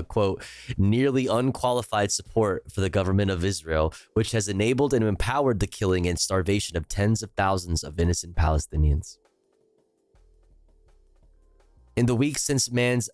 quote, nearly unqualified support for the government of Israel, which has enabled and empowered the killing and starvation of tens of thousands of innocent Palestinians. In the week since Mann's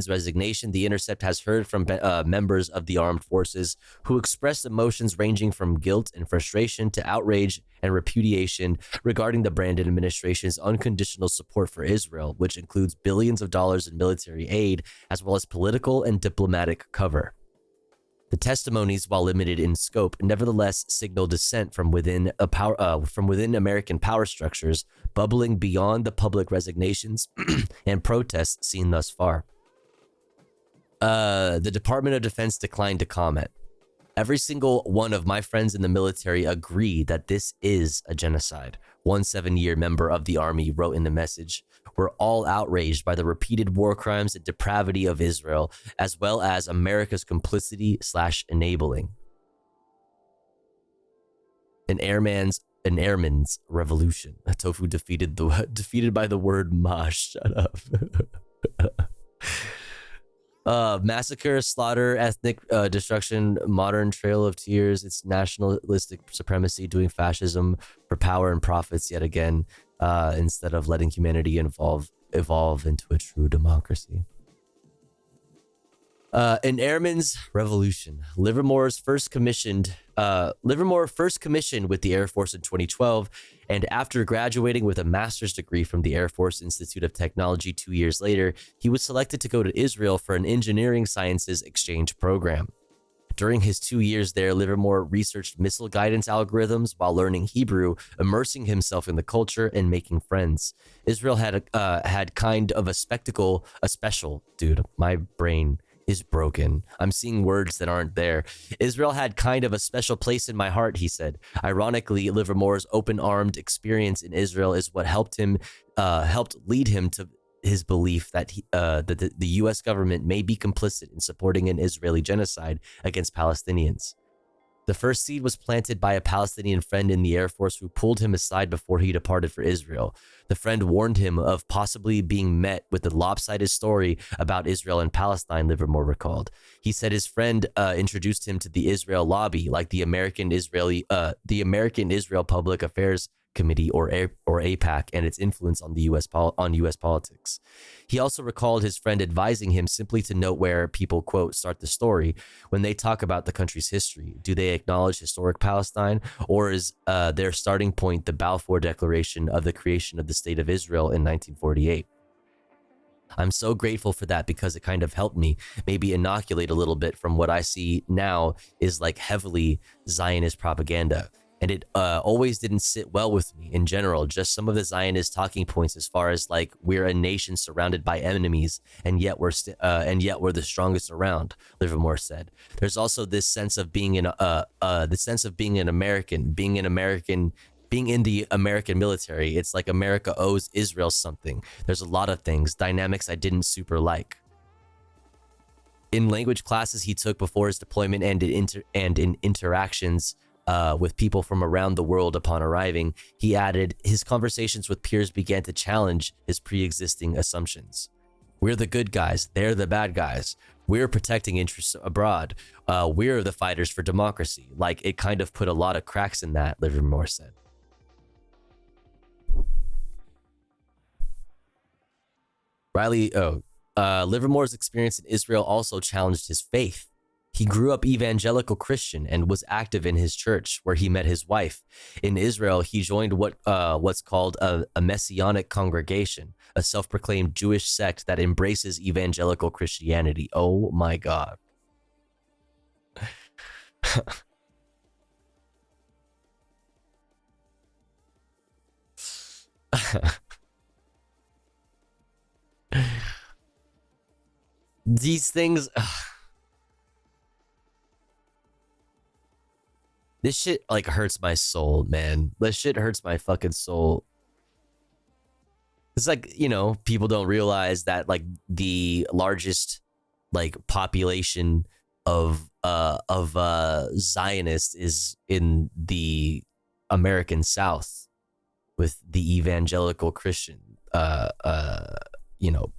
resignation, The Intercept has heard from members of the armed forces who expressed emotions ranging from guilt and frustration to outrage and repudiation regarding the Brandon administration's unconditional support for Israel, which includes billions of dollars in military aid as well as political and diplomatic cover. The testimonies, while limited in scope, nevertheless signal dissent from within American power structures, bubbling beyond the public resignations and protests seen thus far. The Department of Defense declined to comment. Every single one of my friends in the military agree that this is a genocide. One 7-year member of the army wrote in the message, "We're all outraged by the repeated war crimes and depravity of Israel, as well as America's complicity/enabling. An airman's revolution. Tofu defeated by the word ma. Shut up. Massacre, slaughter, ethnic destruction, modern trail of tears. It's nationalistic supremacy doing fascism for power and profits yet again, instead of letting humanity evolve into a true democracy." An airman's revolution. Livermore first commissioned with the Air Force in 2012, and after graduating with a master's degree from the Air Force Institute of Technology 2 years later, he was selected to go to Israel for an engineering sciences exchange program. During his 2 years there, Livermore researched missile guidance algorithms while learning Hebrew, immersing himself in the culture and making friends. Israel had kind of a special, dude, my brain is broken. I'm seeing words that aren't there. Israel had kind of a special place in my heart, he said. Ironically, Livermore's open-armed experience in Israel is what helped lead him to his belief that the U.S. government may be complicit in supporting an Israeli genocide against Palestinians. The first seed was planted by a Palestinian friend in the Air Force who pulled him aside before he departed for Israel. The friend warned him of possibly being met with the lopsided story about Israel and Palestine, Livermore recalled. He said his friend introduced him to the Israel lobby, like the American Israel Public Affairs Committee, or AIPAC, and its influence on U.S. politics. He also recalled his friend advising him simply to note where people, quote, start the story when they talk about the country's history. Do they acknowledge historic Palestine, or is their starting point the Balfour Declaration of the creation of the State of Israel in 1948? I'm so grateful for that because it kind of helped me maybe inoculate a little bit from what I see now is like heavily Zionist propaganda. And it always didn't sit well with me in general, just some of the Zionist talking points as far as like we're a nation surrounded by enemies and yet we're the strongest around, Livermore said. There's also this sense of being an American, being in the American military. It's like America owes Israel something. There's a lot of things, dynamics I didn't super like. In language classes he took before his deployment and in interactions with people from around the world upon arriving, he added, his conversations with peers began to challenge his pre-existing assumptions. We're the good guys, they're the bad guys. We're protecting interests abroad. We're the fighters for democracy. Like, it kind of put a lot of cracks in that, Livermore said. Livermore's experience in Israel also challenged his faith. He grew up evangelical Christian and was active in his church, where he met his wife. In Israel, he joined what's called a Messianic congregation, a self-proclaimed Jewish sect that embraces evangelical Christianity. Oh my God. These things... This shit like hurts my soul, man. This shit hurts my fucking soul. It's like, you know, people don't realize that like the largest like population of Zionists is in the American South with the evangelical Christian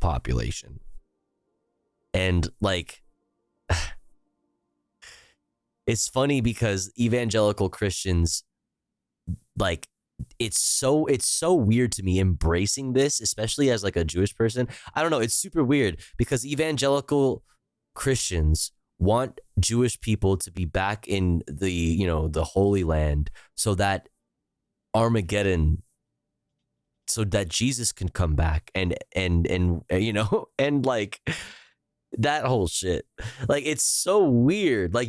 population. And like it's funny because evangelical Christians, like, it's so weird to me embracing this, especially as like a Jewish person. I don't know. It's super weird because evangelical Christians want Jewish people to be back in the Holy Land so that Armageddon, so that Jesus can come back and like that whole shit. Like, it's so weird. Like,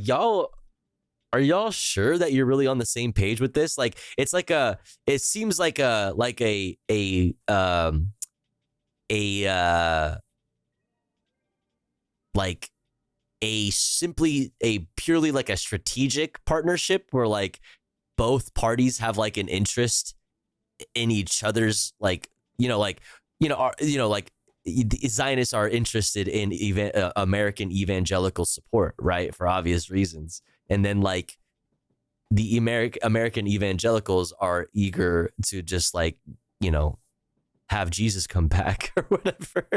are y'all sure that you're really on the same page with this? Like, it's like it seems like a simply a purely like a strategic partnership where like both parties have like an interest in each other's like Zionists are interested in American evangelical support, right, for obvious reasons, and then like the American evangelicals are eager to just like have Jesus come back or whatever.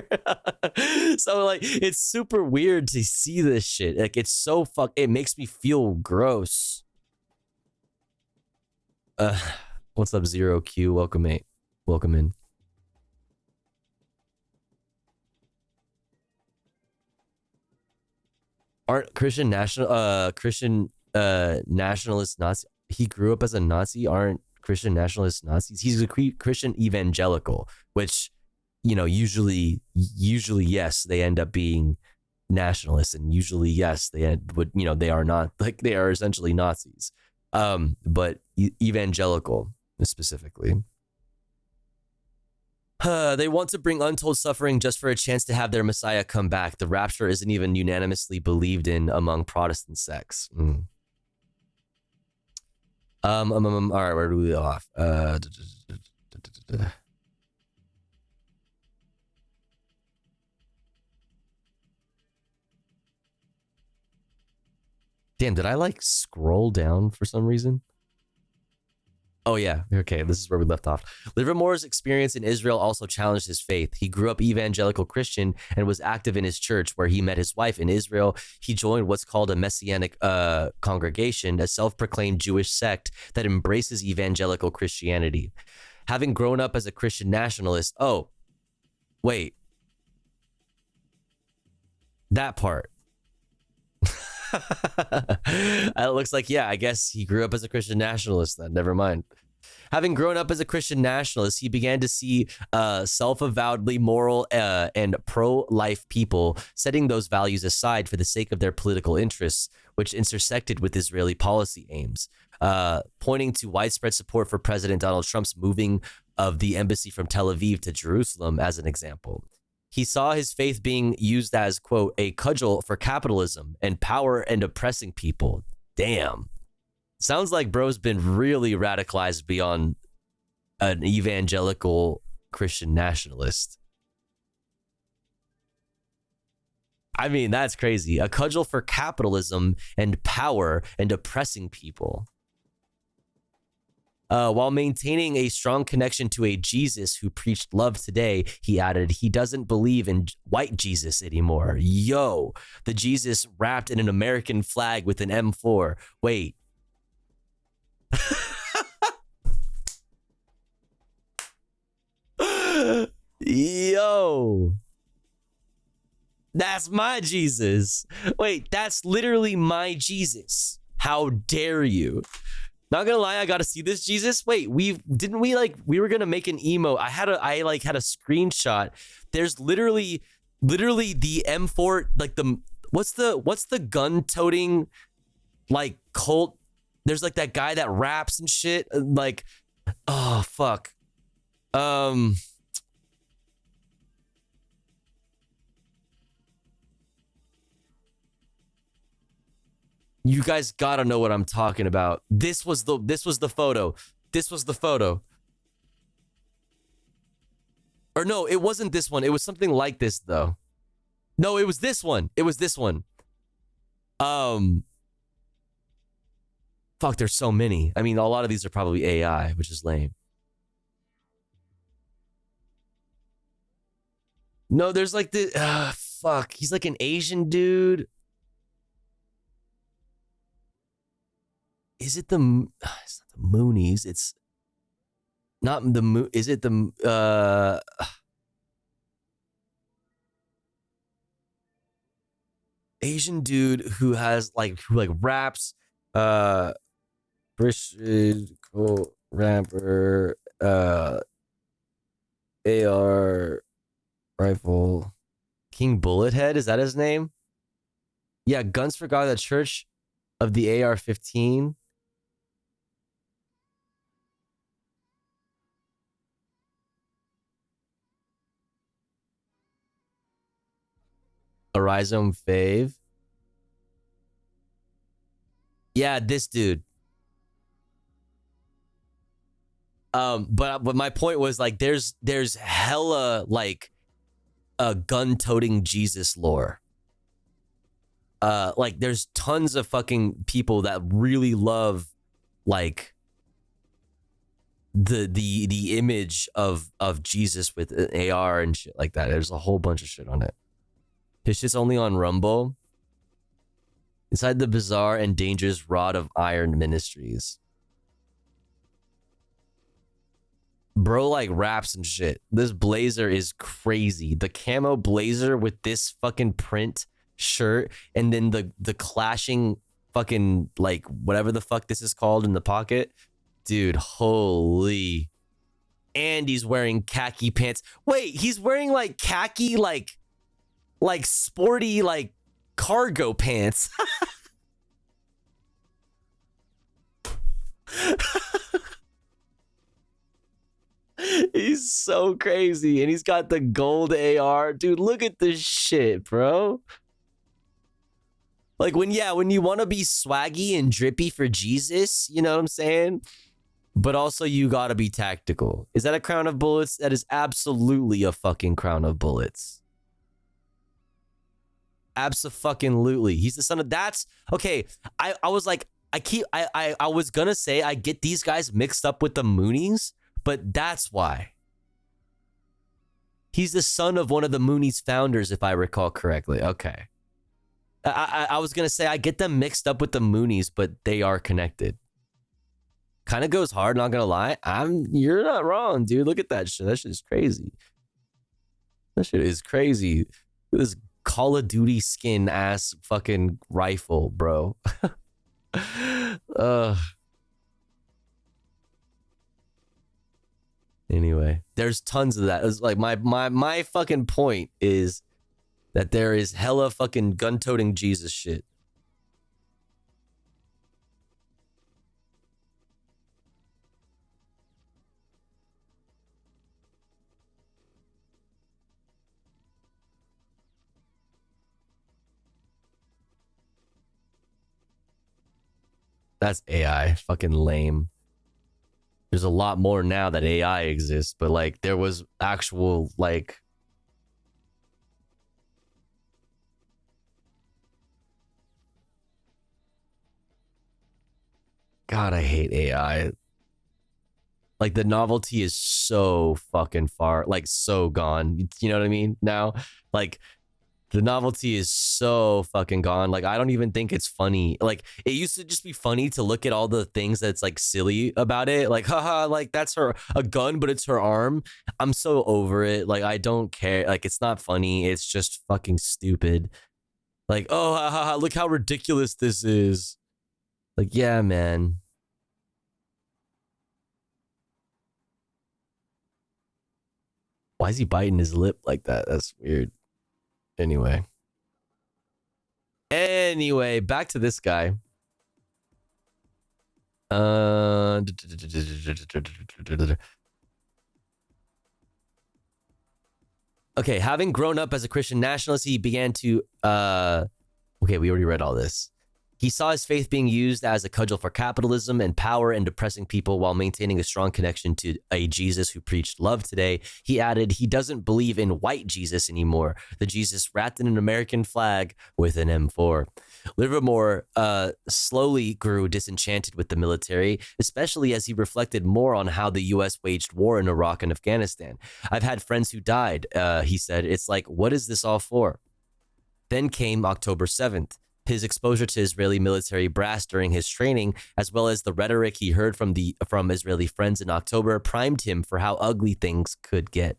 So like it's super weird to see this shit. Like it's so it makes me feel gross. What's up, Zero Q? Welcome, mate. Welcome in. Aren't Christian nationalist Nazi? He grew up as a Nazi. Aren't Christian nationalist Nazis? He's a Christian evangelical, which usually yes, they end up being nationalists, and usually yes, they are not, like, they are essentially Nazis. But evangelical specifically. They want to bring untold suffering just for a chance to have their Messiah come back. The rapture isn't even unanimously believed in among Protestant sects. All right, where do we off? Damn, did I like scroll down for some reason? Oh yeah, okay, this is where we left off. Livermore's experience in Israel also challenged his faith. He grew up evangelical Christian and was active in his church, where he met his wife in Israel. He joined what's called a Messianic congregation, a self-proclaimed Jewish sect that embraces evangelical Christianity. Having grown up as a Christian nationalist, oh, wait. That part. It looks like, yeah, I guess he grew up as a Christian nationalist then. Never mind. Having grown up as a Christian nationalist, he began to see self-avowedly moral and pro-life people setting those values aside for the sake of their political interests, which intersected with Israeli policy aims, pointing to widespread support for President Donald Trump's moving of the embassy from Tel Aviv to Jerusalem as an example. He saw his faith being used as, quote, a cudgel for capitalism and power and oppressing people. Damn. Sounds like bro's been really radicalized beyond an evangelical Christian nationalist. I mean, that's crazy. A cudgel for capitalism and power and oppressing people. While maintaining a strong connection to a Jesus who preached love today, he added, he doesn't believe in white Jesus anymore. Yo, the Jesus wrapped in an American flag with an M4. Wait. Yo. That's my Jesus. Wait, that's literally my Jesus. How dare you? Not gonna lie, I gotta see this Jesus. Wait, we were gonna make an emo. I had a screenshot. There's literally the M4, like what's the gun toting like cult? There's like that guy that raps and shit. Like, oh fuck. You guys gotta know what I'm talking about. This was the photo. This was the photo. Or no, it wasn't this one. It was something like this though. No, it was this one. It was this one. Fuck, there's so many. I mean, a lot of these are probably AI, which is lame. No, there's like the fuck. He's like an Asian dude. Is it the? It's not the Moonies. It's not the moon. Is it the? Asian dude who raps. British rapper. AR rifle. King Bullethead. Is that his name? Yeah, Guns for God, the Church of the AR-15. Horizon Fave. Yeah, this dude. But my point was like, there's hella like gun-toting Jesus lore. Like there's tons of fucking people that really love like the image of Jesus with an AR and shit like that. There's a whole bunch of shit on it. His shit's only on Rumble. Inside the bizarre and dangerous Rod of Iron Ministries. Bro like raps and shit. This blazer is crazy. The camo blazer with this fucking print shirt and then the clashing fucking like whatever the fuck this is called in the pocket. Dude, holy. And he's wearing khaki pants. Wait, he's wearing like khaki like sporty like cargo pants. He's so crazy. And he's got the gold AR. Dude, look at this shit, bro. Like when you want to be swaggy and drippy for Jesus, you know what I'm saying? But also you gotta be tactical. Is that a crown of bullets? That is absolutely a fucking crown of bullets. Abso-fucking-lutely. He's the son of that's okay. I was like, I was gonna say I get these guys mixed up with the Moonies, but that's why. He's the son of one of the Moonies founders, if I recall correctly. Okay. I was gonna say I get them mixed up with the Moonies, but they are connected. Kind of goes hard, not gonna lie. You're not wrong, dude. Look at that shit. That shit is crazy. That shit is crazy. Look at this Call of Duty skin ass fucking rifle, bro. Anyway, there's tons of that. It's like my fucking point is that there is hella fucking gun-toting Jesus shit. That's AI. Fucking lame. There's a lot more now that AI exists, but like there was actual like God, I hate AI. Like the novelty is so fucking far, like so gone. You know what I mean? Now, like the novelty is so fucking gone. Like I don't even think it's funny. Like it used to just be funny to look at all the things that's like silly about it. Like haha, like that's a gun, but it's her arm. I'm so over it. Like I don't care. Like it's not funny. It's just fucking stupid. Like oh haha, look how ridiculous this is. Like yeah, man. Why is he biting his lip like that? That's weird. Anyway, back to this guy. Okay, having grown up as a Christian nationalist, he began to okay, we already read all this. He saw his faith being used as a cudgel for capitalism and power and oppressing people while maintaining a strong connection to a Jesus who preached love today. He added he doesn't believe in white Jesus anymore, the Jesus wrapped in an American flag with an M4. Livermore slowly grew disenchanted with the military, especially as he reflected more on how the U.S. waged war in Iraq and Afghanistan. I've had friends who died, he said. It's like, what is this all for? Then came October 7th. His exposure to Israeli military brass during his training, as well as the rhetoric he heard from Israeli friends in October, primed him for how ugly things could get.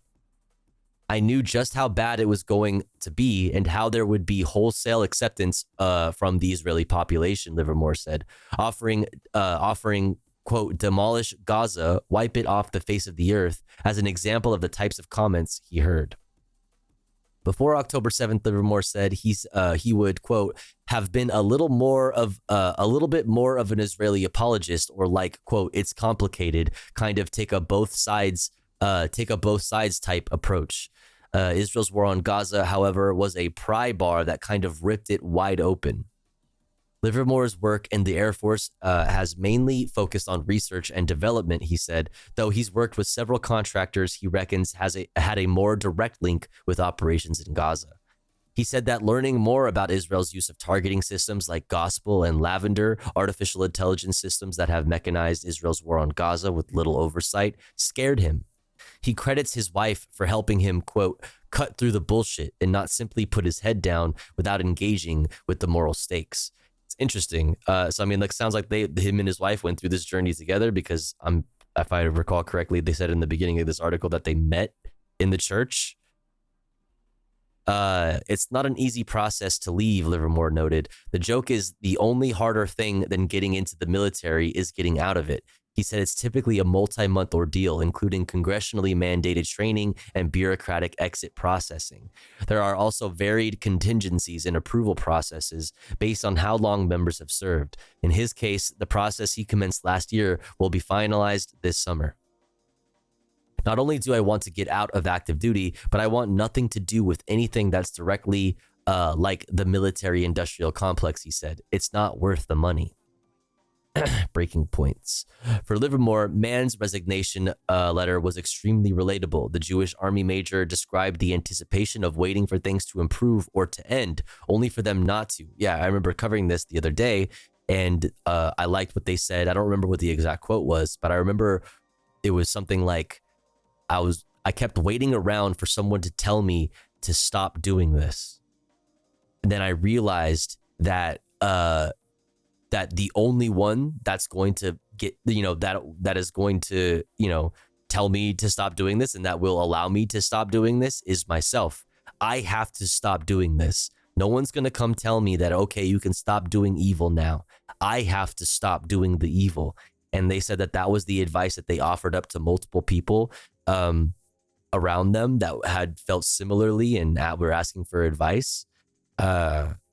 I knew just how bad it was going to be and how there would be wholesale acceptance from the Israeli population, Livermore said, offering, quote, demolish Gaza, wipe it off the face of the earth, as an example of the types of comments he heard. Before October 7th, Livermore said he would, quote, have been a little bit more of an Israeli apologist, or like, quote, it's complicated, kind of take a both sides type approach. Israel's war on Gaza, however, was a pry bar that kind of ripped it wide open. Livermore's work in the Air Force has mainly focused on research and development, he said, though he's worked with several contractors he reckons had a more direct link with operations in Gaza. He said that learning more about Israel's use of targeting systems like Gospel and Lavender, artificial intelligence systems that have mechanized Israel's war on Gaza with little oversight, scared him. He credits his wife for helping him, quote, cut through the bullshit and not simply put his head down without engaging with the moral stakes. It's interesting. So, I mean, like, sounds like him and his wife went through this journey together because if I recall correctly, they said in the beginning of this article that they met in the church. It's not an easy process to leave, Livermore noted. The joke is the only harder thing than getting into the military is getting out of it. He said it's typically a multi-month ordeal, including congressionally mandated training and bureaucratic exit processing. There are also varied contingencies and approval processes based on how long members have served. In his case, the process he commenced last year will be finalized this summer. Not only do I want to get out of active duty, but I want nothing to do with anything that's directly like the military-industrial complex, he said. It's not worth the money. Breaking points. For Livermore, Mann's resignation letter was extremely relatable. The Jewish army major described the anticipation of waiting for things to improve or to end, only for them not to. Yeah, I remember covering this the other day, and I liked what they said. I don't remember what the exact quote was, but I remember it was something like, I kept waiting around for someone to tell me to stop doing this. And then I realized that that the only one that's going to get, that is going to, tell me to stop doing this and that will allow me to stop doing this is myself. I have to stop doing this. No one's going to come tell me that, okay, you can stop doing evil now. I have to stop doing the evil. And they said that was the advice that they offered up to multiple people around them that had felt similarly and were asking for advice.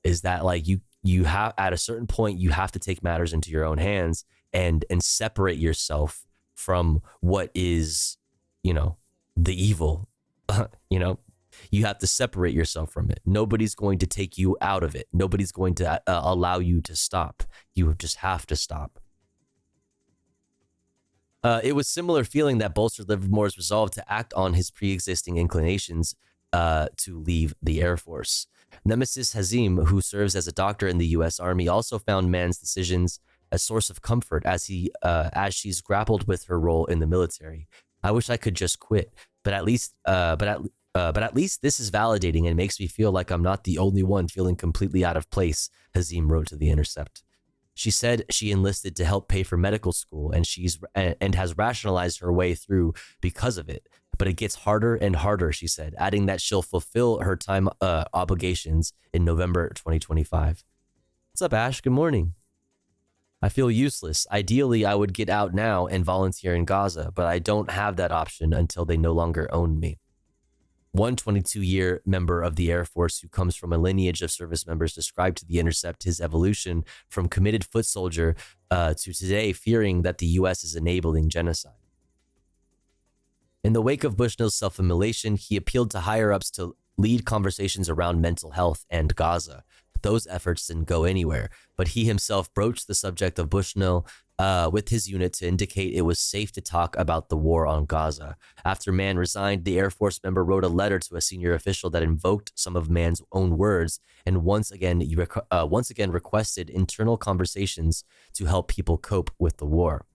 Is that like you have, at a certain point, you have to take matters into your own hands and separate yourself from what is, the evil. You have to separate yourself from it. Nobody's going to take you out of it. Nobody's going to allow you to stop. You just have to stop. It was similar feeling that bolstered Livermore's resolve to act on his pre-existing inclinations to leave the Air Force. Nemesis Hazim, who serves as a doctor in the U.S. Army, also found Mann's decisions a source of comfort as she's grappled with her role in the military. I wish I could just quit, but at least this is validating and makes me feel like I'm not the only one feeling completely out of place, Hazim wrote to The Intercept. She said she enlisted to help pay for medical school and has rationalized her way through because of it. But it gets harder and harder, she said, adding that she'll fulfill her time obligations in November 2025. What's up, Ash? Good morning. I feel useless. Ideally, I would get out now and volunteer in Gaza, but I don't have that option until they no longer own me. One 22-year member of the Air Force who comes from a lineage of service members described to The Intercept his evolution from committed foot soldier to today fearing that the U.S. is enabling genocide. In the wake of Bushnell's self-immolation, he appealed to higher-ups to lead conversations around mental health and Gaza. Those efforts didn't go anywhere, but he himself broached the subject of Bushnell with his unit to indicate it was safe to talk about the war on Gaza. After Mann resigned, the Air Force member wrote a letter to a senior official that invoked some of Mann's own words and once again requested internal conversations to help people cope with the war.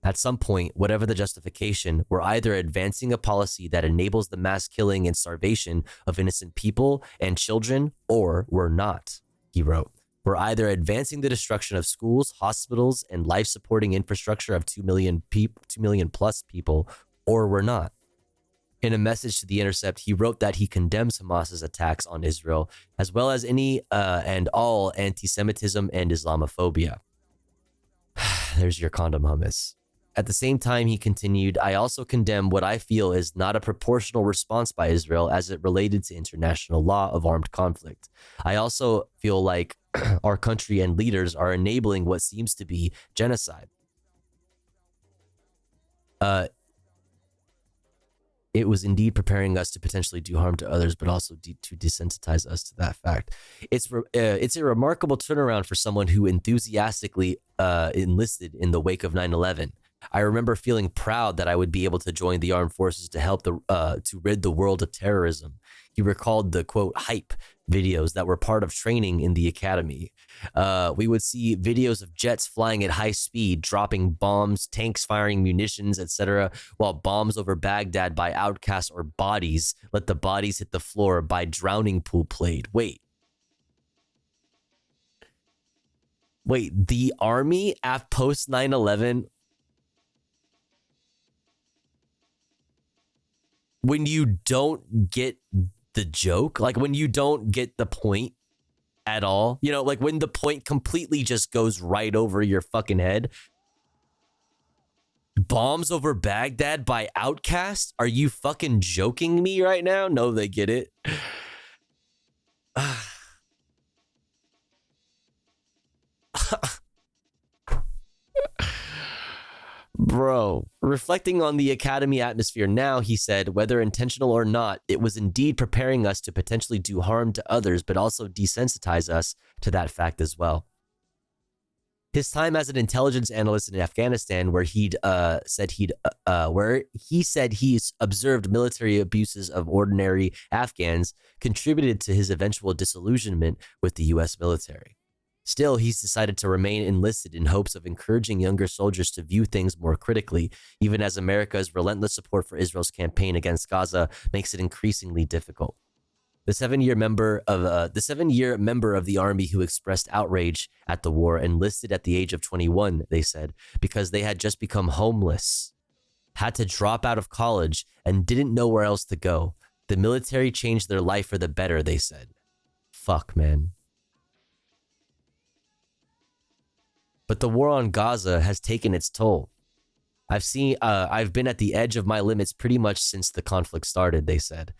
At some point, whatever the justification, we're either advancing a policy that enables the mass killing and starvation of innocent people and children, or we're not, he wrote. We're either advancing the destruction of schools, hospitals, and life-supporting infrastructure of 2 million plus people, or we're not. In a message to The Intercept, he wrote that he condemns Hamas's attacks on Israel, as well as any and all anti-Semitism and Islamophobia. There's your condom hummus. At the same time, he continued, I also condemn what I feel is not a proportional response by Israel as it related to international law of armed conflict. I also feel like our country and leaders are enabling what seems to be genocide. it was indeed preparing us to potentially do harm to others, but also to desensitize us to that fact. It's a remarkable turnaround for someone who enthusiastically enlisted in the wake of 9/11. I remember feeling proud that I would be able to join the armed forces to help to rid the world of terrorism. He recalled the, quote, hype videos that were part of training in the academy. We would see videos of jets flying at high speed, dropping bombs, tanks firing munitions, etc., while bombs over Baghdad by outcasts or bodies let the bodies hit the floor by drowning pool played. Wait, the army at post 9/11, when you don't get the joke, like when you don't get the point at all, you know, like when the point completely just goes right over your fucking head. Bombs over Baghdad by Outkast? Are you fucking joking me right now? No, they get it. Bro, reflecting on the academy atmosphere now, he said, whether intentional or not, it was indeed preparing us to potentially do harm to others, but also desensitize us to that fact as well. His time as an intelligence analyst in Afghanistan, where he said he's observed military abuses of ordinary Afghans, contributed to his eventual disillusionment with the U.S. military. Still, he's decided to remain enlisted in hopes of encouraging younger soldiers to view things more critically, even as America's relentless support for Israel's campaign against Gaza makes it increasingly difficult. The 7-year member of the army who expressed outrage at the war enlisted at the age of 21, they said, because they had just become homeless, had to drop out of college, and didn't know where else to go. The military changed their life for the better, they said. Fuck, man. But the war on Gaza has taken its toll. I've been at the edge of my limits pretty much since the conflict started, they said.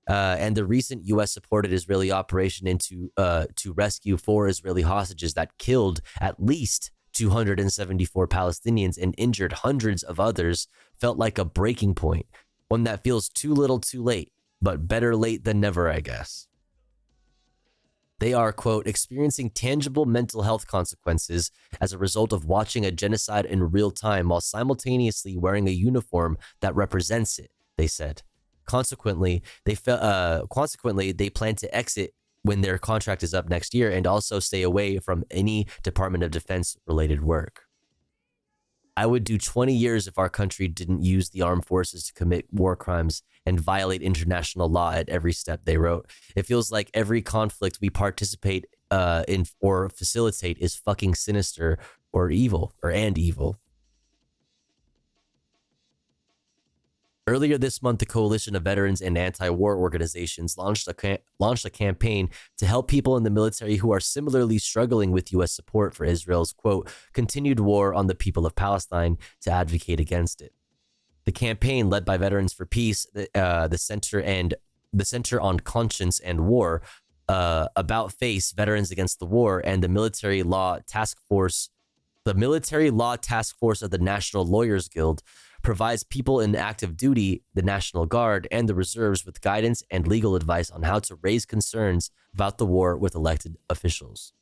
And the recent U.S.-supported Israeli operation to rescue 4 Israeli hostages that killed at least 274 Palestinians and injured hundreds of others felt like a breaking point, one that feels too little too late, but better late than never, I guess. They are, quote, experiencing tangible mental health consequences as a result of watching a genocide in real time while simultaneously wearing a uniform that represents it, they said. Consequently, they plan to exit when their contract is up next year and also stay away from any Department of Defense related work. I would do 20 years if our country didn't use the armed forces to commit war crimes and violate international law at every step, they wrote. It feels like every conflict we participate in or facilitate is fucking sinister or evil, and evil. Earlier this month, the Coalition of Veterans and Anti-War Organizations launched a campaign to help people in the military who are similarly struggling with U.S. support for Israel's, quote, continued war on the people of Palestine to advocate against it. The campaign, led by Veterans for Peace, the Center on Conscience and War, About Face, Veterans Against the War, and the Military Law Task Force of the National Lawyers Guild, provides people in active duty, the National Guard, and the reserves with guidance and legal advice on how to raise concerns about the war with elected officials.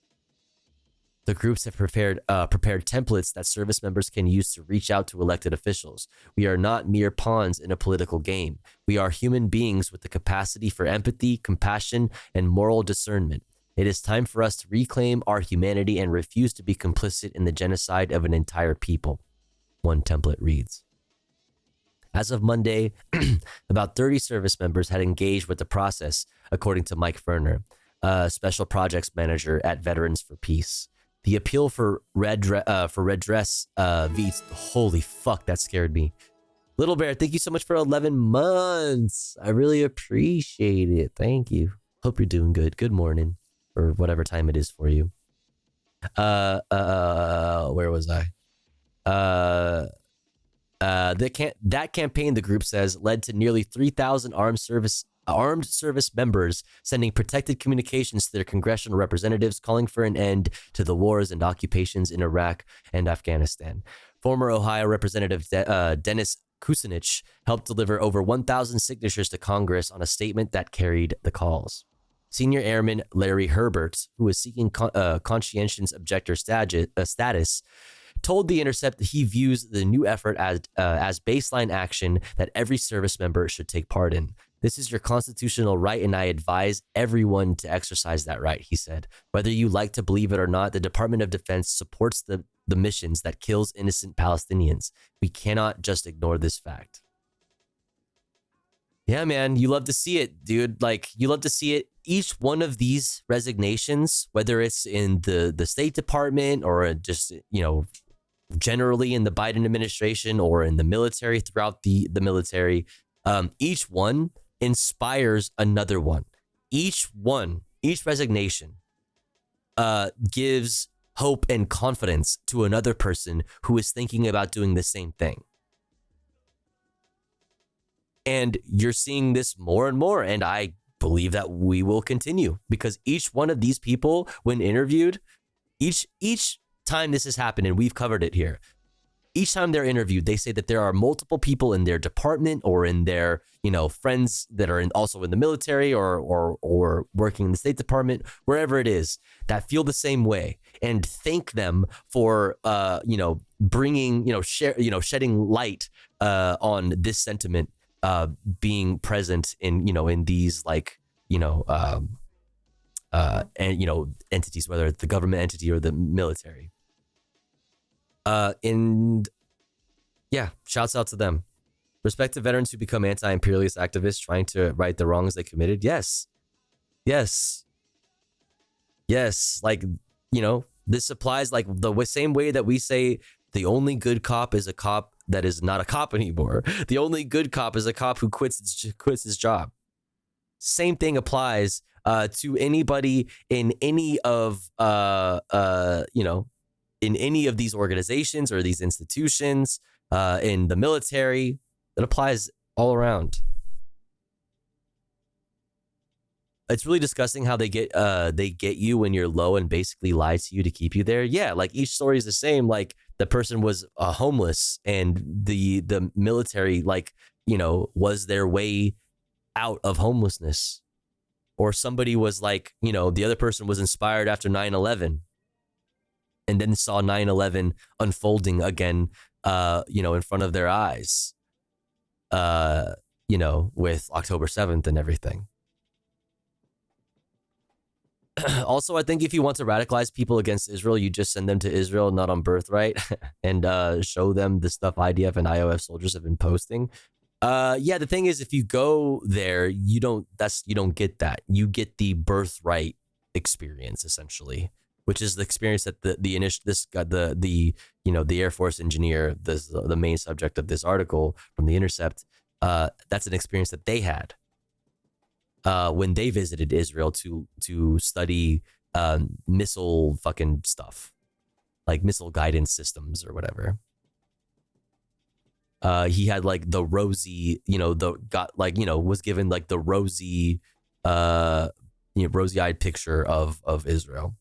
The groups have prepared templates that service members can use to reach out to elected officials. We are not mere pawns in a political game. We are human beings with the capacity for empathy, compassion, and moral discernment. It is time for us to reclaim our humanity and refuse to be complicit in the genocide of an entire people. One template reads. As of Monday, about 30 service members had engaged with the process, according to Mike Ferner, Special Projects Manager at Veterans for Peace. The appeal for redress Veets. Holy fuck, that scared me. Little Bear, thank you so much for 11 months. I really appreciate it. Thank you. Hope you're doing good. Good morning, or whatever time it is for you. Where was I? That campaign, the group says, led to nearly 3,000 armed service members sending protected communications to their congressional representatives calling for an end to the wars and occupations in Iraq and Afghanistan. Former Ohio Representative Dennis Kucinich helped deliver over 1,000 signatures to Congress on a statement that carried the calls. Senior Airman Larry Herbert, who was seeking conscientious objector status, told The Intercept that he views the new effort as baseline action that every service member should take part in. This is your constitutional right, and I advise everyone to exercise that right, he said. Whether you like to believe it or not, the Department of Defense supports the missions that kills innocent Palestinians. We cannot just ignore this fact. Yeah, man, you love to see it, dude. Like, you love to see it. Each one of these resignations, whether it's in the State Department or just, you know, generally in the Biden administration or in the military, throughout the military, each one inspires another one. Each resignation gives hope and confidence to another person who is thinking about doing the same thing. And you're seeing this more and more, and I believe that we will continue, because each one of these people, when interviewed, each time this has happened, and we've covered it here, each time they're interviewed, they say that there are multiple people in their department or in their, you know, friends that are also in the military or working in the State Department, wherever it is, that feel the same way, and thank them for, you know, bringing, you know, shedding light on this sentiment being present in, you know, in these, like, you know, and, you know, entities, whether it's the government entity or the military. And yeah, shouts out to them. Respect to veterans who become anti-imperialist activists trying to right the wrongs they committed. Yes. Like, you know, this applies like the same way that we say the only good cop is a cop that is not a cop anymore. The only good cop is a cop who quits his job. Same thing applies to anybody in any of you know, in any of these organizations or these institutions, in the military. It applies all around. It's really disgusting how they get you when you're low and basically lie to you to keep you there. Yeah, like each story is the same. Like the person was homeless, and the military, like, you know, was their way out of homelessness. Or somebody was like, you know, the other person was inspired after 9/11 and then saw 9/11 unfolding again, you know, in front of their eyes, you know, with October 7th and everything. Also, I think if you want to radicalize people against Israel, you just send them to Israel, not on Birthright, and show them the stuff IDF and IOF soldiers have been posting. Yeah, the thing is, if you go there, you don't get that. You get the Birthright experience, essentially, which is the experience that the Air Force engineer, the main subject of this article from The Intercept, that's an experience that they had when they visited Israel to study missile fucking stuff, like missile guidance systems or whatever. He had like the rosy, was given like the rosy, rosy-eyed picture of Israel.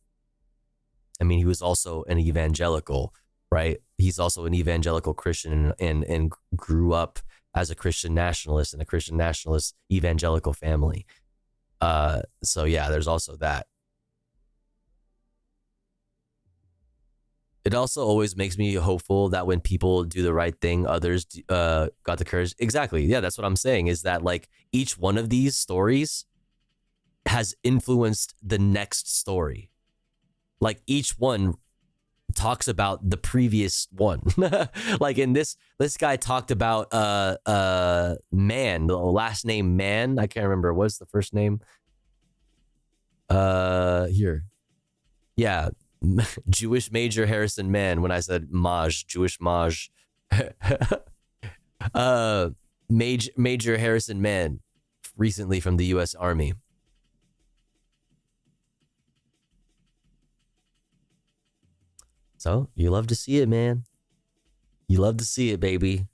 I mean, he was also an evangelical, right? He's also an evangelical Christian and grew up as a Christian nationalist in a Christian nationalist evangelical family. So yeah, there's also that. It also always makes me hopeful that when people do the right thing, others got the courage. Exactly. Yeah, that's what I'm saying, is that like each one of these stories has influenced the next story. Like each one talks about the previous one. Like in this guy talked about Man, the last name Man. I can't remember. What's the first name? Here. Yeah. Jewish Major Harrison Mann. When I said Maj, Jewish Maj. Major Harrison Mann, recently from the U.S. Army. So you love to see it, man. You love to see it, baby.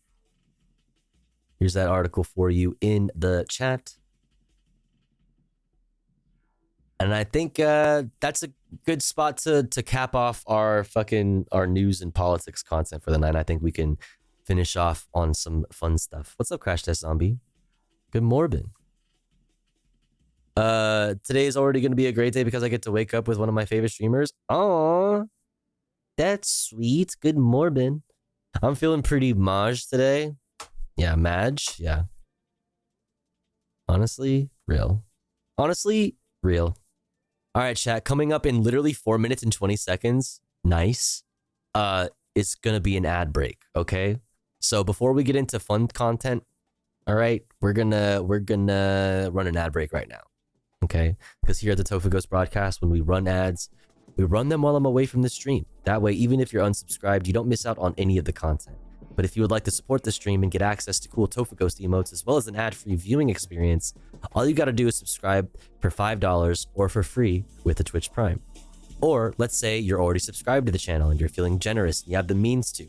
Here's that article for you in the chat. And I think that's a good spot to cap off our news and politics content for the night. I think we can finish off on some fun stuff. What's up, Crash Test Zombie? Good morning. Today is already going to be a great day because I get to wake up with one of my favorite streamers. Aw, that's sweet. Good morning. I'm feeling pretty Maj today. Yeah, Maj. Yeah. Honestly, real. Honestly, real. All right, chat. Coming up in literally 4 minutes and 20 seconds. Nice. It's gonna be an ad break. Okay. So before we get into fun content, all right, we're gonna run an ad break right now. Okay, because here at the Tofu Ghost broadcast, when we run ads, we run them while I'm away from the stream. That way, even if you're unsubscribed, you don't miss out on any of the content. But if you would like to support the stream and get access to cool Tofu Ghost emotes as well as an ad-free viewing experience, all you got to do is subscribe for $5 or for free with the Twitch Prime. Or let's say you're already subscribed to the channel and you're feeling generous and you have the means to.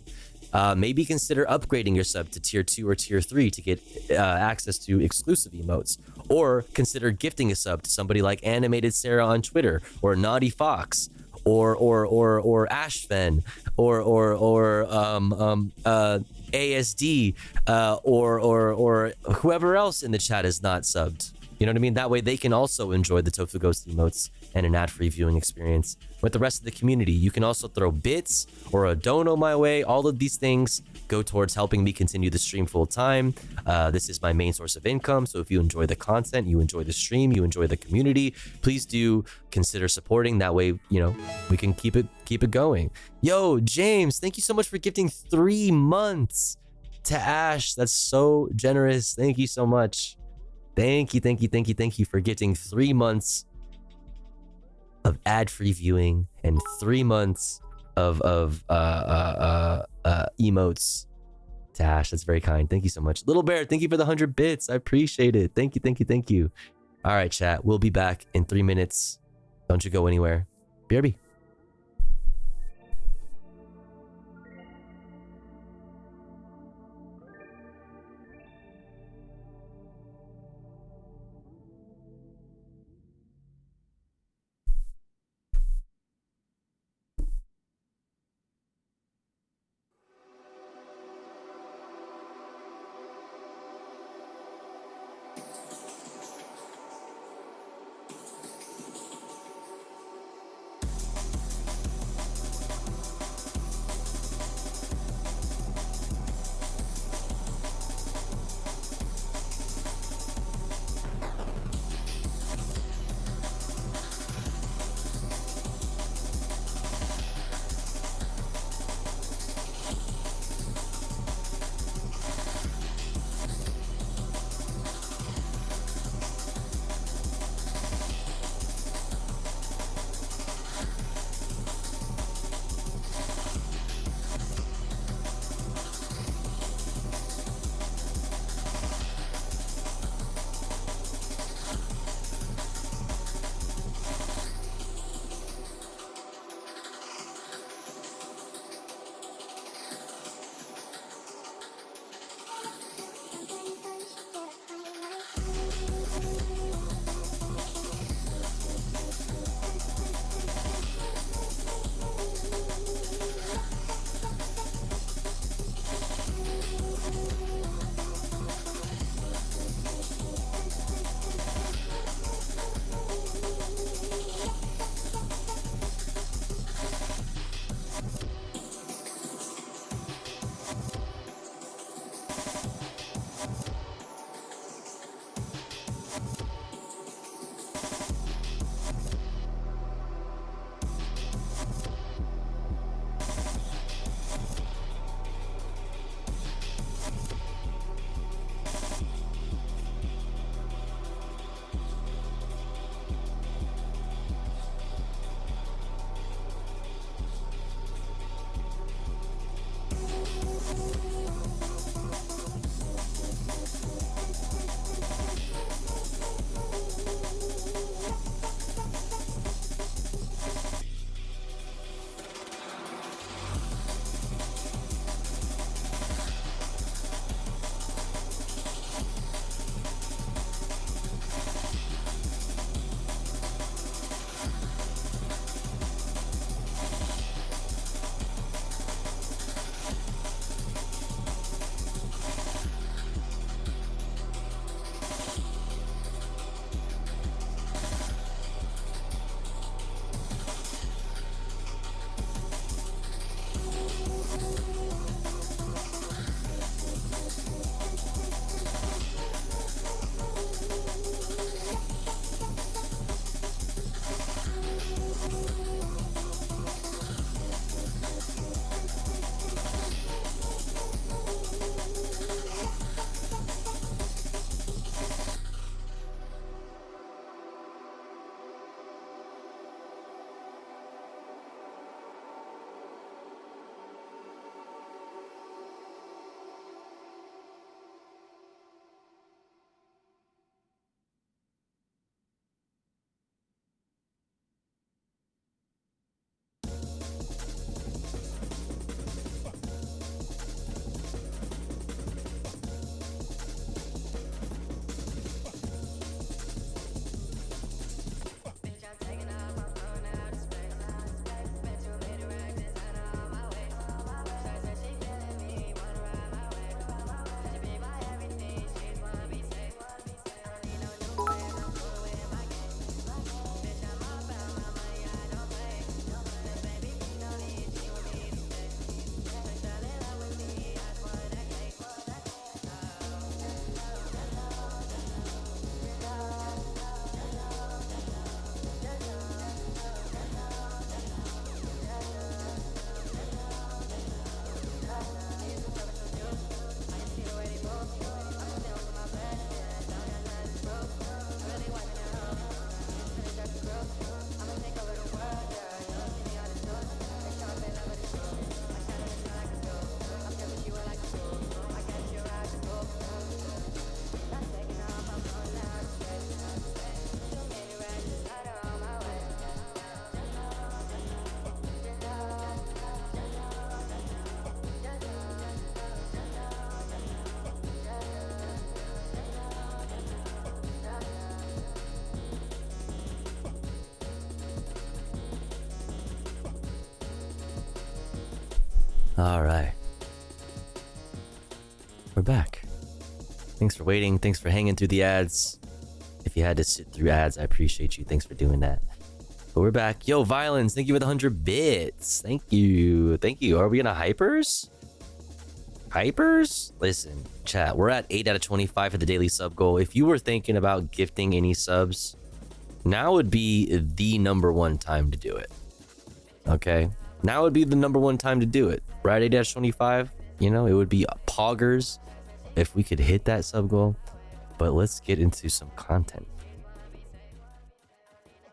Maybe consider upgrading your sub to tier 2 or tier 3 to get access to exclusive emotes. Or consider gifting a sub to somebody like Animated Sarah on Twitter, or Naughty Fox, or Ashfen, or ASD, or whoever else in the chat is not subbed. You know what I mean? That way they can also enjoy the Tofu Ghost emotes and an ad-free viewing experience with the rest of the community. You can also throw bits or a dono my way. All of these things go towards helping me continue the stream full time. This is my main source of income. So if you enjoy the content, you enjoy the stream, you enjoy the community, please do consider supporting. That way, you know, we can keep it going. Yo, James, thank you so much for gifting 3 months to Ash. That's so generous. Thank you so much. Thank you for gifting 3 months of ad-free viewing and 3 months of emotes to Ash. That's very kind. Thank you so much. Little Bear, thank you for the 100 bits. I appreciate it. Thank you. All right, chat. We'll be back in 3 minutes. Don't you go anywhere. BRB. All right. We're back. Thanks for waiting. Thanks for hanging through the ads. If you had to sit through ads, I appreciate you. Thanks for doing that. But we're back. Yo, Violence, thank you for the 100 bits. Thank you. Thank you. Are we gonna hypers? Hypers? Listen, chat, we're at 8 out of 25 for the daily sub goal. If you were thinking about gifting any subs, now would be the #1 time to do it. Okay? Now would be the #1 time to do it. We're at 8 out of 25. You know, it would be poggers if we could hit that sub goal. But let's get into some content.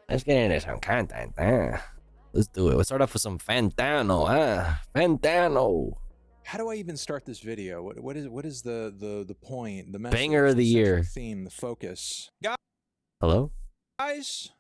Let's get into some content. Let's do it. Let's start off with some Fantano. Fantano. How do I even start this video? What is the point? The message, Banger of the year. Theme, the focus. Hello? Guys,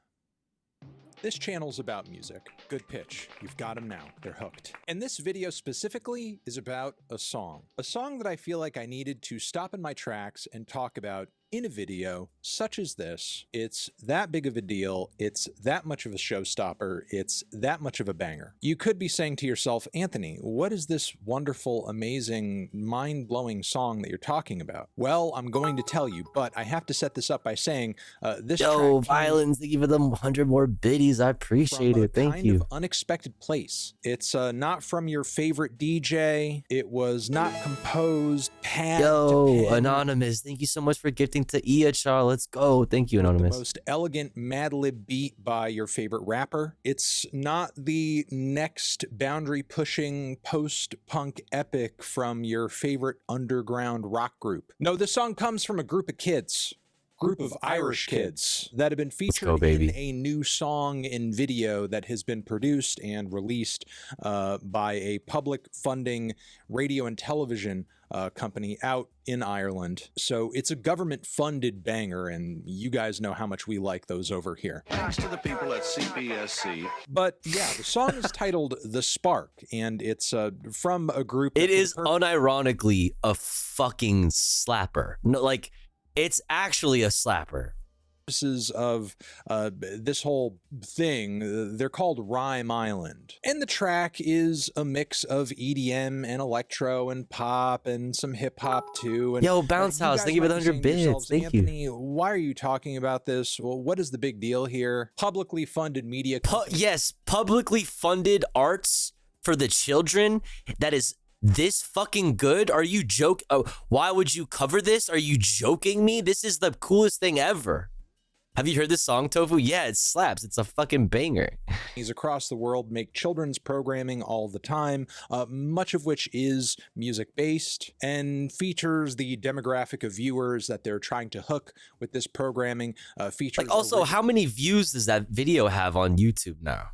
this channel's about music. Good pitch. You've got them now. They're hooked. And this video specifically is about a song. A song that I feel like I needed to stop in my tracks and talk about in a video such as this. It's that big of a deal. It's that much of a showstopper. It's that much of a banger. You could be saying to yourself, Anthony, what is this wonderful, amazing, mind-blowing song that you're talking about? Well, I'm going to tell you, but I have to set this up by saying this Yo, track Violence, thank you for them 100 more biddies. I appreciate it. Thank you. Of unexpected place. It's not from your favorite DJ. It was not composed pad Yo, to pen. Anonymous, thank you so much for gifting to EHR. Let's go. Thank you, Anonymous. The most elegant Mad Lib beat by your favorite rapper. It's not the next boundary pushing post-punk epic from your favorite underground rock group. No, this song comes from a group of kids. Group of Irish kids that have been featured in a new song and video that has been produced and released by a public funding radio and television company out in Ireland. So it's a government funded banger, and you guys know how much we like those over here. Thanks to the people at CPSC. But yeah, the song is titled The Spark, and it's from a group. It is unironically a fucking slapper. No, like, it's actually a slapper. Purposes of this whole thing, they're called Rhyme Island. And the track is a mix of EDM and electro and pop and some hip hop too. And, Yo, Bounce House, thank you for the 100 bits. Thank Anthony, you. Why are you talking about this? Well, what is the big deal here? Publicly funded media. Yes, publicly funded arts for the children. That is this fucking good? Are you joking? Oh, why would you cover this? Are you joking me? This is the coolest thing ever. Have you heard this song, Tofu? Yeah, it slaps. It's a fucking banger. Across the world make children's programming all the time, much of which is music-based and features the demographic of viewers that they're trying to hook with this programming. Features like, also, how many views does that video have on YouTube now?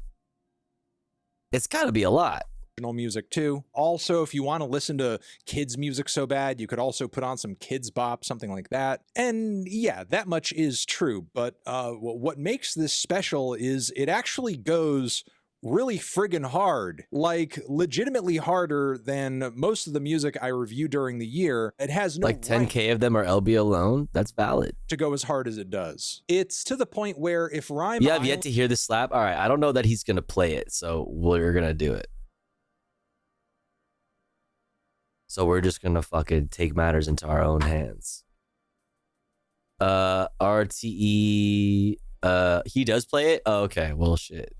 It's got to be a lot. Music too. Also, if you want to listen to kids music so bad, you could also put on some kids bop, something like that. And yeah, that much is true. But what makes this special is it actually goes really friggin' hard, like legitimately harder than most of the music I review during the year. It has no like 10K of them are LB alone. That's valid to go as hard as it does. It's to the point where if Rhyme, you have yet to hear the slap. All right, I don't know that he's gonna play it, so we're gonna do it. So we're just gonna fucking take matters into our own hands. RTE, he does play it? Oh, okay, well, shit.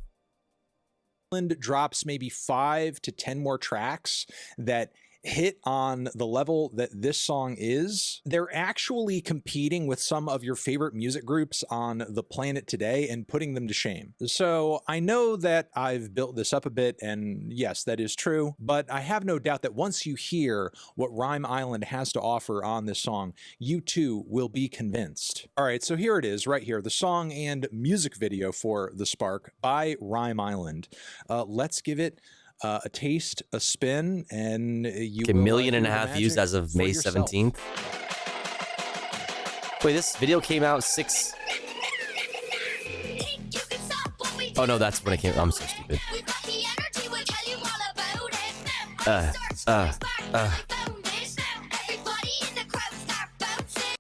Drops maybe 5 to 10 more tracks that hit on the level that this song is. They're actually competing with some of your favorite music groups on the planet today and putting them to shame. So I know that I've built this up a bit, and yes, that is true, but I have no doubt that once you hear what Rhyme Island has to offer on this song, you too will be convinced. All right, so here it is right here, the song and music video for The Spark by Rhyme Island. Let's give it a taste, a spin, and you get 1.5 million views as of May 17th. Wait, this video came out 6. Oh no, that's when it came. I'm so stupid.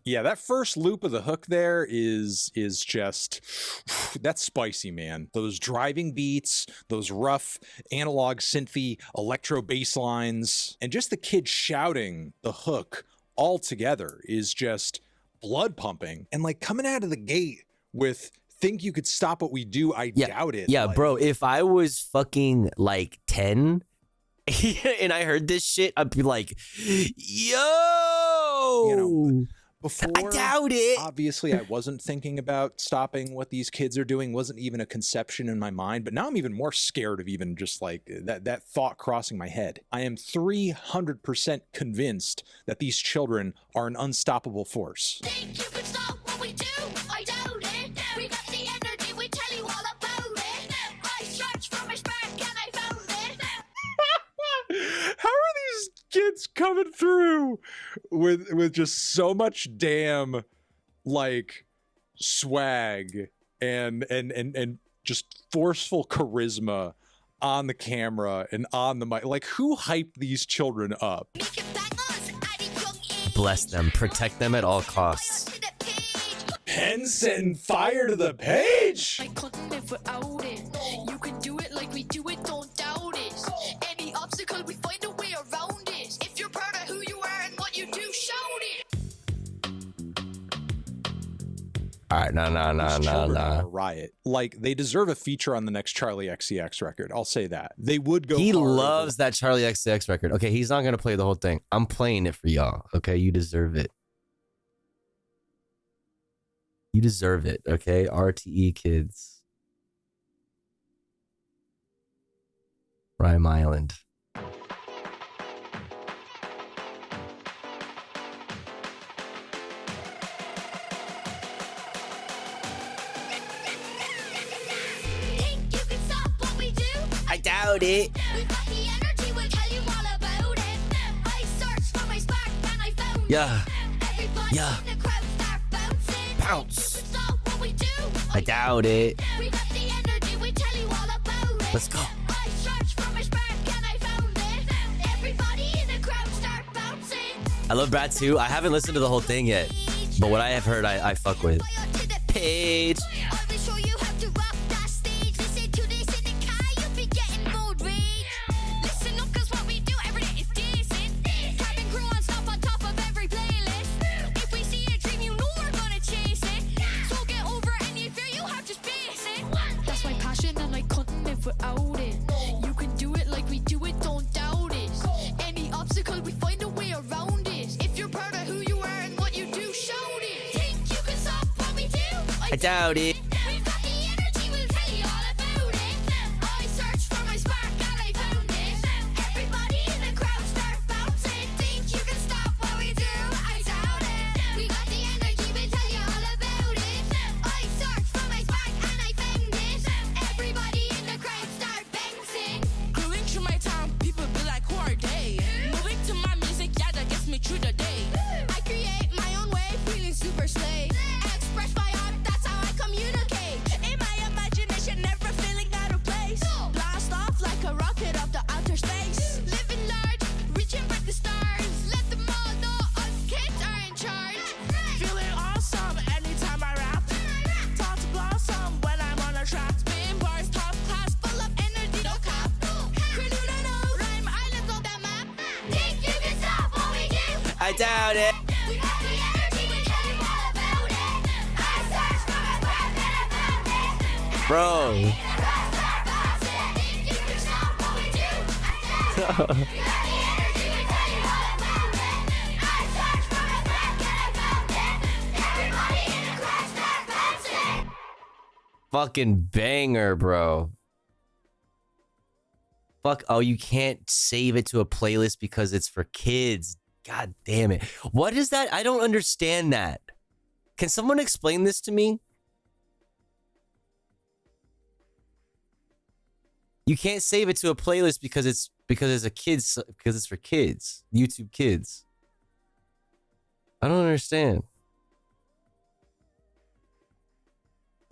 Yeah, that first loop of the hook there is just that's spicy, man. Those driving beats, those rough analog synthy electro bass lines, and just the kid shouting the hook all together is just blood pumping. And like coming out of the gate with "Think You Could Stop What We Do," I doubt it. Yeah, like, bro, if I was fucking like 10 and I heard this shit, I'd be like, yo, you know, before, I doubt it. Obviously, I wasn't thinking about stopping what these kids are doing. Wasn't even a conception in my mind. But now I'm even more scared of even just like that thought crossing my head. I am 300% convinced that these children are an unstoppable force. Think you could stop what we do? I doubt it. We got the energy, we tell you all about it. I searched for my spark and I found it. How are these kids coming through with just so much damn like swag and just forceful charisma on the camera and on the mic? Like, who hyped these children up? Bless them, protect them at all costs. Penn setting fire to the page. I couldn't live without it. You can do it like we do it, don't doubt it. Any obstacle, we find a way around it. If you're proud of who you are and what you do, shout it. All right, nah. Riot. Like, they deserve a feature on the next Charlie XCX record. I'll say that. They would go. He hard loves that Charlie XCX record. Okay, he's not gonna play the whole thing. I'm playing it for y'all. Okay, you deserve it. You deserve it. Okay, RTE kids. Rhyme Island. Think you can stop what we do? I doubt it. We've got the energy, we'll tell you all about it. I searched for my spark and I found Yeah. it. Everybody Yeah. in the crowd start bouncing. Bounce. You can stop what we do? I doubt it. We got the energy, we tell you all about it. Let's go. I searched for my spark and I found it. Everybody in the crowd start bouncing. I love Brad too. I haven't listened to the whole thing yet, but what I have heard, I fuck with. Page. I'll be sure you have to rock that stage. Listen to this in the car, you'll be getting mood rage. Listen up, cause what we do every day is decent. Cabin crew on stop on top of every playlist. If we see a dream, you know we're gonna chase it. So get over any fear, you have to space it. That's my passion and I couldn't live without it. You can do it like we do it, don't doubt it. Any obstacle, we find a way around it. If you're proud of who you are and what you do, shout it. Think you can stop what we do? I doubt it. We've got the energy, we'll tell you all about it. I searched for my spark and I found it. Everybody in the crowd start bouncing. Think you can stop what we do? I doubt it. We got the energy, we'll tell you all about it. I searched for my spark and I found it. Everybody in the crowd start bouncing. Cruising through my town, people be like, who are they? Moving to my music, yeah, that gets me through the day. I create my own way, feeling super slay. Express my art, that's how I communicate. In my imagination, never feeling out of place. Blast off like a rocket up the outer space. Living large, reaching for the stars. Let them all know us kids are in charge. Feeling awesome anytime I rap. Thoughts blossom when I'm on a track. Spin bars, top class, Full of energy, no cap. Crew no knows. Rhyme Island's on that map. Think you can stop what we do? I doubt it. We got the energy, we tell you all about it. I searched for my spark and I found it. Bro. Think you can stop what we do? We got the energy, we tell you all about it. I searched for my spark and I found it. Everybody in the crowd start bouncing. Fucking banger, bro. Fuck. Oh, you can't save it to a playlist because it's for kids. God damn it. What is that? I don't understand that. Can someone explain this to me? You can't save it to a playlist because it's a kids, because it's for kids. YouTube Kids. I don't understand.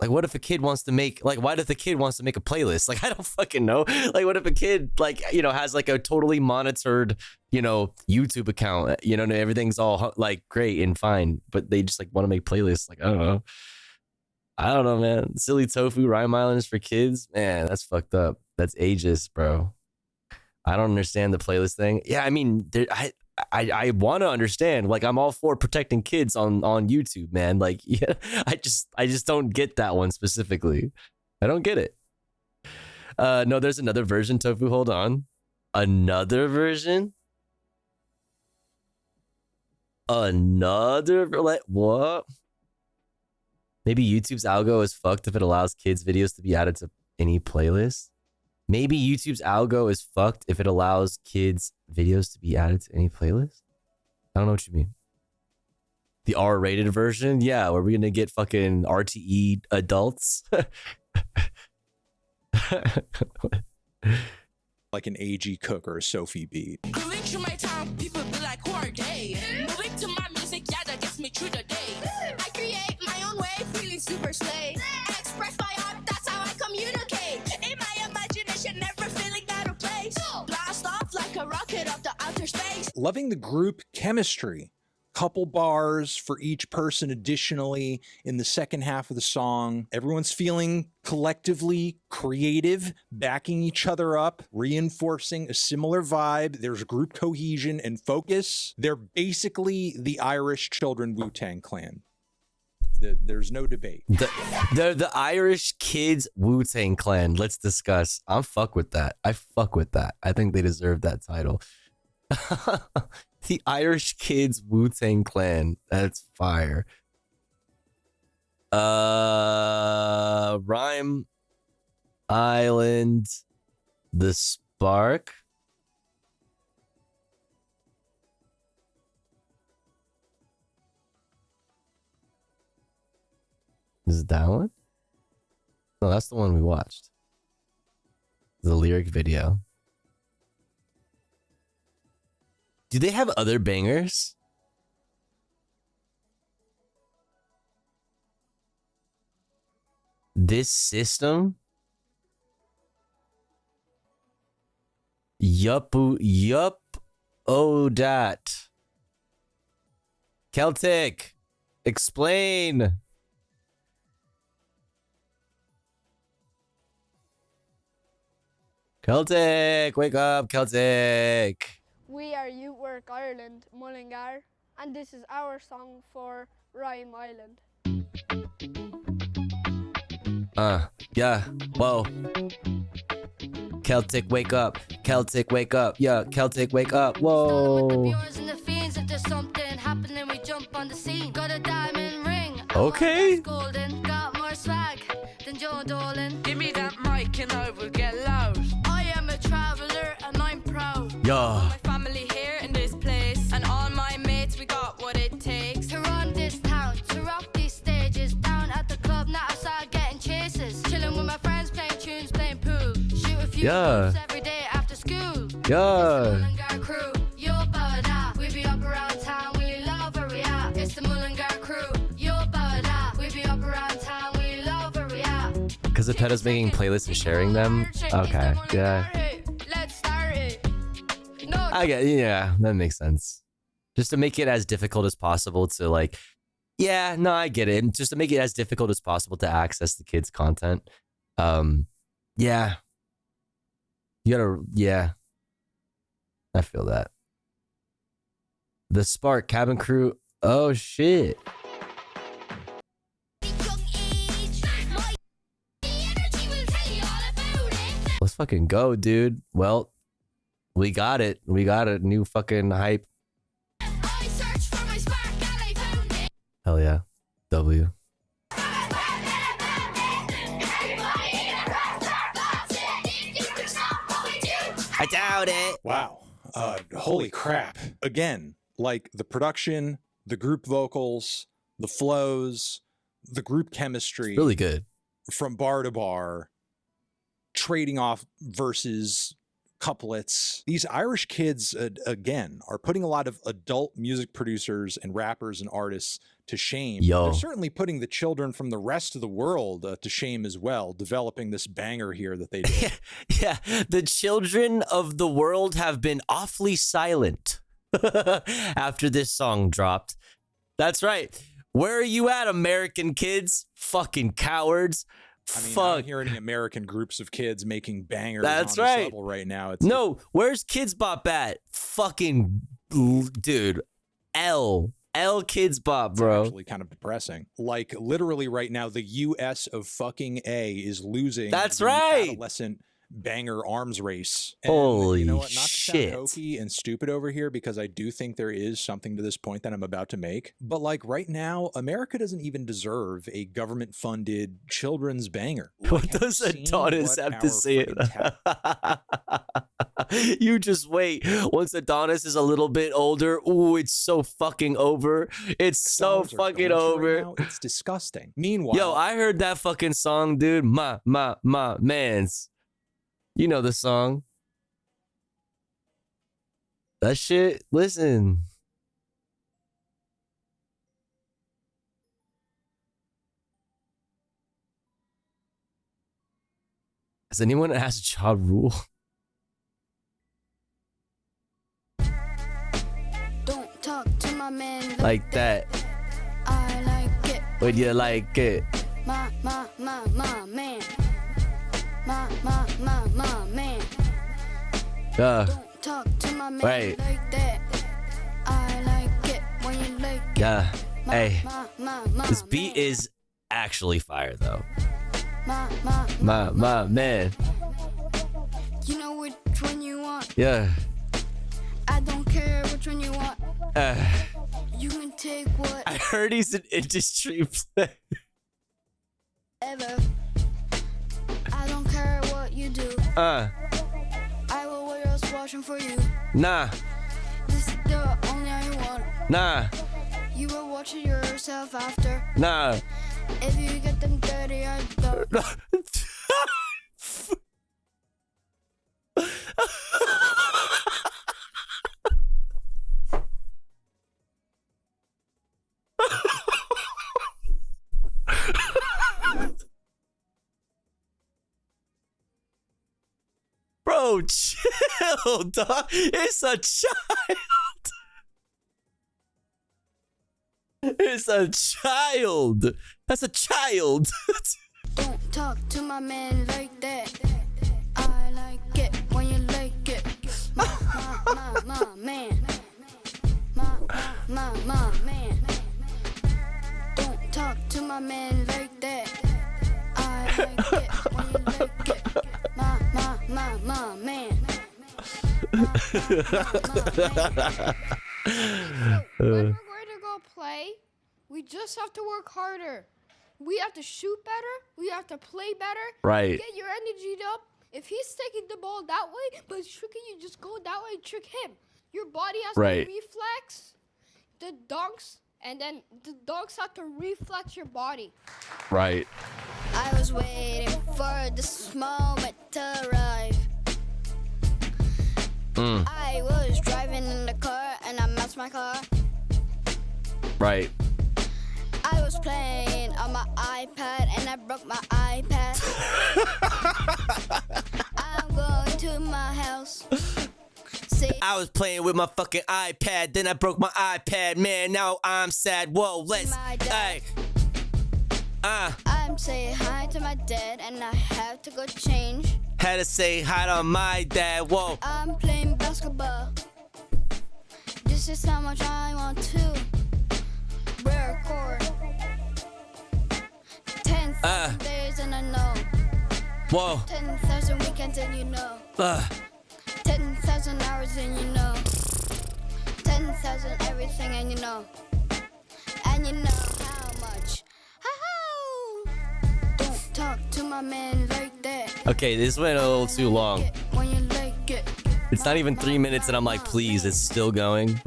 Like, what if a kid wants to make, like, why if the kid wants to make a playlist? Like, I don't fucking know. Like, what if a kid, like, you know, has like a totally monitored, you know, YouTube account, you know, and everything's all like great and fine, but they just like want to make playlists. Like, I don't know. I don't know, man. Silly Tofu, Rhyme Island is for kids. Man, that's fucked up. That's ageist, bro. I don't understand the playlist thing. Yeah, I mean, I want to understand. Like, I'm all for protecting kids on YouTube, man. Like, yeah, I just don't get that one specifically. I don't get it. No, there's another version, Tofu. Hold on. Another version? What? Maybe YouTube's algo is fucked if it allows kids' videos to be added to any playlist. Maybe YouTube's algo is fucked if it allows kids' videos to be added to any playlist. I don't know what you mean. The R-rated version? Yeah, where we're going to get fucking RTE adults? Like an AG Cook or a Sophie beat. Cruising through my town, people be like, who are they? Moving to my music, yeah, that gets me through the day. I create my own way, feeling super slay. Express my art, that's how I communicate. In my imagination, never feeling out of place. Blast off like a rocket up the outer space. Loving the group chemistry. Couple bars for each person additionally in the second half of the song. Everyone's feeling collectively creative, backing each other up, reinforcing a similar vibe. There's group cohesion and focus. They're basically the Irish Children Wu-Tang Clan. There's no debate. The Irish Kids Wu-Tang Clan. Let's discuss. I'm fuck with that. I fuck with that. I think they deserve that title. The Irish Kids Wu-Tang Clan. That's fire. Rhyme Island. The Spark. Is it that one? No, that's the one we watched. The lyric video. Do they have other bangers? This system? Yup. Oh, that. Celtic. Explain. Celtic. Wake up, Celtic. We are Youth Work Ireland, Mullingar, and this is our song for Rhyme Island. Yeah, whoa. Celtic, wake up. Celtic, wake up. Yeah, Celtic, wake up. Whoa. And the fiends, if there's something happening, we jump on the scene. Got a diamond ring. Okay. Golden, got more swag than Joe Dolan. Give me that mic and I will get loud. I am a traveler and I'm proud. Yeah. My family here in this place, and all my mates, we got what it takes To run this town, to rock these stages. Down at the club, not outside getting chases. Chilling with my friends, playing tunes, playing pool. Shoot a few moves every day after school. Yeah. Mullingar crew, you're bada. We be up around town, we love where we at. It's the Mullingar crew, you're bada. We be up around town, we love where we at. Because the Peta's making playlists and sharing them? Okay, yeah. Let's start it. I get, yeah, that makes sense. Just to make it as difficult as possible to like, yeah, no, I get it. Just to make it as difficult as possible to access the kids' content. Yeah. You gotta, yeah. I feel that. The Spark, Cabin Crew. Oh, shit. Let's fucking go, dude. Well, we got it. We got a new fucking hype. Hell yeah. W. I doubt it. Wow. Holy crap. Again, like the production, the group vocals, the flows, the group chemistry. Really good. From bar to bar, trading off verses, couplets. These Irish kids, again, are putting a lot of adult music producers and rappers and artists to shame. Yo. They're certainly putting the children from the rest of the world to shame as well, developing this banger here that they did. Yeah, the children of the world have been awfully silent after this song dropped. That's right. Where are you at, American kids? Fucking cowards. I mean, I Fuck. don't hear any American groups of kids making bangers That's on this right. level right now. It's No, where's Kids Bop at? Fucking dude. L Kids Bop, bro. actually kind of depressing. Like literally right now, the U.S. of fucking A is losing. That's the right. Adolescent banger arms race. And Holy you know what? Not to shit. sound hokey and stupid over here, because I do think there is something to this point that I'm about to make. But like right now, America doesn't even deserve a government-funded children's banger. What does Adonis have to say? You just wait. Once Adonis is a little bit older, ooh, it's so fucking over. It's so Dollars are fucking going to right over. now. It's disgusting. Meanwhile, Yo, I heard that fucking song, dude. My mans. You know the song. That shit, listen. Has anyone asked Ja Rule? Don't talk to my man Like that. I like it. Would you like it? My man. My man. Don't talk to my man Right. like that. I like it when you like it. Yeah. Hey, My this beat is actually fire though. my My man. You know which one you want. Yeah. I don't care which one you want. You can take I heard he's an industry player. whatever. I don't care what you do. I will wear your washing for you. Nah. This is the only I want. Nah. You will watch it yourself after. Nah. If you get them dirty, I don't. Bro, chill, dog. It's a child. It's a child. That's a child. Don't talk to my man like that. I like it when you like it. My man. My man. Don't talk to my man like that. I like it when you like it. My man. When we're going to go play, we just have to work harder. We have to shoot better. We have to play better. Right. Get your energy up. If he's taking the ball that way, but he's tricking you, just go that way and trick him. Your body has Right. to reflex the dunks, and then the dunks have to reflex your body. Right. I was waiting for this moment to arrive. I was driving in the car and I matched my car. Right. I was playing on my iPad and I broke my iPad. I'm going to my house. I was playing with my fucking iPad, then I broke my iPad. Man, now I'm sad. Whoa, let's. Hey. I'm saying hi to my dad and I have to go change. Had to say hi to my dad. Whoa. I'm playing basketball. This is how much I want to record. 10,000 days and I know. Whoa. 10,000 weekends and you know. 10,000 hours and you know. 10,000 everything and you know. And you know how much. Don't talk to my man like that. Okay, this went a little too long. When you like it. It's not even 3 minutes, and I'm like, please, it's still going.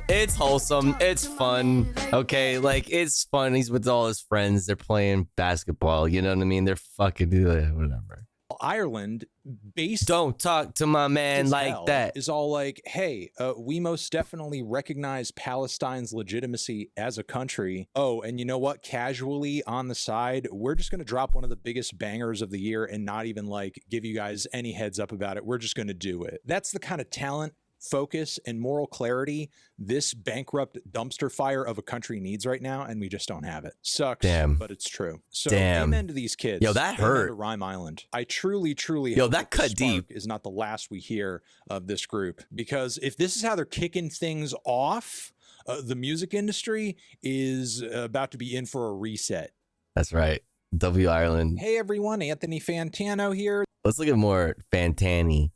It's wholesome. It's fun. Okay, like, it's fun. He's with all his friends. They're playing basketball. You know what I mean? They're fucking whatever. Ireland, based don't talk to my man like that, is all like, hey, we most definitely recognize Palestine's legitimacy as a country. Oh, and you know what? Casually on the side, we're just going to drop one of the biggest bangers of the year and not even like give you guys any heads up about it. We're just going to do it. That's the kind of talent focus and moral clarity this bankrupt dumpster fire of a country needs right now, and we just don't have it. Sucks, but it's true. So amen to these kids. Yo, that Amen hurt. to Rhyme Island. I truly Yo, hope that the cut spark deep. is not the last we hear of this group, because if this is how they're kicking things off, the music industry is about to be in for a reset. That's right. W Ireland. Hey everyone, Anthony Fantano here. Let's look at more Fantani.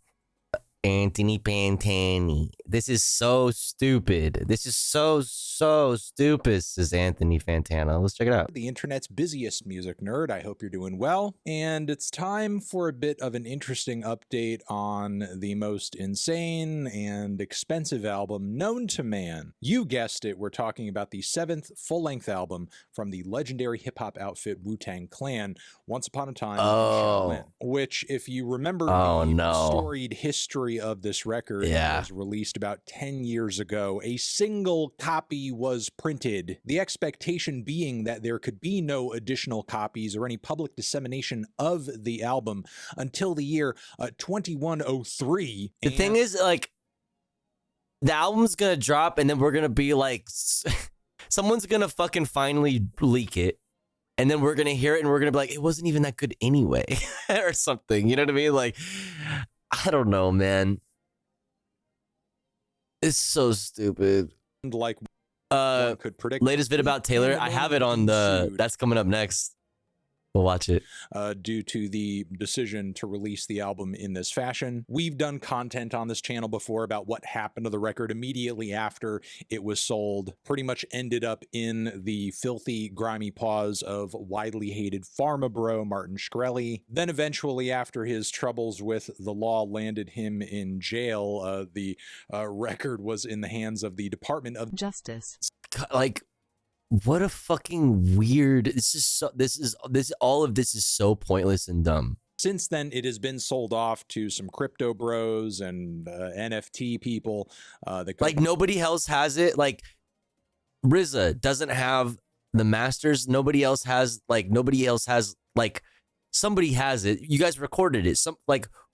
Anthony Fantani. This is so stupid. This is so stupid, says Anthony Fantano. Let's check it out. The internet's busiest music nerd. I hope you're doing well. And it's time for a bit of an interesting update on the most insane and expensive album known to man. You guessed it, we're talking about the 7th full-length album from the legendary hip-hop outfit Wu-Tang Clan, Once Upon a Time in Shaolin, which, if you remember the storied history of this record, was released about 10 years ago. A single copy was printed, the expectation being that there could be no additional copies or any public dissemination of the album until the year 2103. The thing is, like, the album's gonna drop and then we're gonna be like, someone's gonna fucking finally leak it. And then we're going to hear it and we're going to be like, it wasn't even that good anyway, or something. You know what I mean? Like, I don't know, man. It's so stupid. Like, one could predict. Latest vid about Taylor. I have it on that's coming up next. We'll watch it. Due to the decision to release the album in this fashion. We've done content on this channel before about what happened to the record immediately after it was sold. Pretty much ended up in the filthy, grimy paws of widely hated pharma bro Martin Shkreli. Then eventually, after his troubles with the law landed him in jail, the record was in the hands of the Department of Justice. Like, what a fucking weird. All of this is so pointless and dumb. Since then, it has been sold off to some crypto bros and NFT people. Like, nobody else has it. Like, RZA doesn't have the masters. Nobody else has, like, somebody has it. You guys recorded it.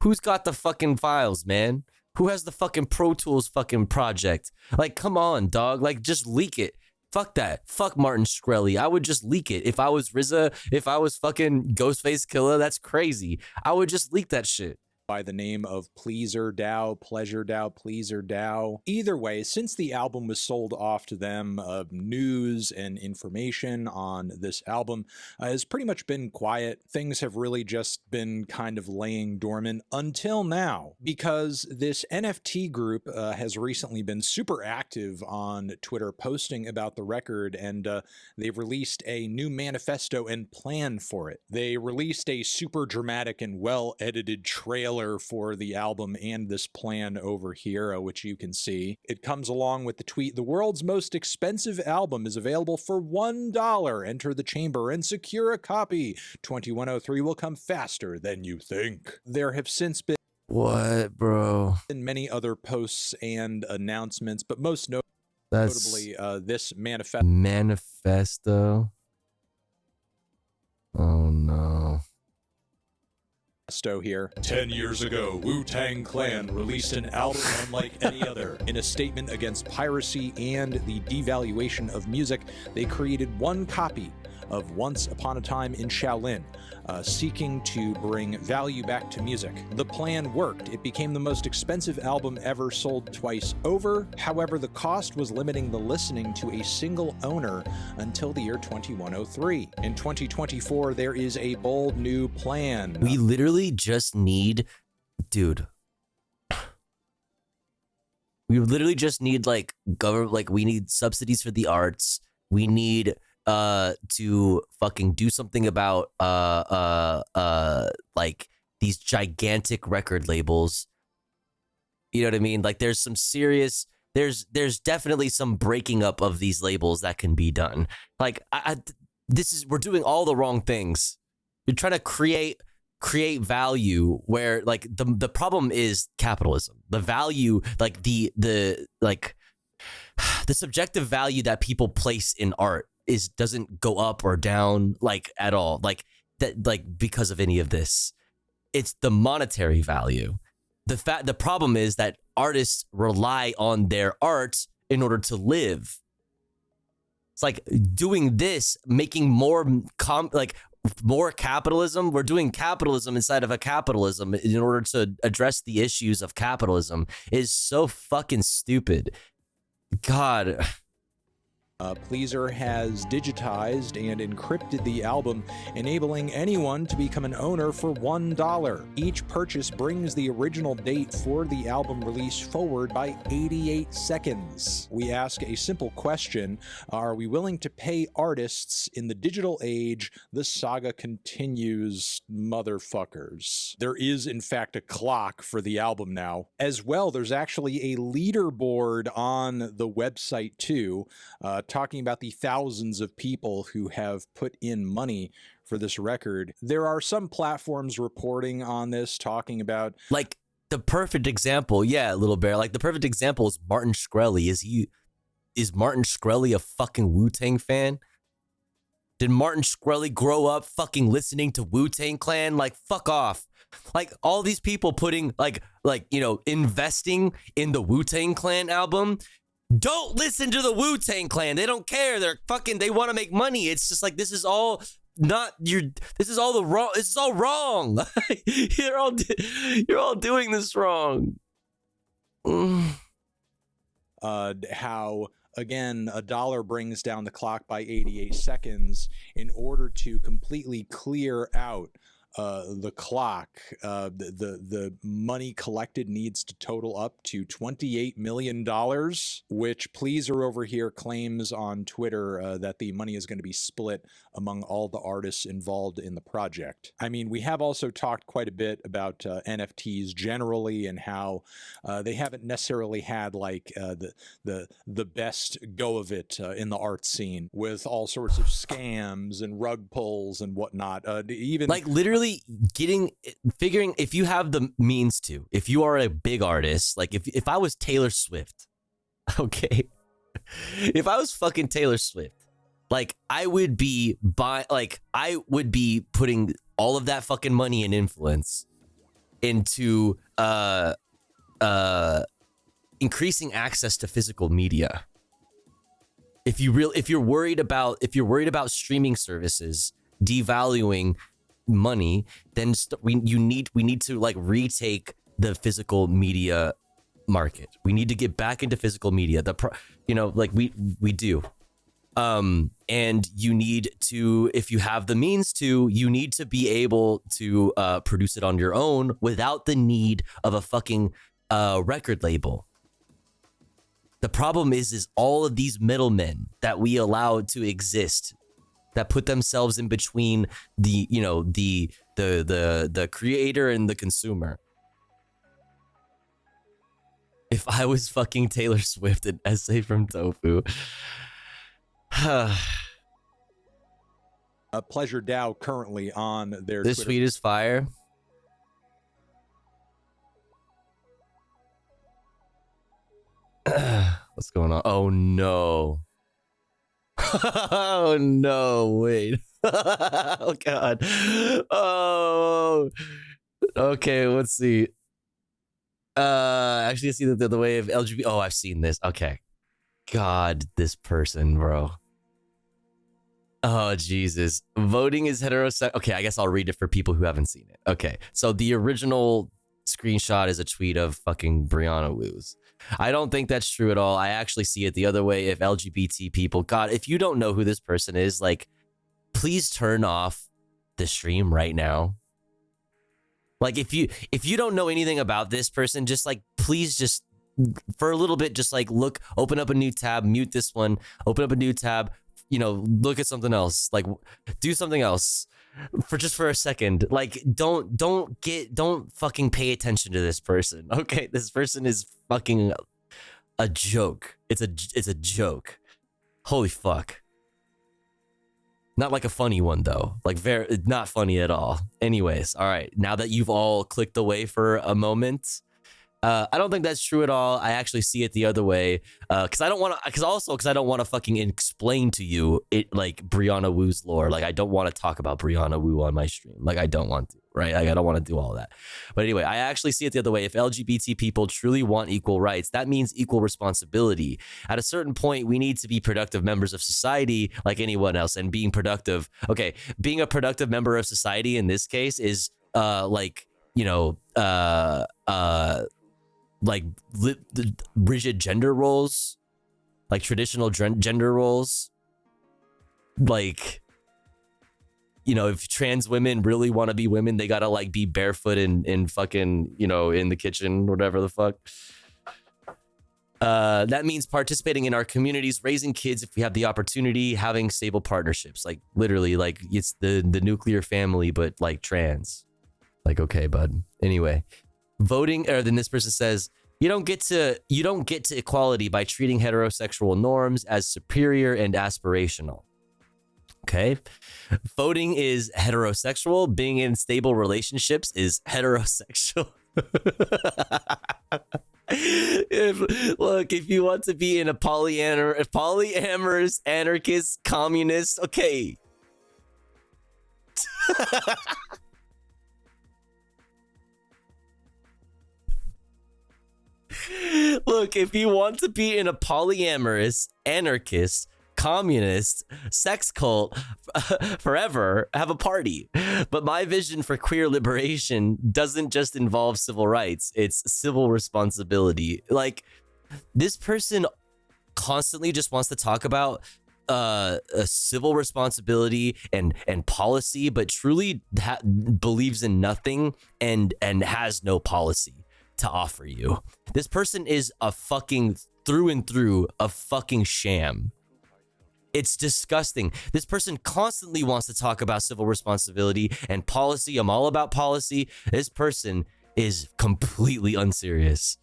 Who's got the fucking files, man? Who has the fucking Pro Tools fucking project? Like, come on, dog. Like, just leak it. Fuck that. Fuck Martin Shkreli. I would just leak it. If I was RZA, if I was fucking Ghostface Killah, that's crazy. I would just leak that shit. By the name of Pleaser DAO, Pleasure DAO, Pleaser DAO. Either way, since the album was sold off to them, news and information on this album has pretty much been quiet. Things have really just been kind of laying dormant until now, because this NFT group has recently been super active on Twitter, posting about the record, and they've released a new manifesto and plan for it. They released a super dramatic and well-edited trailer for the album and this plan over here, which you can see. It comes along with the tweet, "The world's most expensive album is available for $1. Enter the chamber and secure a copy. 2103 will come faster than you think." There have since been what, bro? Many other posts and announcements, but most That's notably this manifesto. Oh no. Here. 10 years ago, Wu-Tang Clan released an album unlike any other. In a statement against piracy and the devaluation of music, they created one copy of Once Upon a Time in Shaolin, seeking to bring value back to music. The plan worked. It became the most expensive album ever, sold twice over. However, the cost was limiting the listening to a single owner until the year 2103. In 2024, there is a bold new plan. We literally just need, dude. We literally just need like government, like we need subsidies for the arts. We need to fucking do something about like these gigantic record labels. You know what I mean? Like there's some serious, there's definitely some breaking up of these labels that can be done. Like we're doing all the wrong things. You're trying to create value where like the problem is capitalism. The value, like the subjective value that people place in art doesn't go up or down like at all, like that, like because of any of this. It's the monetary value. The problem is that artists rely on their art in order to live. It's like doing this, making more more capitalism. We're doing capitalism inside of a capitalism in order to address the issues of capitalism is so fucking stupid. God. Pleaser has digitized and encrypted the album, enabling anyone to become an owner for $1. Each purchase brings the original date for the album release forward by 88 seconds. We ask a simple question: are we willing to pay artists in the digital age? The saga continues, motherfuckers. There is, in fact, a clock for the album now. As well, there's actually a leaderboard on the website, too, talking about the thousands of people who have put in money for this record. There are some platforms reporting on this, talking about like the perfect example. Yeah, Little Bear. Like the perfect example is Martin Shkreli. Is Martin Shkreli a fucking Wu-Tang fan? Did Martin Shkreli grow up fucking listening to Wu-Tang Clan? Like, fuck off. Like all these people putting investing in the Wu-Tang Clan album. Don't listen to the Wu-Tang Clan. They don't care. They want to make money. It's just like, this is all wrong. You're all doing this wrong. How, again, $1 brings down the clock by 88 seconds in order to completely clear out the clock. The money collected needs to total up to $28 million, which Pleaser over here claims on Twitter that the money is going to be split among all the artists involved in the project. I mean, we have also talked quite a bit about NFTs generally and how they haven't necessarily had like the best go of it in the art scene, with all sorts of scams and rug pulls and whatnot. Even like literally figuring if you have the means to, if you are a big artist, like if I was Taylor Swift, okay, if I was fucking Taylor Swift, like I would be putting all of that fucking money and influence into increasing access to physical media. If you're worried about streaming services devaluing money, then we need to like retake the physical media market. We need to get back into physical media. We do. And you need to, if you have the means to, you need to be able to produce it on your own without the need of a fucking record label. The problem is all of these middlemen that we allow to exist, that put themselves in between the creator and the consumer. If I was fucking Taylor Swift, an essay from Tofu. Pleasure Dow currently on their This Twitter. tweet is fire. What's going on? Oh no. Oh no, wait. Oh god. Oh. Okay, let's see. Actually I see the way of LGBT. Oh, I've seen this. Okay. God, this person, bro. Oh, Jesus. Voting is heterosexual. Okay, I guess I'll read it for people who haven't seen it. Okay, so the original screenshot is a tweet of fucking Brianna Wu's. I don't think that's true at all. I actually see it the other way. If LGBT people, God, if you don't know who this person is, like, please turn off the stream right now. Like, if you don't know anything about this person, just like, please just for a little bit, just like open up a new tab, mute this one, open up a new tab, look at something else, like do something else for a second. Like, don't fucking pay attention to this person. Okay, this person is fucking a joke. It's a joke. Holy fuck. Not like a funny one though. Like very not funny at all. Anyways, all right. Now that you've all clicked away for a moment, I don't think that's true at all. I actually see it the other way. Because I don't want to fucking explain to you it like Brianna Wu's lore. Like I don't want to talk about Brianna Wu on my stream. Like I don't want to, right? Like I don't want to do all that. But anyway, I actually see it the other way. If LGBT people truly want equal rights, that means equal responsibility. At a certain point, we need to be productive members of society like anyone else. And being productive, okay, being a productive member of society in this case is like, you know, like the rigid gender roles, like traditional gender roles. Like, you know, if trans women really want to be women, they gotta like be barefoot in fucking, you know, in the kitchen, whatever the fuck. That means participating in our communities, raising kids if we have the opportunity, having stable partnerships. Like literally, like it's the nuclear family, but like trans. Like, okay, bud. Anyway, voting, or then this person says, you don't get to equality by treating heterosexual norms as superior and aspirational. Okay. Voting is heterosexual. Being in stable relationships is heterosexual. If you want to be in a polyamorous, anarchist, communist, okay. Look, if you want to be in a polyamorous, anarchist, communist, sex cult forever, have a party. But my vision for queer liberation doesn't just involve civil rights, it's civil responsibility. Like, this person constantly just wants to talk about a civil responsibility and policy, but truly believes in nothing and has no policy to offer you. This person is a fucking through and through a fucking sham. It's disgusting. This person constantly wants to talk about civil responsibility and policy. I'm all about policy. This person is completely unserious.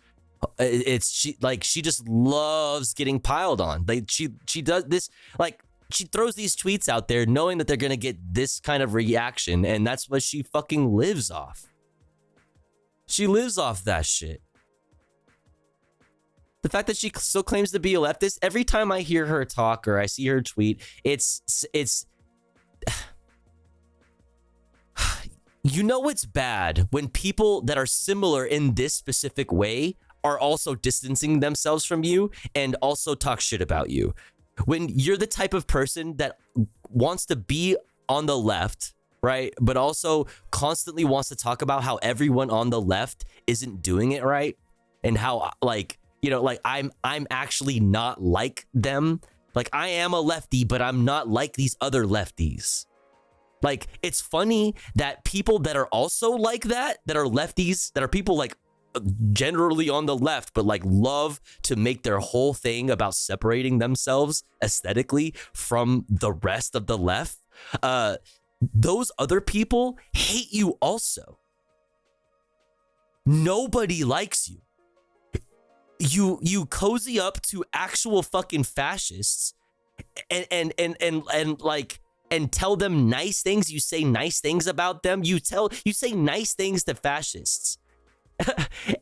She just loves getting piled on. Like she does this, like she throws these tweets out there knowing that they're gonna get this kind of reaction, and that's what she fucking lives off. She lives off that shit. The fact that she still claims to be a leftist, every time I hear her talk or I see her tweet, it's you know it's bad when people that are similar in this specific way are also distancing themselves from you and also talk shit about you. When you're the type of person that wants to be on the left, right, but also constantly wants to talk about how everyone on the left isn't doing it right, and how, like, you know, like I'm actually not like them. Like, I am a lefty, but I'm not like these other lefties. Like, it's funny that people that are also like that are lefties, that are people like generally on the left, but like love to make their whole thing about separating themselves aesthetically from the rest of the left. Those other people hate you also. Nobody likes you. You cozy up to actual fucking fascists and tell them nice things. You say nice things about them. You say nice things to fascists.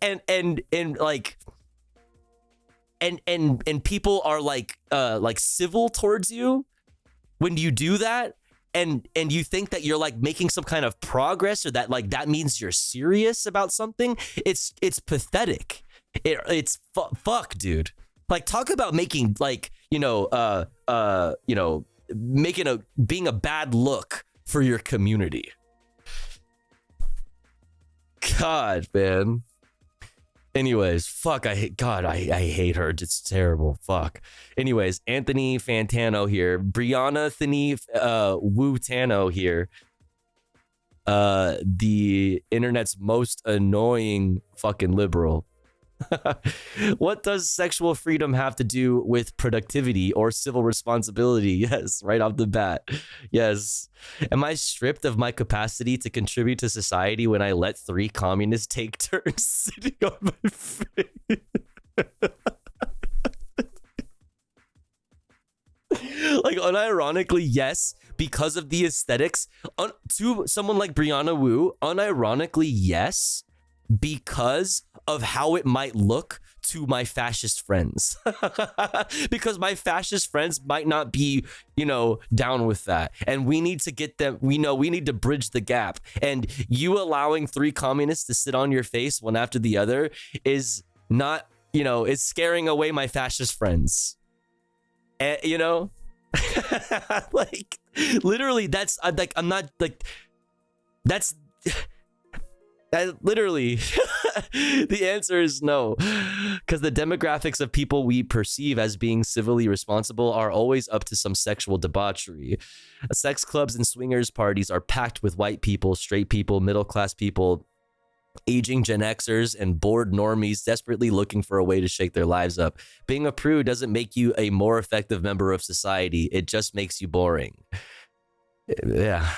and people are like civil towards you when you do that. And you think that you're like making some kind of progress, or that like that means you're serious about something. It's pathetic. It's fuck, dude. Like, talk about making like, being a bad look for your community. God, man. Anyways, fuck, I hate her. It's terrible. Fuck. Anyways, Anthony Fantano here. Brianna Wu Tano here. The internet's most annoying fucking liberal. What does sexual freedom have to do with productivity or civil responsibility? Yes, right off the bat. Yes. Am I stripped of my capacity to contribute to society when I let 3 communists take turns sitting on my face? Like, unironically, yes, because of the aesthetics. To someone like Brianna Wu, unironically, yes, because of how it might look to my fascist friends. Because my fascist friends might not be, down with that. And we need to get them, we need to bridge the gap. And you allowing 3 communists to sit on your face one after the other is not, it's scaring away my fascist friends. And, like, literally, that's, I'm not, like, that's... That literally, the answer is no, because the demographics of people we perceive as being civilly responsible are always up to some sexual debauchery. Sex clubs and swingers parties are packed with white people, straight people, middle-class people, aging Gen Xers, and bored normies desperately looking for a way to shake their lives up. Being a prude doesn't make you a more effective member of society. It just makes you boring. Yeah.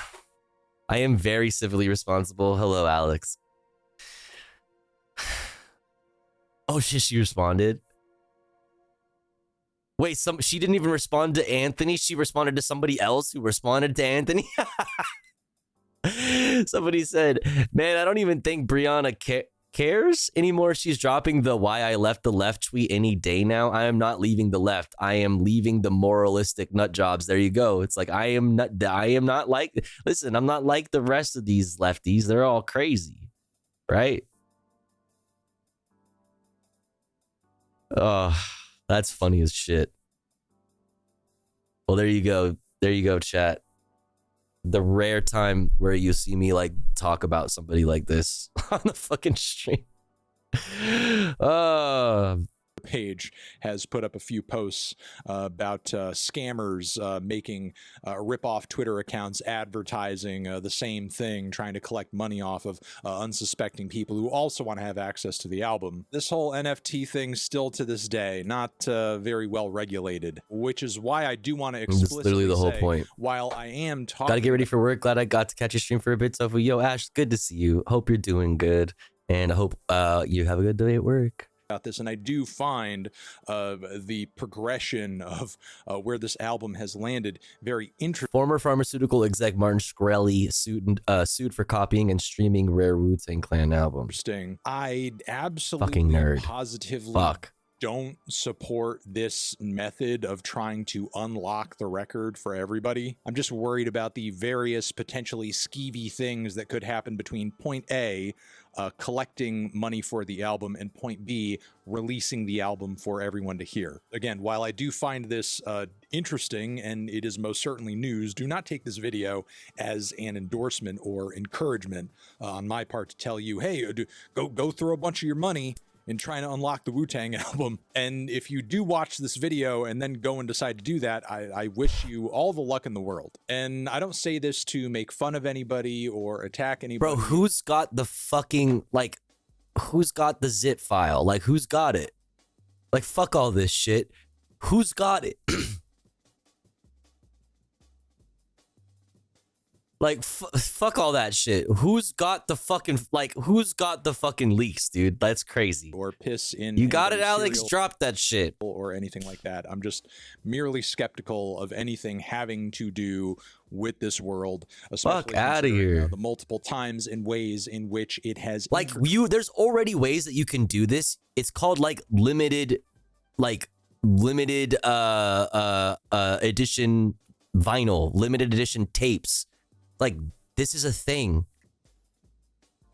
I am very civilly responsible. Hello, Alex. Oh shit, she responded. Wait, she didn't even respond to Anthony. She responded to somebody else who responded to Anthony. Somebody said, man, I don't even think Brianna cares anymore. She's dropping the "why I left the left" tweet any day now. I am not leaving the left. I am leaving the moralistic nut jobs. There you go. It's like, I am not like, listen, I'm not like the rest of these lefties. They're all crazy, right? Oh, that's funny as shit. Well, there you go. There you go, chat. The rare time where you see me like talk about somebody like this on the fucking stream. Page has put up a few posts about scammers making rip-off Twitter accounts advertising the same thing, trying to collect money off of unsuspecting people who also want to have access to the album. This whole NFT thing still to this day not very well regulated, which is why I do want to explicitly That's literally the whole say, point. while I am talking... Gotta get ready for work. Glad I got to catch your stream for a bit. Tofu. Yo, Ash, good to see you. Hope you're doing good. And I hope you have a good day at work. About this, and I do find the progression of where this album has landed very interesting. Former pharmaceutical exec Martin Shkreli sued for copying and streaming rare Wu-Tang Clan albums. I absolutely fucking nerd. Positively don't support this method of trying to unlock the record for everybody. I'm just worried about the various potentially skeevy things that could happen between point A, collecting money for the album, and point B, releasing the album for everyone to hear. Again, while I do find this interesting, and it is most certainly news, do not take this video as an endorsement or encouragement on my part to tell you, hey, go throw a bunch of your money in trying to unlock the Wu-Tang album. And if you do watch this video and then go and decide to do that, I wish you all the luck in the world. And I don't say this to make fun of anybody or attack anybody. Bro, who's got the fucking, like, who's got the zip file? Like, who's got it? Like, fuck all this shit. Who's got it? Like, fuck all that shit. Who's got the fucking, like, who's got the fucking leaks, dude? That's crazy. Or piss in. You got it, Alex? Drop that shit. Or anything like that. I'm just merely skeptical of anything having to do with this world. Fuck out of here. The multiple times and ways in which it has. Like, there's already ways that you can do this. It's called, like, limited edition vinyl, limited edition tapes. Like, this is a thing.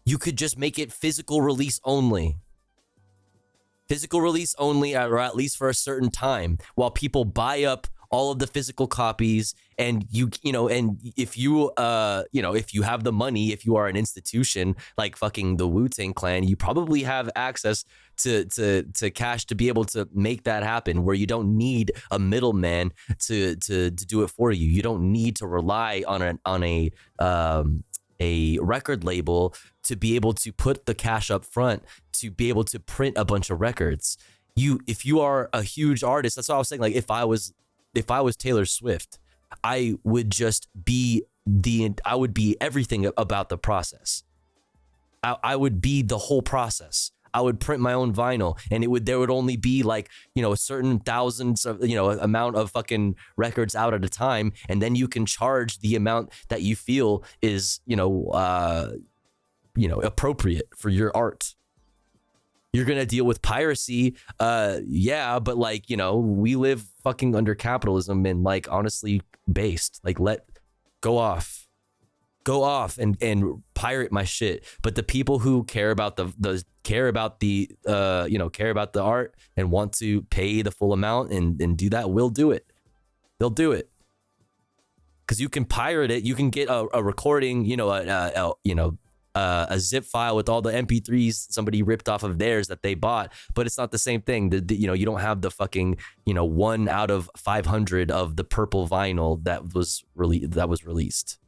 You could just make it physical release only. Physical release only, or at least for a certain time, while people buy up all of the physical copies. And and if you have the money, if you are an institution like fucking the Wu-Tang Clan, you probably have access to cash to be able to make that happen, where you don't need a middleman to do it for you. You don't need to rely on a record label to be able to put the cash up front to be able to print a bunch of records. If you are a huge artist, that's what I was saying. Like, if I was Taylor Swift, I would just be I would be everything about the process. I would be the whole process. I would print my own vinyl, and there would only be like, a certain thousands of, amount of fucking records out at a time. And then you can charge the amount that you feel is, appropriate for your art. You're gonna deal with piracy, yeah, but like, we live fucking under capitalism and like honestly based. Like go off and pirate my shit. But the people who care about the art and want to pay the full amount and do that will do it. They'll do it. Because you can pirate it, you can get a recording, a zip file with all the MP3s somebody ripped off of theirs that they bought, but it's not the same thing. You don't have the fucking 1 out of 500 of the purple vinyl that was released.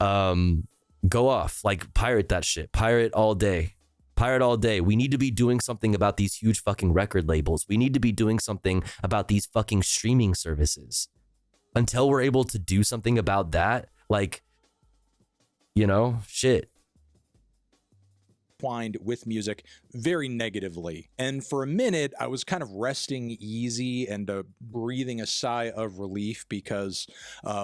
Go off, like pirate that shit. Pirate all day. We need to be doing something about these huge fucking record labels. We need to be doing something about these fucking streaming services. Until we're able to do something about that, like, shit. Twined with music very negatively. And for a minute, I was kind of resting easy and breathing a sigh of relief because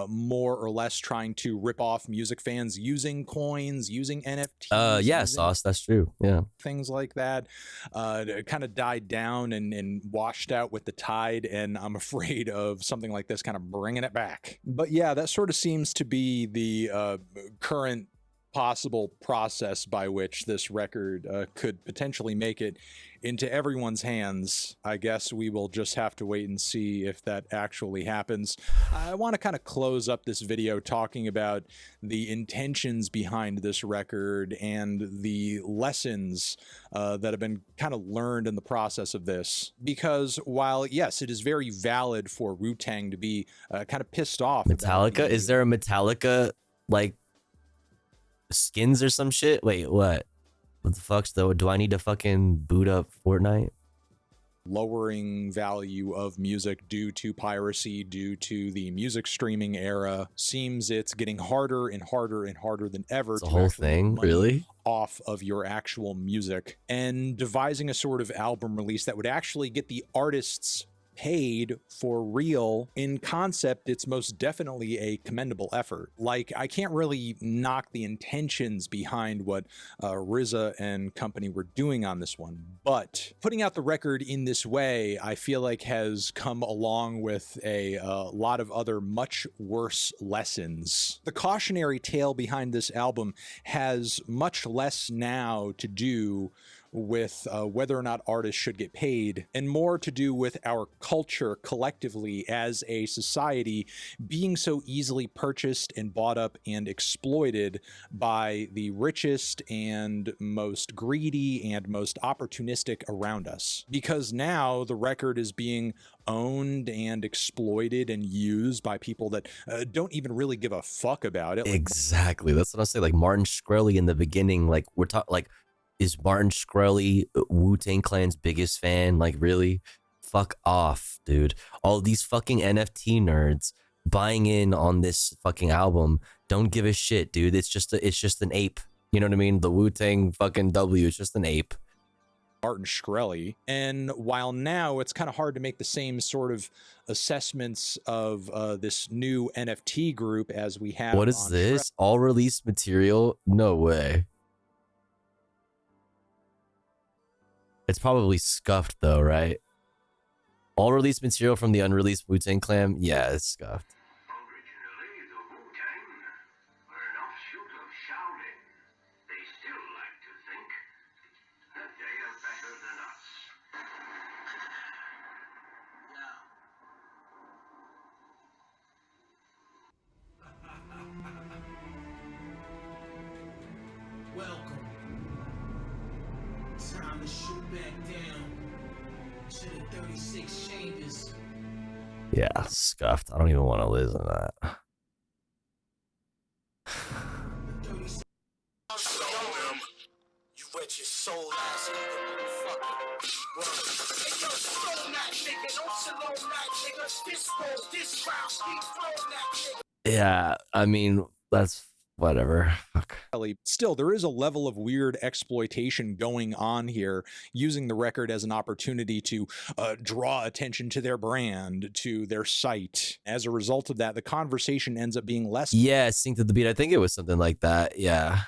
more or less trying to rip off music fans using coins, using NFTs. Yeah, Sauce, that's true. Yeah. Things like that kind of died down and washed out with the tide. And I'm afraid of something like this kind of bringing it back. But yeah, that sort of seems to be the current possible process by which this record could potentially make it into everyone's hands. I guess we will just have to wait and see if that actually happens. I want to kind of close up this video talking about the intentions behind this record and the lessons that have been kind of learned in the process of this. Because while, yes, it is very valid for Wu-Tang to be kind of pissed off. Metallica? Is there a Metallica, like, skins or some shit? Wait, what the fuck's though? Do I need to fucking boot up Fortnite? Lowering value of music due to piracy, due to the music streaming era, seems it's getting harder and harder and harder than ever. The whole thing, really? Off of your actual music, and devising a sort of album release that would actually get the artists paid for real. In concept, it's most definitely a commendable effort. Like, I can't really knock the intentions behind what RZA and company were doing on this one, but putting out the record in this way, I feel like has come along with a lot of other much worse lessons. The cautionary tale behind this album has much less now to do with whether or not artists should get paid, and more to do with our culture collectively as a society being so easily purchased and bought up and exploited by the richest and most greedy and most opportunistic around us. Because now the record is being owned and exploited and used by people that don't even really give a fuck about it. Exactly. That's what I say. Like Martin Shkreli in the beginning, like we're talking, like, is Martin Shkreli Wu-Tang Clan's biggest fan? Like, really? Fuck off, dude. All these fucking NFT nerds buying in on this fucking album don't give a shit, dude. It's just an ape. You know what I mean? The Wu-Tang fucking W is just an ape. Martin Shkreli. And while now it's kind of hard to make the same sort of assessments of this new NFT group as we have. What is this? All released material? No way. It's probably scuffed though, right? All released material from the unreleased Wu-Tang Clan? Yeah, it's scuffed. Welcome. Time to shoot back down to the 36 chambers. Yeah, scuffed. I don't even want to listen to that. You wet your soul ass nigga, motherfucker. Hey, yo, slow that nigga. Don't slow that nigga. This roll, this round, keep throwing that nigga. Yeah, I mean, that's whatever. Fuck. Still, there is a level of weird exploitation going on here, using the record as an opportunity to draw attention to their brand, to their site. As a result of that, the conversation ends up being less. Yeah, Sync to the Beat. I think it was something like that. Yeah.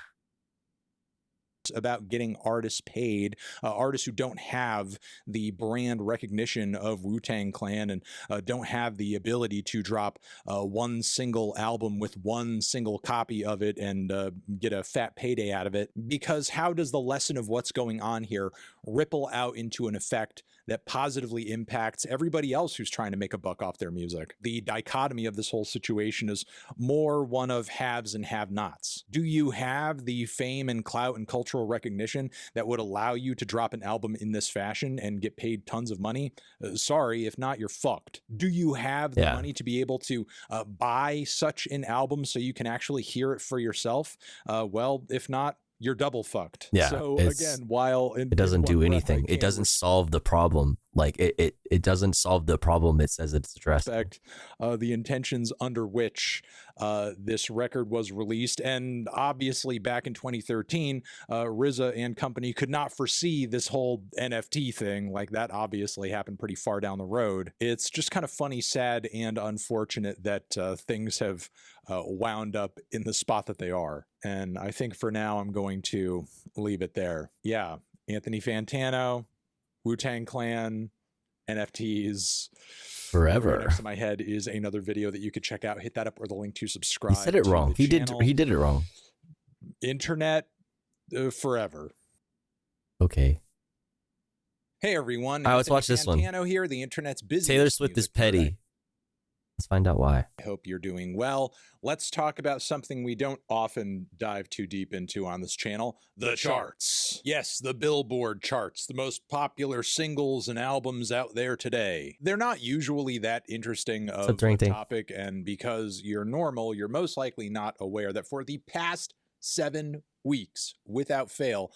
about getting artists paid, artists who don't have the brand recognition of Wu-Tang Clan and don't have the ability to drop one single album with one single copy of it and get a fat payday out of it. Because how does the lesson of what's going on here ripple out into an effect that positively impacts everybody else who's trying to make a buck off their music? The dichotomy of this whole situation is more one of haves and have-nots. Do you have the fame and clout and cultural recognition that would allow you to drop an album in this fashion and get paid tons of money? Sorry, if not, you're fucked. Do you have the money to be able to buy such an album so you can actually hear it for yourself? Well, if not, you're double fucked. Yeah. So again, while it doesn't do anything, it doesn't solve the problem. Like it doesn't solve the problem it says it's addressing. The intentions under which this record was released, and obviously back in 2013, RZA and company could not foresee this whole NFT thing. Like, that obviously happened pretty far down the road. It's just kind of funny, sad, and unfortunate that things have wound up in the spot that they are. And I think for now I'm going to leave it there. Yeah, Anthony Fantano, Wu-Tang Clan, NFTs. Forever. Right next to my head is another video that you could check out. Hit that up or the link to subscribe. He said it wrong. He did it wrong. Internet forever. Okay. Hey everyone. All right, let's watch this one. Fantano here. The internet's busy. Taylor Swift is petty. Let's find out why. I hope you're doing well. Let's talk about something we don't often dive too deep into on this channel, the charts. Yes, the Billboard charts, the most popular singles and albums out there today. They're not usually that interesting of a topic, and because you're normal, you're most likely not aware that for the past 7 weeks, without fail,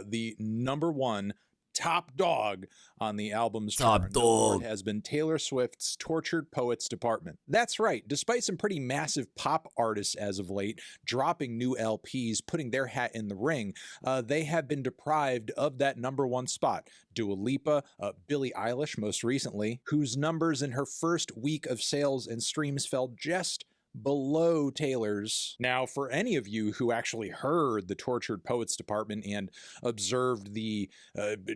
the #1 top dog on the album's chart has been Taylor Swift's Tortured Poets Department. That's right. Despite some pretty massive pop artists as of late dropping new LPs, putting their hat in the ring, they have been deprived of that #1 spot. Dua Lipa, Billie Eilish most recently, whose numbers in her first week of sales and streams fell just below Taylor's. Now, for any of you who actually heard the Tortured Poets Department and observed the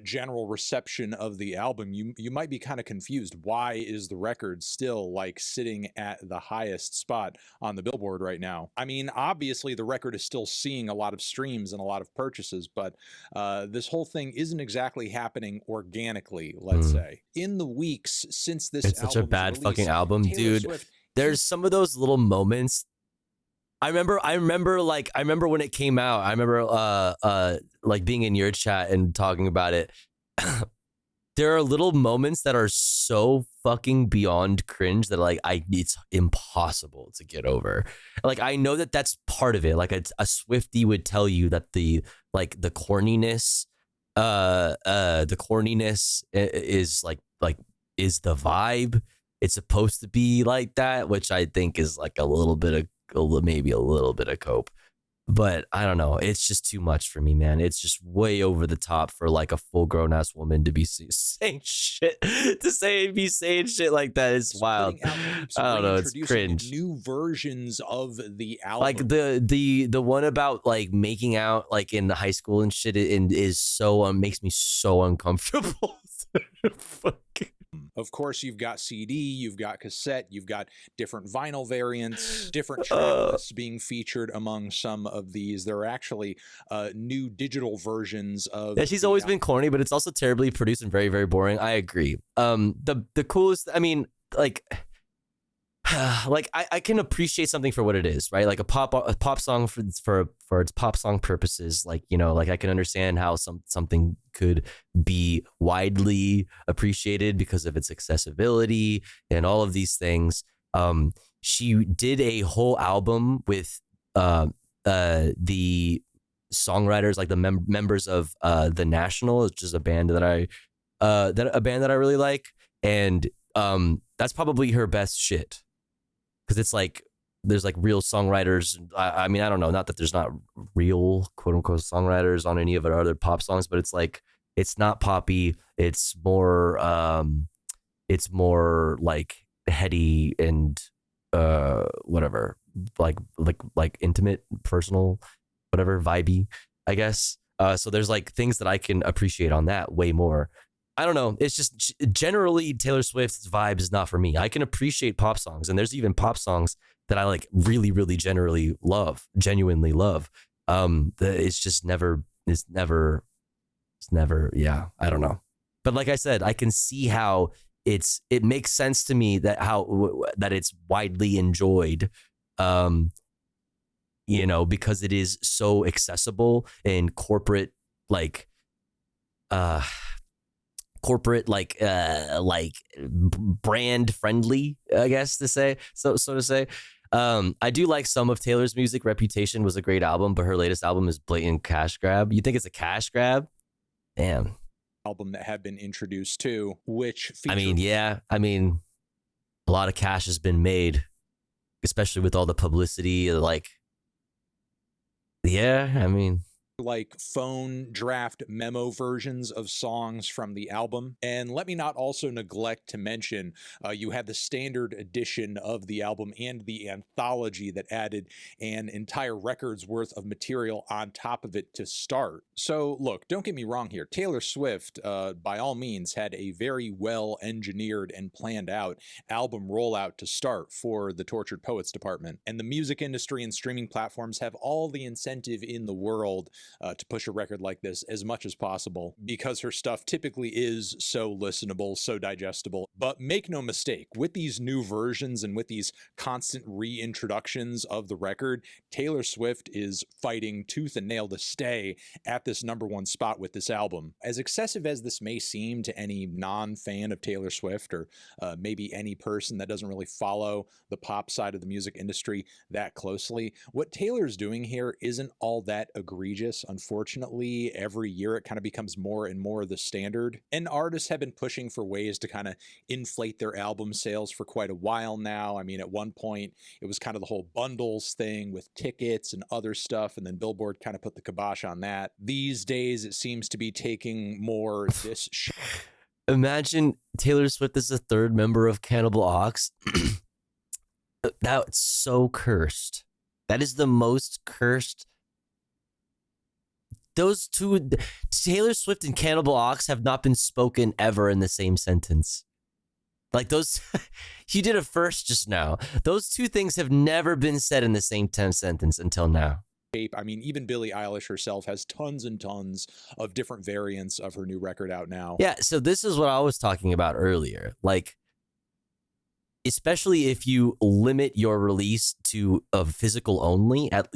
general reception of the album, you might be kind of confused. Why is the record still like sitting at the highest spot on the Billboard right now? I mean, obviously the record is still seeing a lot of streams and a lot of purchases, but this whole thing isn't exactly happening organically, let's say. In the weeks since this it's such a bad fucking album, Taylor dude. Swift, there's some of those little moments. I remember when it came out. I remember like being in your chat and talking about it. There are little moments that are so fucking beyond cringe that it's impossible to get over. Like, I know that that's part of it. Like, a Swiftie would tell you that the corniness is the vibe. It's supposed to be like that, which I think is like maybe a little bit of cope. But I don't know. It's just too much for me, man. It's just way over the top for like a full grown ass woman to be saying shit, be saying shit like that. It's wild. I don't know. It's cringe. New versions of the album, like the one about like making out like in high school and shit, and is so makes me so uncomfortable. Of course, you've got CD, you've got cassette, you've got different vinyl variants, different track lists being featured among some of these. There are actually new digital versions of. Yeah, she's always been corny, but it's also terribly produced and very, very boring. I agree. The coolest, I mean, like I can appreciate something for what it is, right? Like a pop song for its pop song purposes. Like, you know, like I can understand how something could be widely appreciated because of its accessibility and all of these things. She did a whole album with the songwriters, like the members of The National, which is a band that I really like, and that's probably her best shit. Because it's like, there's like real songwriters. I mean, I don't know, not that there's not real quote unquote songwriters on any of her other pop songs, but it's like, it's not poppy. It's more like heady and whatever, like intimate, personal, whatever, vibey, I guess. So there's like things that I can appreciate on that way more. I don't know. It's just generally Taylor Swift's vibe is not for me. I can appreciate pop songs, and there's even pop songs that I like really, really genuinely love. It's never. Yeah, I don't know. But like I said, I can see how it makes sense to me that it's widely enjoyed. Because it is so accessible and corporate brand friendly, I guess to say so to say. I do like some of Taylor's music. Reputation was a great album, but her latest album is blatant cash grab. You think it's a cash grab? Damn. Album that have been introduced to, which features... I mean, a lot of cash has been made, especially with all the publicity. Like phone draft memo versions of songs from the album. And let me not also neglect to mention, you had the standard edition of the album and the anthology that added an entire record's worth of material on top of it to start. So look, don't get me wrong here. Taylor Swift, by all means, had a very well engineered and planned out album rollout to start for the Tortured Poets department. And the music industry and streaming platforms have all the incentive in the world to push a record like this as much as possible, because her stuff typically is so listenable, so digestible. But make no mistake, with these new versions and with these constant reintroductions of the record, Taylor Swift is fighting tooth and nail to stay at this #1 spot with this album. As excessive as this may seem to any non-fan of Taylor Swift, or maybe any person that doesn't really follow the pop side of the music industry that closely, what Taylor's doing here isn't all that egregious. Unfortunately, every year it kind of becomes more and more the standard. And artists have been pushing for ways to kind of inflate their album sales for quite a while now. I mean, at one point, it was kind of the whole bundles thing with tickets and other stuff, and then Billboard kind of put the kibosh on that. These days, it seems to be taking more this Imagine Taylor Swift is the third member of Cannibal Ox. That's so cursed. That is the most cursed. Those two, Taylor Swift and Cannibal Ox, have not been spoken ever in the same sentence. Like those, you did it first just now. Those two things have never been said in the same sentence until now. I mean, even Billie Eilish herself has tons and tons of different variants of her new record out now. Yeah, so this is what I was talking about earlier. Like, especially if you limit your release to a physical only, at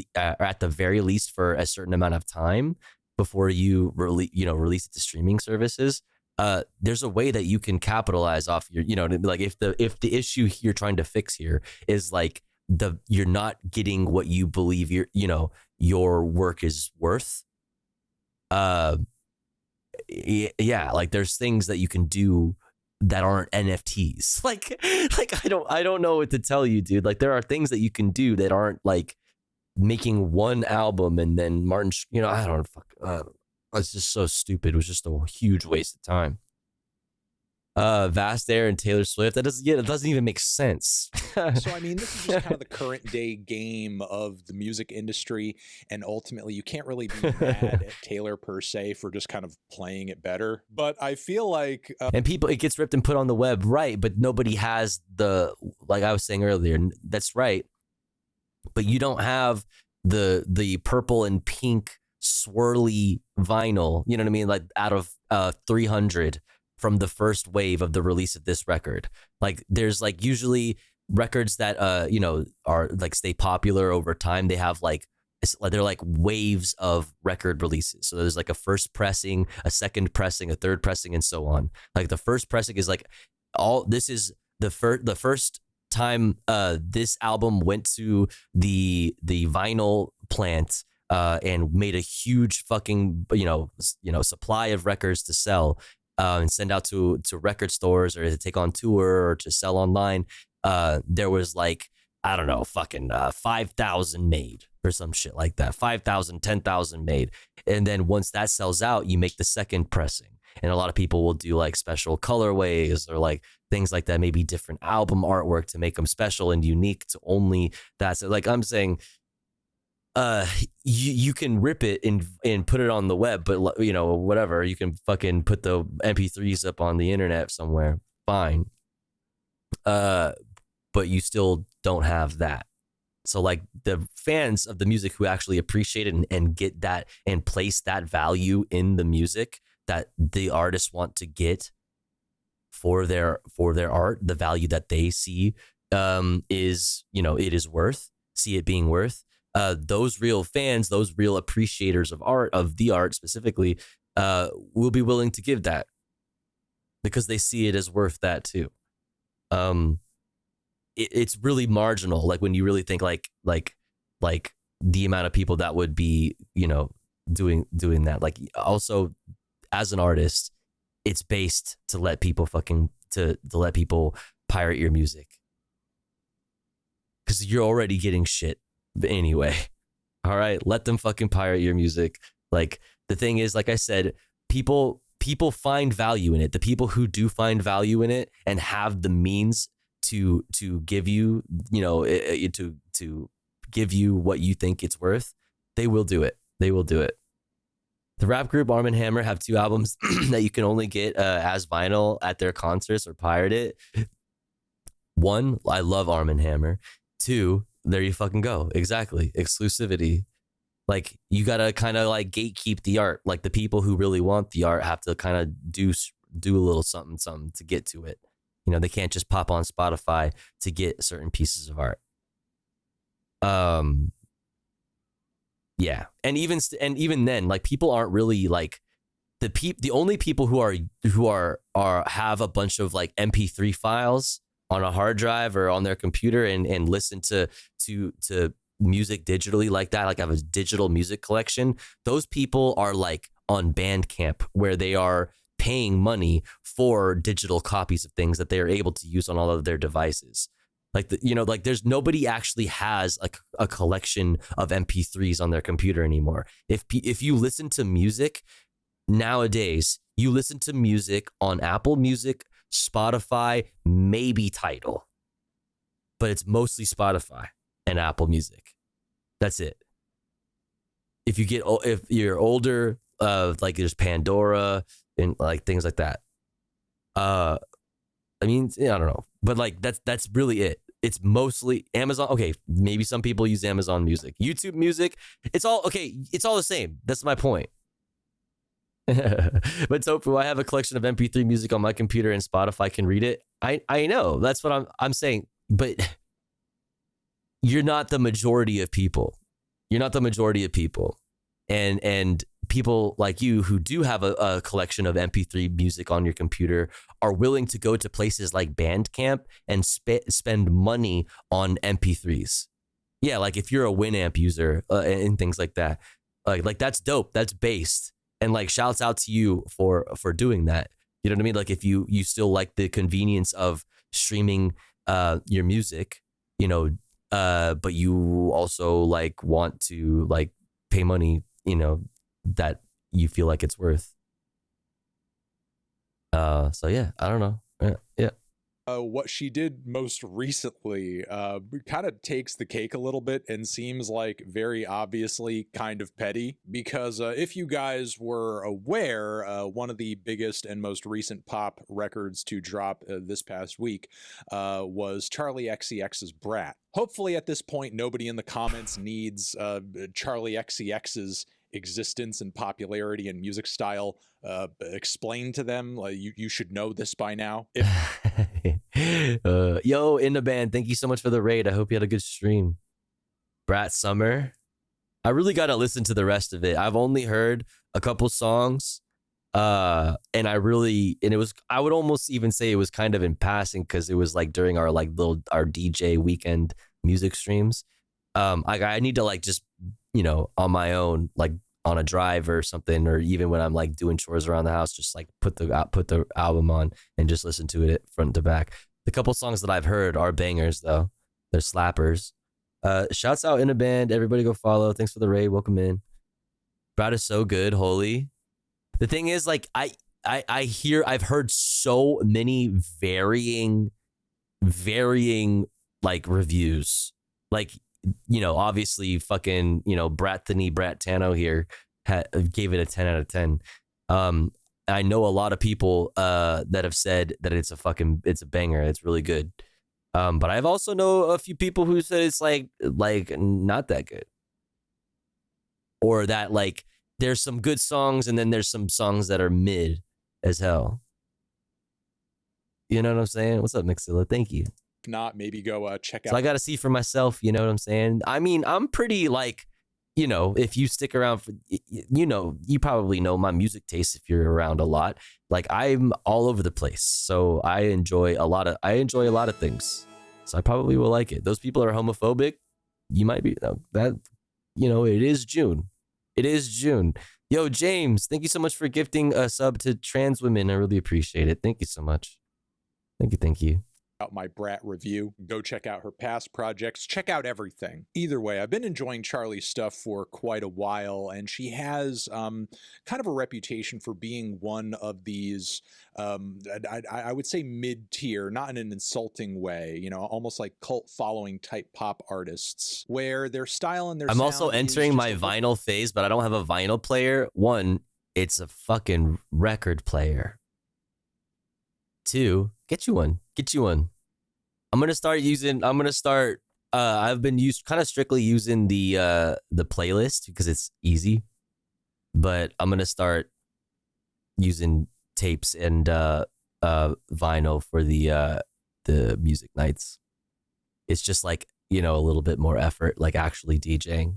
the very least for a certain amount of time before you release it to streaming services, there's a way that you can capitalize off your, like if the issue you're trying to fix here is like you're not getting what you believe your work is worth. Yeah, like there's things that you can do that aren't NFTs. Like I don't know what to tell you, dude. Like there are things that you can do that aren't like making one album and then Martin, I don't know. It's just so stupid. It was just a huge waste of time. Vast Air and Taylor Swift. It doesn't even make sense. So, I mean, this is just kind of the current day game of the music industry. And ultimately, you can't really be mad at Taylor per se for just kind of playing it better. But I feel like... and it gets ripped and put on the web, right? But nobody has like I was saying earlier, that's right. But you don't have the purple and pink swirly vinyl, you know what I mean? Like out of 300 from the first wave of the release of this record. Like there's like usually records that are like stay popular over time. They have they're like waves of record releases. So there's like a first pressing, a second pressing, a third pressing, and so on. Like the first pressing is like this is the first time this album went to the vinyl plant and made a huge fucking supply of records to sell. And send out to record stores or to take on tour or to sell online. There was like, I don't know, fucking 5,000 made or some shit like that. 5,000, 10,000 made. And then once that sells out, you make the second pressing. And a lot of people will do like special colorways or like things like that, maybe different album artwork to make them special and unique to only that. So like I'm saying, you can rip it and put it on the web, but you know, whatever, you can fucking put the MP3s up on the internet somewhere, fine. But you still don't have that. So like the fans of the music who actually appreciate it and get that and place that value in the music that the artists want to get for their art, the value that they see is, you know, it is worth, see it being worth. Those real fans, those real appreciators of art, of the art specifically, will be willing to give that because they see it as worth that too. It's really marginal. Like when you really think like the amount of people that would be, you know, doing that. Like also as an artist, it's based to let people to let people pirate your music because you're already getting shit anyway. All right, let them fucking pirate your music. Like the thing is, like I said, people find value in it. The people who do find value in it and have the means to give you, you know, to give you what you think it's worth, they will do it. They will do it. The rap group Arm & Hammer have 2 albums that you can only get as vinyl at their concerts or pirate it. 1, I love Arm & Hammer. 2, there you fucking go. Exactly. Exclusivity. Like you gotta kind of like gatekeep the art. Like the people who really want the art have to kind of do a little something to get to it. You know, they can't just pop on Spotify to get certain pieces of art. Yeah, and even then, like people aren't really like the only people who are have a bunch of like MP3 files on a hard drive or on their computer and listen to music digitally like that, like have a digital music collection. Those people are like on Bandcamp where they are paying money for digital copies of things that they are able to use on all of their devices. Like, you know, like there's nobody actually has like a collection of MP3s on their computer anymore. If you listen to music nowadays, you listen to music on Apple Music, Spotify, maybe Tidal, but it's mostly Spotify and Apple Music. That's it. If you're older, like there's Pandora and like things like that. I mean, I don't know, but like that's really it. It's mostly Amazon. Okay, maybe some people use Amazon Music, YouTube Music. It's all okay. It's all the same. That's my point. But Tofu, I have a collection of MP3 music on my computer, and Spotify can read it. I know. That's what I'm saying. But you're not the majority of people. You're not the majority of people, and people like you who do have a collection of MP3 music on your computer are willing to go to places like Bandcamp and spend money on MP3s. Yeah, like if you're a Winamp user and things like that, like that's dope. That's based, and like shouts out to you for doing that. You know what I mean? Like if you still like the convenience of streaming your music, you know, but you also like want to like pay money, you know, that you feel like it's worth. So yeah, I don't know. Yeah. What she did most recently kind of takes the cake a little bit and seems like very obviously kind of petty, because if you guys were aware, one of the biggest and most recent pop records to drop this past week was Charlie XCX's Brat. Hopefully at this point, nobody in the comments needs Charlie XCX's existence and popularity and music style explained to them. You should know this by now. Yo, in the band, thank you so much for the raid. I hope you had a good stream. Brat Summer, I really gotta listen to the rest of it. I've only heard a couple songs, and I would almost even say it was kind of in passing because it was like during our our DJ weekend music streams. I need to like just, you know, on my own, like on a drive or something, or even when I'm like doing chores around the house, just like put the album on and just listen to it front to back. The couple songs that I've heard are bangers though. They're slappers. Shouts out in a band. Everybody go follow. Thanks for the raid. Welcome in. Brat is so good. Holy. The thing is, like, I've heard so many varying like reviews. Like you know, obviously fucking, you know, Brat Tano here gave it a 10 out of 10. I know a lot of people that have said that it's a banger. It's really good. But I've also know a few people who said it's like not that good. Or that like there's some good songs and then there's some songs that are mid as hell. You know what I'm saying? What's up, Mixilla? Thank you. If not, maybe go check out. So I got to see for myself. You know what I'm saying? I mean, I'm pretty like, you know, if you stick around for, you know, you probably know my music taste if you're around a lot. Like I'm all over the place. So I enjoy a lot of things. So I probably will like it. Those people are homophobic. You might be that, you know, it is June. It is June. Yo, James, thank you so much for gifting a sub to trans women. I really appreciate it. Thank you so much. Thank you. Out my Brat review. Go check out her past projects. Check out everything. Either way, I've been enjoying Charlie's stuff for quite a while, and she has kind of a reputation for being one of these, I would say mid-tier, not in an insulting way, you know, almost like cult following type pop artists, where their style and their I'm also entering my vinyl phase, but I don't have a vinyl player. One, it's a fucking record player. Two, get you one. I've been kind of strictly using the playlist because it's easy, but I'm gonna start using tapes and vinyl for the music nights. It's just like, you know, a little bit more effort, like actually DJing.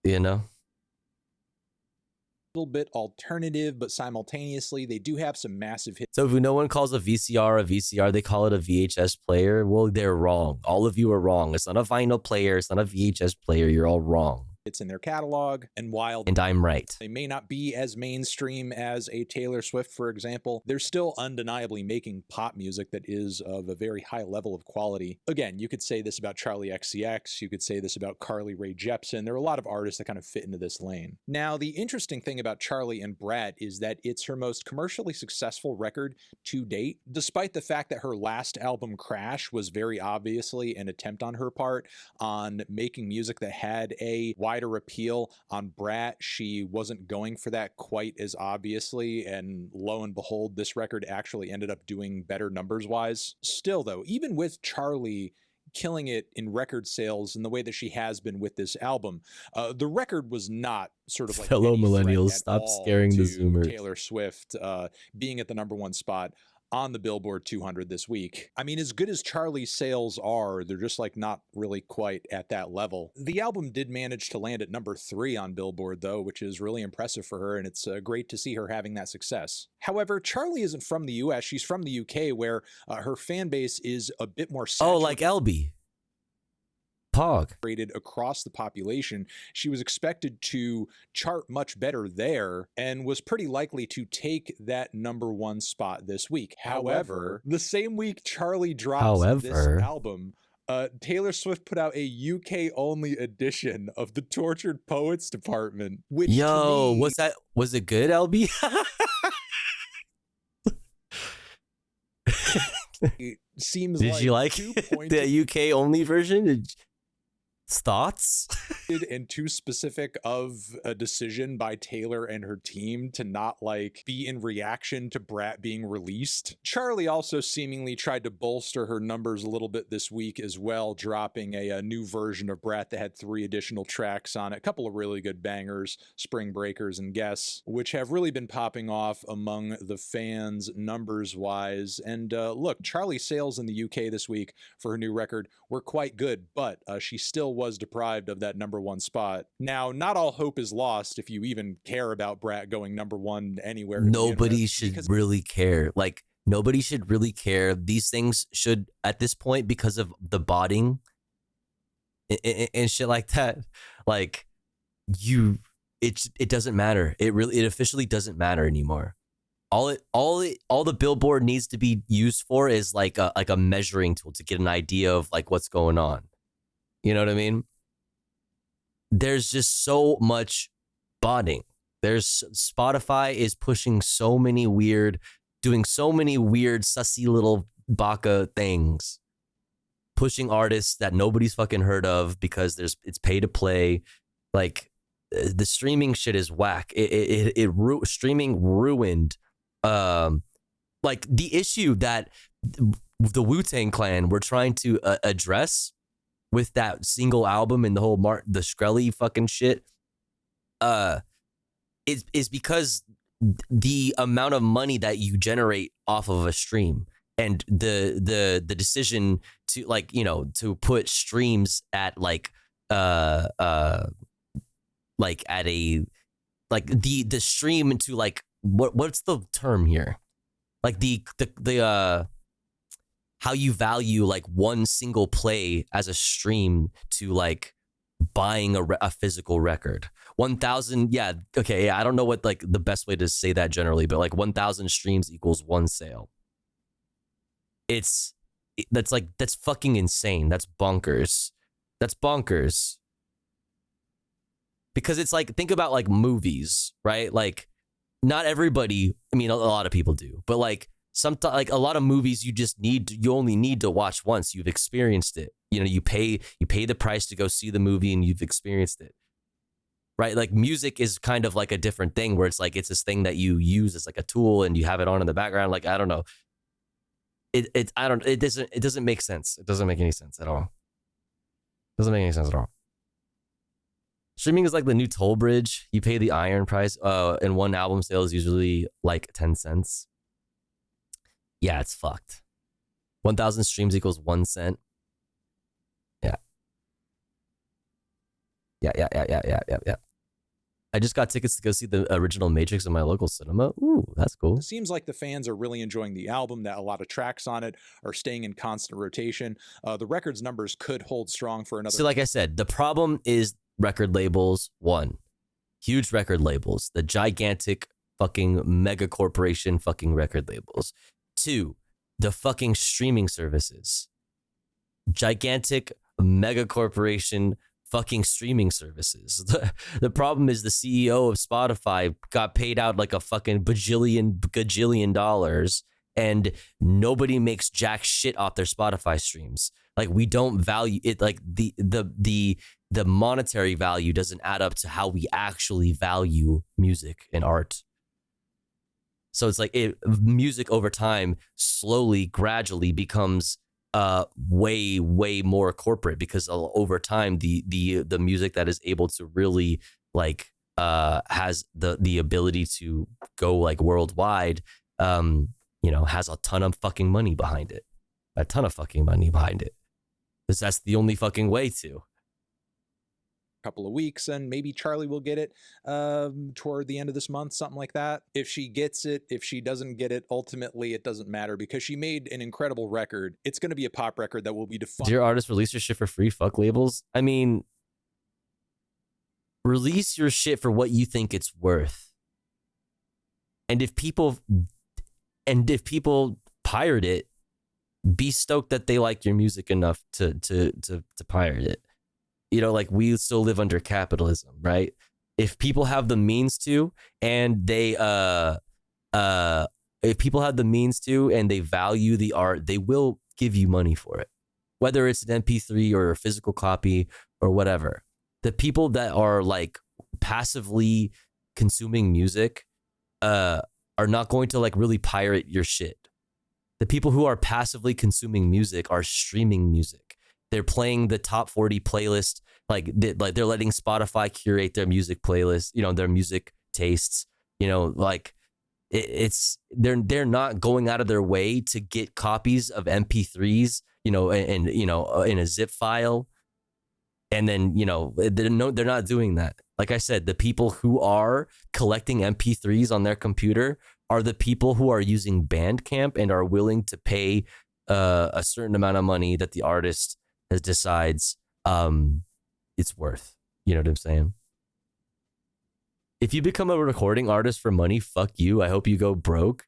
You know? Little bit alternative, but simultaneously they do have some massive hits. So if no one calls a VCR, they call it a VHS player. Well, they're wrong. All of you are wrong. It's not a vinyl player. It's not a VHS player. You're all wrong. It's in their catalog, and while I'm right, they may not be as mainstream as a Taylor Swift, for example, they're still undeniably making pop music that is of a very high level of quality. Again, you could say this about Charlie XCX, you could say this about Carly Rae Jepsen. There are a lot of artists that kind of fit into this lane. Now, the interesting thing about Charlie and Brat is that it's her most commercially successful record to date, despite the fact that her last album, Crash, was very obviously an attempt on her part on making music that had a wider appeal. On Brat, she wasn't going for that quite as obviously, and lo and behold, this record actually ended up doing better numbers-wise. Still, though, even with Charlie killing it in record sales in the way that she has been with this album, the record was not sort of like fellow millennials, stop scaring the Zoomers. Taylor Swift being at the #1 spot on the Billboard 200 this week. I mean, as good as Charlie's sales are, they're just like not really quite at that level. The album did manage to land at #3 on Billboard though, which is really impressive for her, and it's great to see her having that success. However, Charlie isn't from the US, she's from the UK, where her fan base is a bit more saturated. Oh, like LB. Pog. Across the population. She was expected to chart much better there and was pretty likely to take that #1 spot this week. However, the same week Charlie drops this album, Taylor Swift put out a UK-only edition of the Tortured Poets Department, which was it good, LB? It seems Did you like the UK-only version? Thoughts? And too specific of a decision by Taylor and her team to not like be in reaction to Brat being released. Charlie also seemingly tried to bolster her numbers a little bit this week as well, dropping a new version of Brat that had 3 additional tracks on it, a couple of really good bangers, Spring Breakers and Guess, which have really been popping off among the fans numbers wise. And look, Charlie's sales in the UK this week for her new record were quite good, but she still was deprived of that #1 spot. Now, not all hope is lost if you even care about Brat going #1 anywhere. Nobody should really care. Like, nobody should really care. These things should, at this point, because of the botting and shit like that, like, it doesn't matter. It officially doesn't matter anymore. All the Billboard needs to be used for is like a measuring tool to get an idea of like what's going on. You know what I mean? There's just so much botting. Spotify is pushing so many doing so many weird sussy little baka things pushing artists that nobody's fucking heard of because it's pay to play. Like the streaming shit is whack. Streaming ruined like the issue that the Wu-Tang Clan were trying to address with that single album and the whole the Shkreli fucking shit. Is because the amount of money that you generate off of a stream and the decision to like, you know, to put streams at like at a like the stream into like what's the term here, like the how you value like one single play as a stream to like buying a physical record. 1,000, yeah, okay, yeah, I don't know what like the best way to say that generally, but like 1,000 streams equals one sale. That's fucking insane. That's bonkers. That's bonkers. Because it's like, think about like movies, right? Like not everybody, I mean, a lot of people do, but like sometimes like a lot of movies you only need to watch once. You've experienced it. You know, you pay the price to go see the movie and you've experienced it. Right? Like music is kind of like a different thing where it's like it's this thing that you use as like a tool and you have it on in the background. Like, I don't know. It doesn't make sense. It doesn't make any sense at all. It doesn't make any sense at all. Streaming is like the new toll bridge. You pay the iron price. And one album sale is usually like 10 cents. Yeah, it's fucked. 1,000 streams equals 1 cent. Yeah. Yeah. I just got tickets to go see the original Matrix in my local cinema. Ooh, that's cool. It seems like the fans are really enjoying the album, that a lot of tracks on it are staying in constant rotation. The record's numbers could hold strong for another. So like I said, the problem is record labels. One, huge record labels, the gigantic fucking mega corporation fucking record labels. Two, the fucking streaming services. Gigantic mega corporation fucking streaming services. The problem is the CEO of Spotify got paid out like a fucking gajillion dollars and nobody makes jack shit off their Spotify streams. Like we don't value it. Like the monetary value doesn't add up to how we actually value music and art. So it's like music over time slowly, gradually becomes way more corporate because over time the music that is able to really like has the ability to go like worldwide, you know, has a ton of fucking money behind it, because that's the only fucking way to. Couple of weeks, and maybe Charlie will get it toward the end of this month, something like that. If she gets it, if she doesn't get it, ultimately it doesn't matter because she made an incredible record. It's going to be a pop record that will be defined. Dear artists, release your shit for free. Fuck labels. I mean, release your shit for what you think it's worth. And if people pirate it, be stoked that they like your music enough to pirate it. You know, like we still live under capitalism, right? If people have the means to, and they if people have the means to, and they value the art, they will give you money for it, whether it's an MP3 or a physical copy or whatever. The people that are like passively consuming music are not going to like really pirate your shit. The people who are passively consuming music are streaming music. They're playing the top 40 playlist, like they're letting Spotify curate their music playlist, you know, their music tastes, you know, like they're not going out of their way to get copies of MP3s, you know, and you know, in a zip file, and then you know they're not doing that. Like I said, the people who are collecting MP3s on their computer are the people who are using Bandcamp and are willing to pay a certain amount of money that the artist decides it's worth. You know what I'm saying? If you become a recording artist for money, fuck you. I hope you go broke.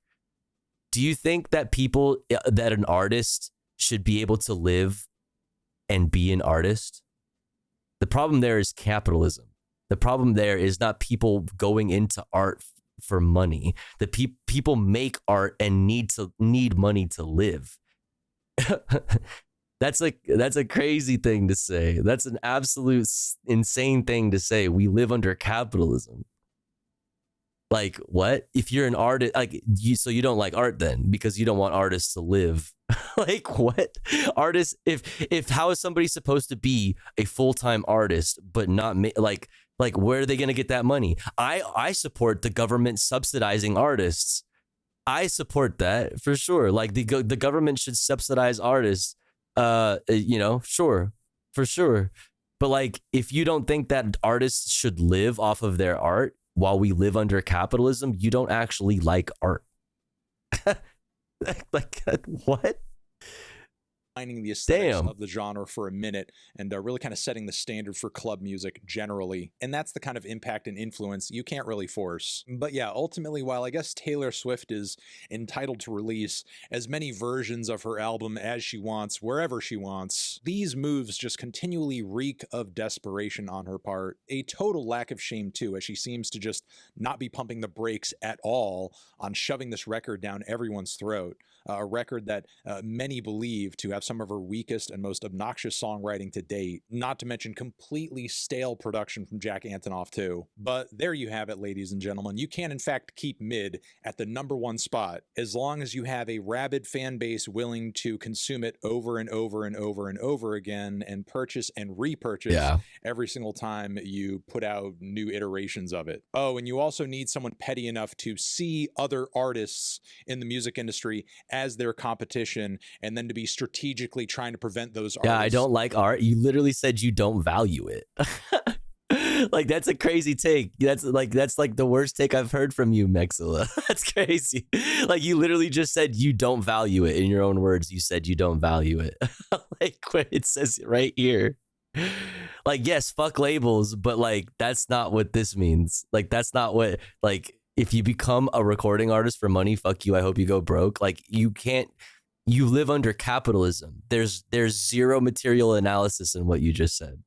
Do you think that that an artist should be able to live and be an artist? The problem there is capitalism. The problem there is not people going into art for money. The people make art and need money to live. That's a crazy thing to say. That's an absolute insane thing to say. We live under capitalism. Like, what? If you're an artist, like, so you don't like art then because you don't want artists to live. Like, what? Artists, if how is somebody supposed to be a full-time artist but not like where are they going to get that money? I support the government subsidizing artists. I support that for sure. Like the government should subsidize artists. Sure, for sure. But like, if you don't think that artists should live off of their art while we live under capitalism, you don't actually like art. Like, what? Defining the aesthetics of the genre for a minute and really kind of setting the standard for club music generally. And that's the kind of impact and influence you can't really force. But yeah, ultimately, while I guess Taylor Swift is entitled to release as many versions of her album as she wants, wherever she wants, these moves just continually reek of desperation on her part. A total lack of shame too, as she seems to just not be pumping the brakes at all on shoving this record down everyone's throat. A record that many believe to have some of her weakest and most obnoxious songwriting to date, not to mention completely stale production from Jack Antonoff too. But there you have it, ladies and gentlemen. You can in fact keep mid at the #1 spot as long as you have a rabid fan base willing to consume it over and over and over and over again and purchase and repurchase every single time you put out new iterations of it. Oh, and you also need someone petty enough to see other artists in the music industry as their competition and then to be strategically trying to prevent those artists. Yeah, I don't like art. You literally said you don't value it. Like, that's a crazy take. That's like the worst take I've heard from you, Mexilla. That's crazy. Like, you literally just said you don't value it. In your own words, you said you don't value it. Like, it says it right here. Like, yes, fuck labels, but like, that's not what this means. Like, that's not what, like, if you become a recording artist for money, fuck you. I hope you go broke. Like, you live under capitalism. There's zero material analysis in what you just said.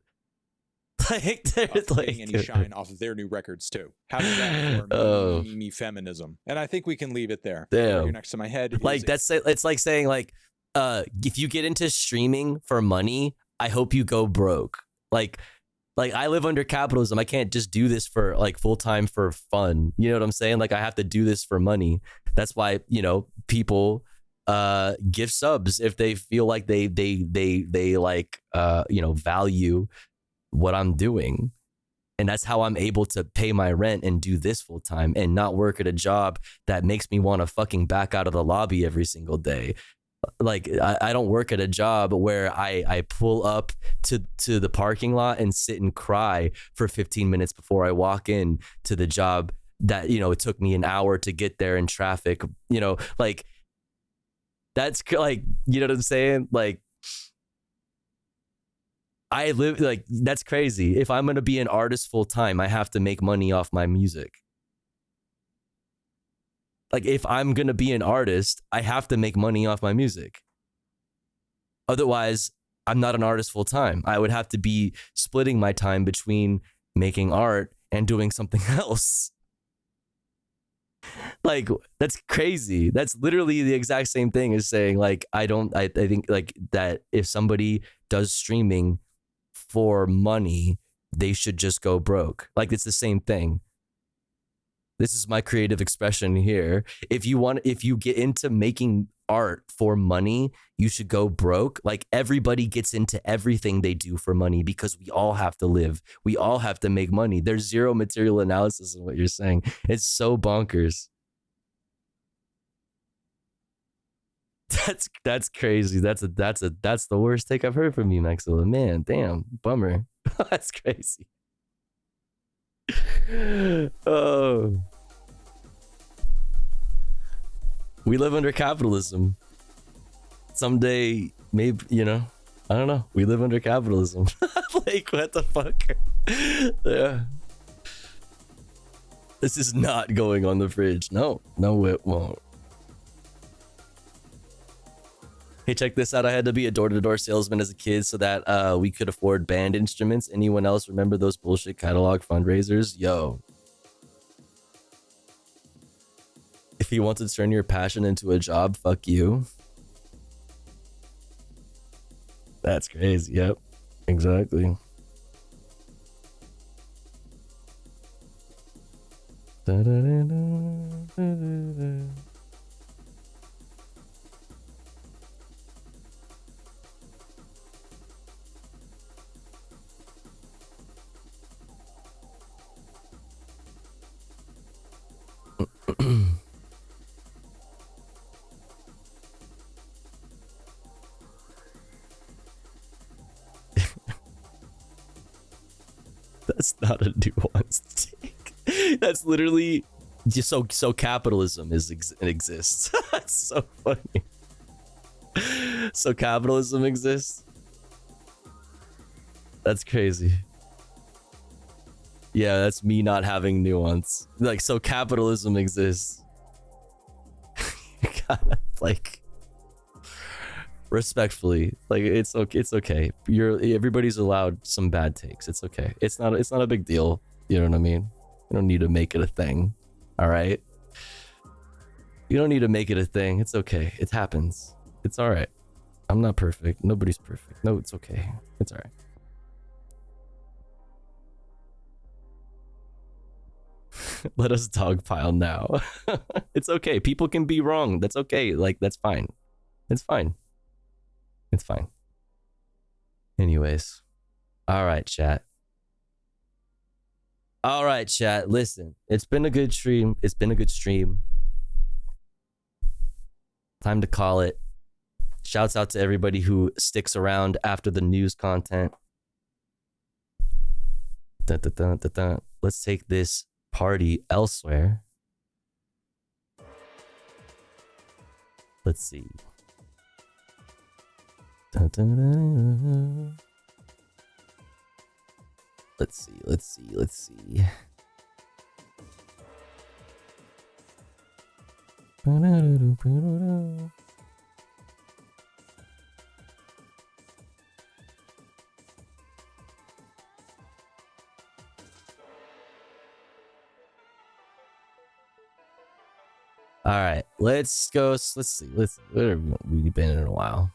Like, there's like any shine off of their new records too. How does that inform me feminism? And I think we can leave it there. Damn. You're next to my head. Like, it's like saying like, if you get into streaming for money, I hope you go broke. Like I live under capitalism. I can't just do this for like full time for fun. You know what I'm saying? Like, I have to do this for money. That's why, people give subs if they feel like they like value what I'm doing. And that's how I'm able to pay my rent and do this full time and not work at a job that makes me want to fucking back out of the lobby every single day. Like, I don't work at a job where I pull up to the parking lot and sit and cry for 15 minutes before I walk in to the job that, it took me an hour to get there in traffic, like, that's like, you know what I'm saying? Like, I live, like, that's crazy. If I'm going to be an artist full time, I have to make money off my music. Like, if I'm going to be an artist, I have to make money off my music. Otherwise, I'm not an artist full time. I would have to be splitting my time between making art and doing something else. Like, that's crazy. That's literally the exact same thing as saying, like, I think like that if somebody does streaming for money, they should just go broke. Like, it's the same thing. This is my creative expression here. If you get into making art for money, you should go broke. Like, everybody gets into everything they do for money because we all have to live. We all have to make money. There's zero material analysis in what you're saying. It's so bonkers. That's crazy. That's the worst take I've heard from you, Maxilla. Man, damn, bummer. That's crazy. Oh, we live under capitalism. Someday, maybe, I don't know. We live under capitalism. Like, what the fuck? Yeah. This is not going on the fridge. No, it won't. Hey, check this out. I had to be a door-to-door salesman as a kid so that we could afford band instruments. Anyone else remember those bullshit catalog fundraisers? Yo. If you want to turn your passion into a job, fuck you. That's crazy. Yep. Exactly. That's not a nuanced take. That's literally just so capitalism exists. That's so funny. So capitalism exists. That's crazy. Yeah, that's me not having nuance. Like, so capitalism exists. God, like, respectfully, like, it's okay. It's okay. Everybody's allowed some bad takes. It's okay. It's not a big deal. You know what I mean? You don't need to make it a thing. All right. You don't need to make it a thing. It's okay. It happens. It's all right. I'm not perfect. Nobody's perfect. No, it's okay. It's all right. Let us dogpile now. It's okay. People can be wrong. That's okay. Like, that's fine. It's fine. It's fine. Anyways. All right, chat. All right, chat. Listen, it's been a good stream. It's been a good stream. Time to call it. Shouts out to everybody who sticks around after the news content. Dun, dun, dun, dun, dun. Let's take this party elsewhere. Let's see. Dun, dun, dun, dun. Let's see. All right, let's go. Let's see. Where have we been in a while?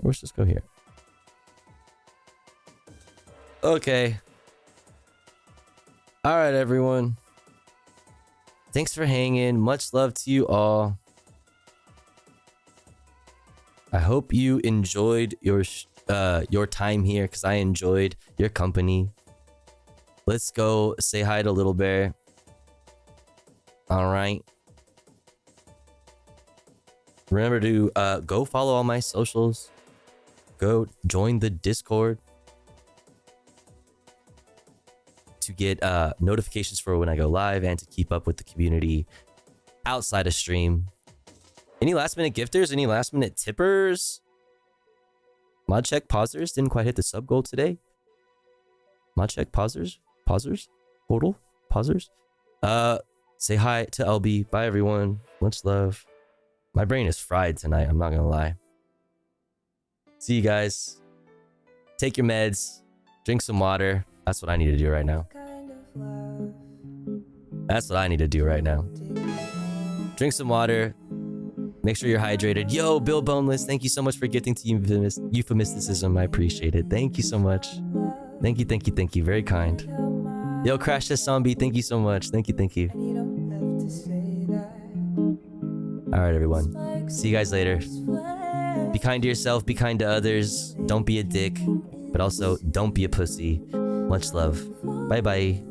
Let's just go here. Okay. All right, everyone. Thanks for hanging. Much love to you all. I hope you enjoyed your time here, because I enjoyed your company. Let's go say hi to Little Bear. All right. Remember to go follow all my socials. Go join the Discord to get notifications for when I go live and to keep up with the community outside of stream. Any last minute gifters? Any last minute tippers? Mod check pausers didn't quite hit the sub goal today. Mod check pausers? Total pausers? Say hi to LB. Bye everyone. Much love. My brain is fried tonight, I'm not gonna lie. See you guys. Take your meds. Drink some water. That's what I need to do right now. That's what I need to do right now. Drink some water. Make sure you're hydrated. Yo, Bill Boneless, thank you so much for gifting to Euphemisticism. I appreciate it. Thank you so much. Thank you. Very kind. Yo, Crash Test Zombie, thank you so much. Thank you. All right, everyone. See you guys later. Be kind to yourself. Be kind to others. Don't be a dick. But also, don't be a pussy. Much love. Bye-bye.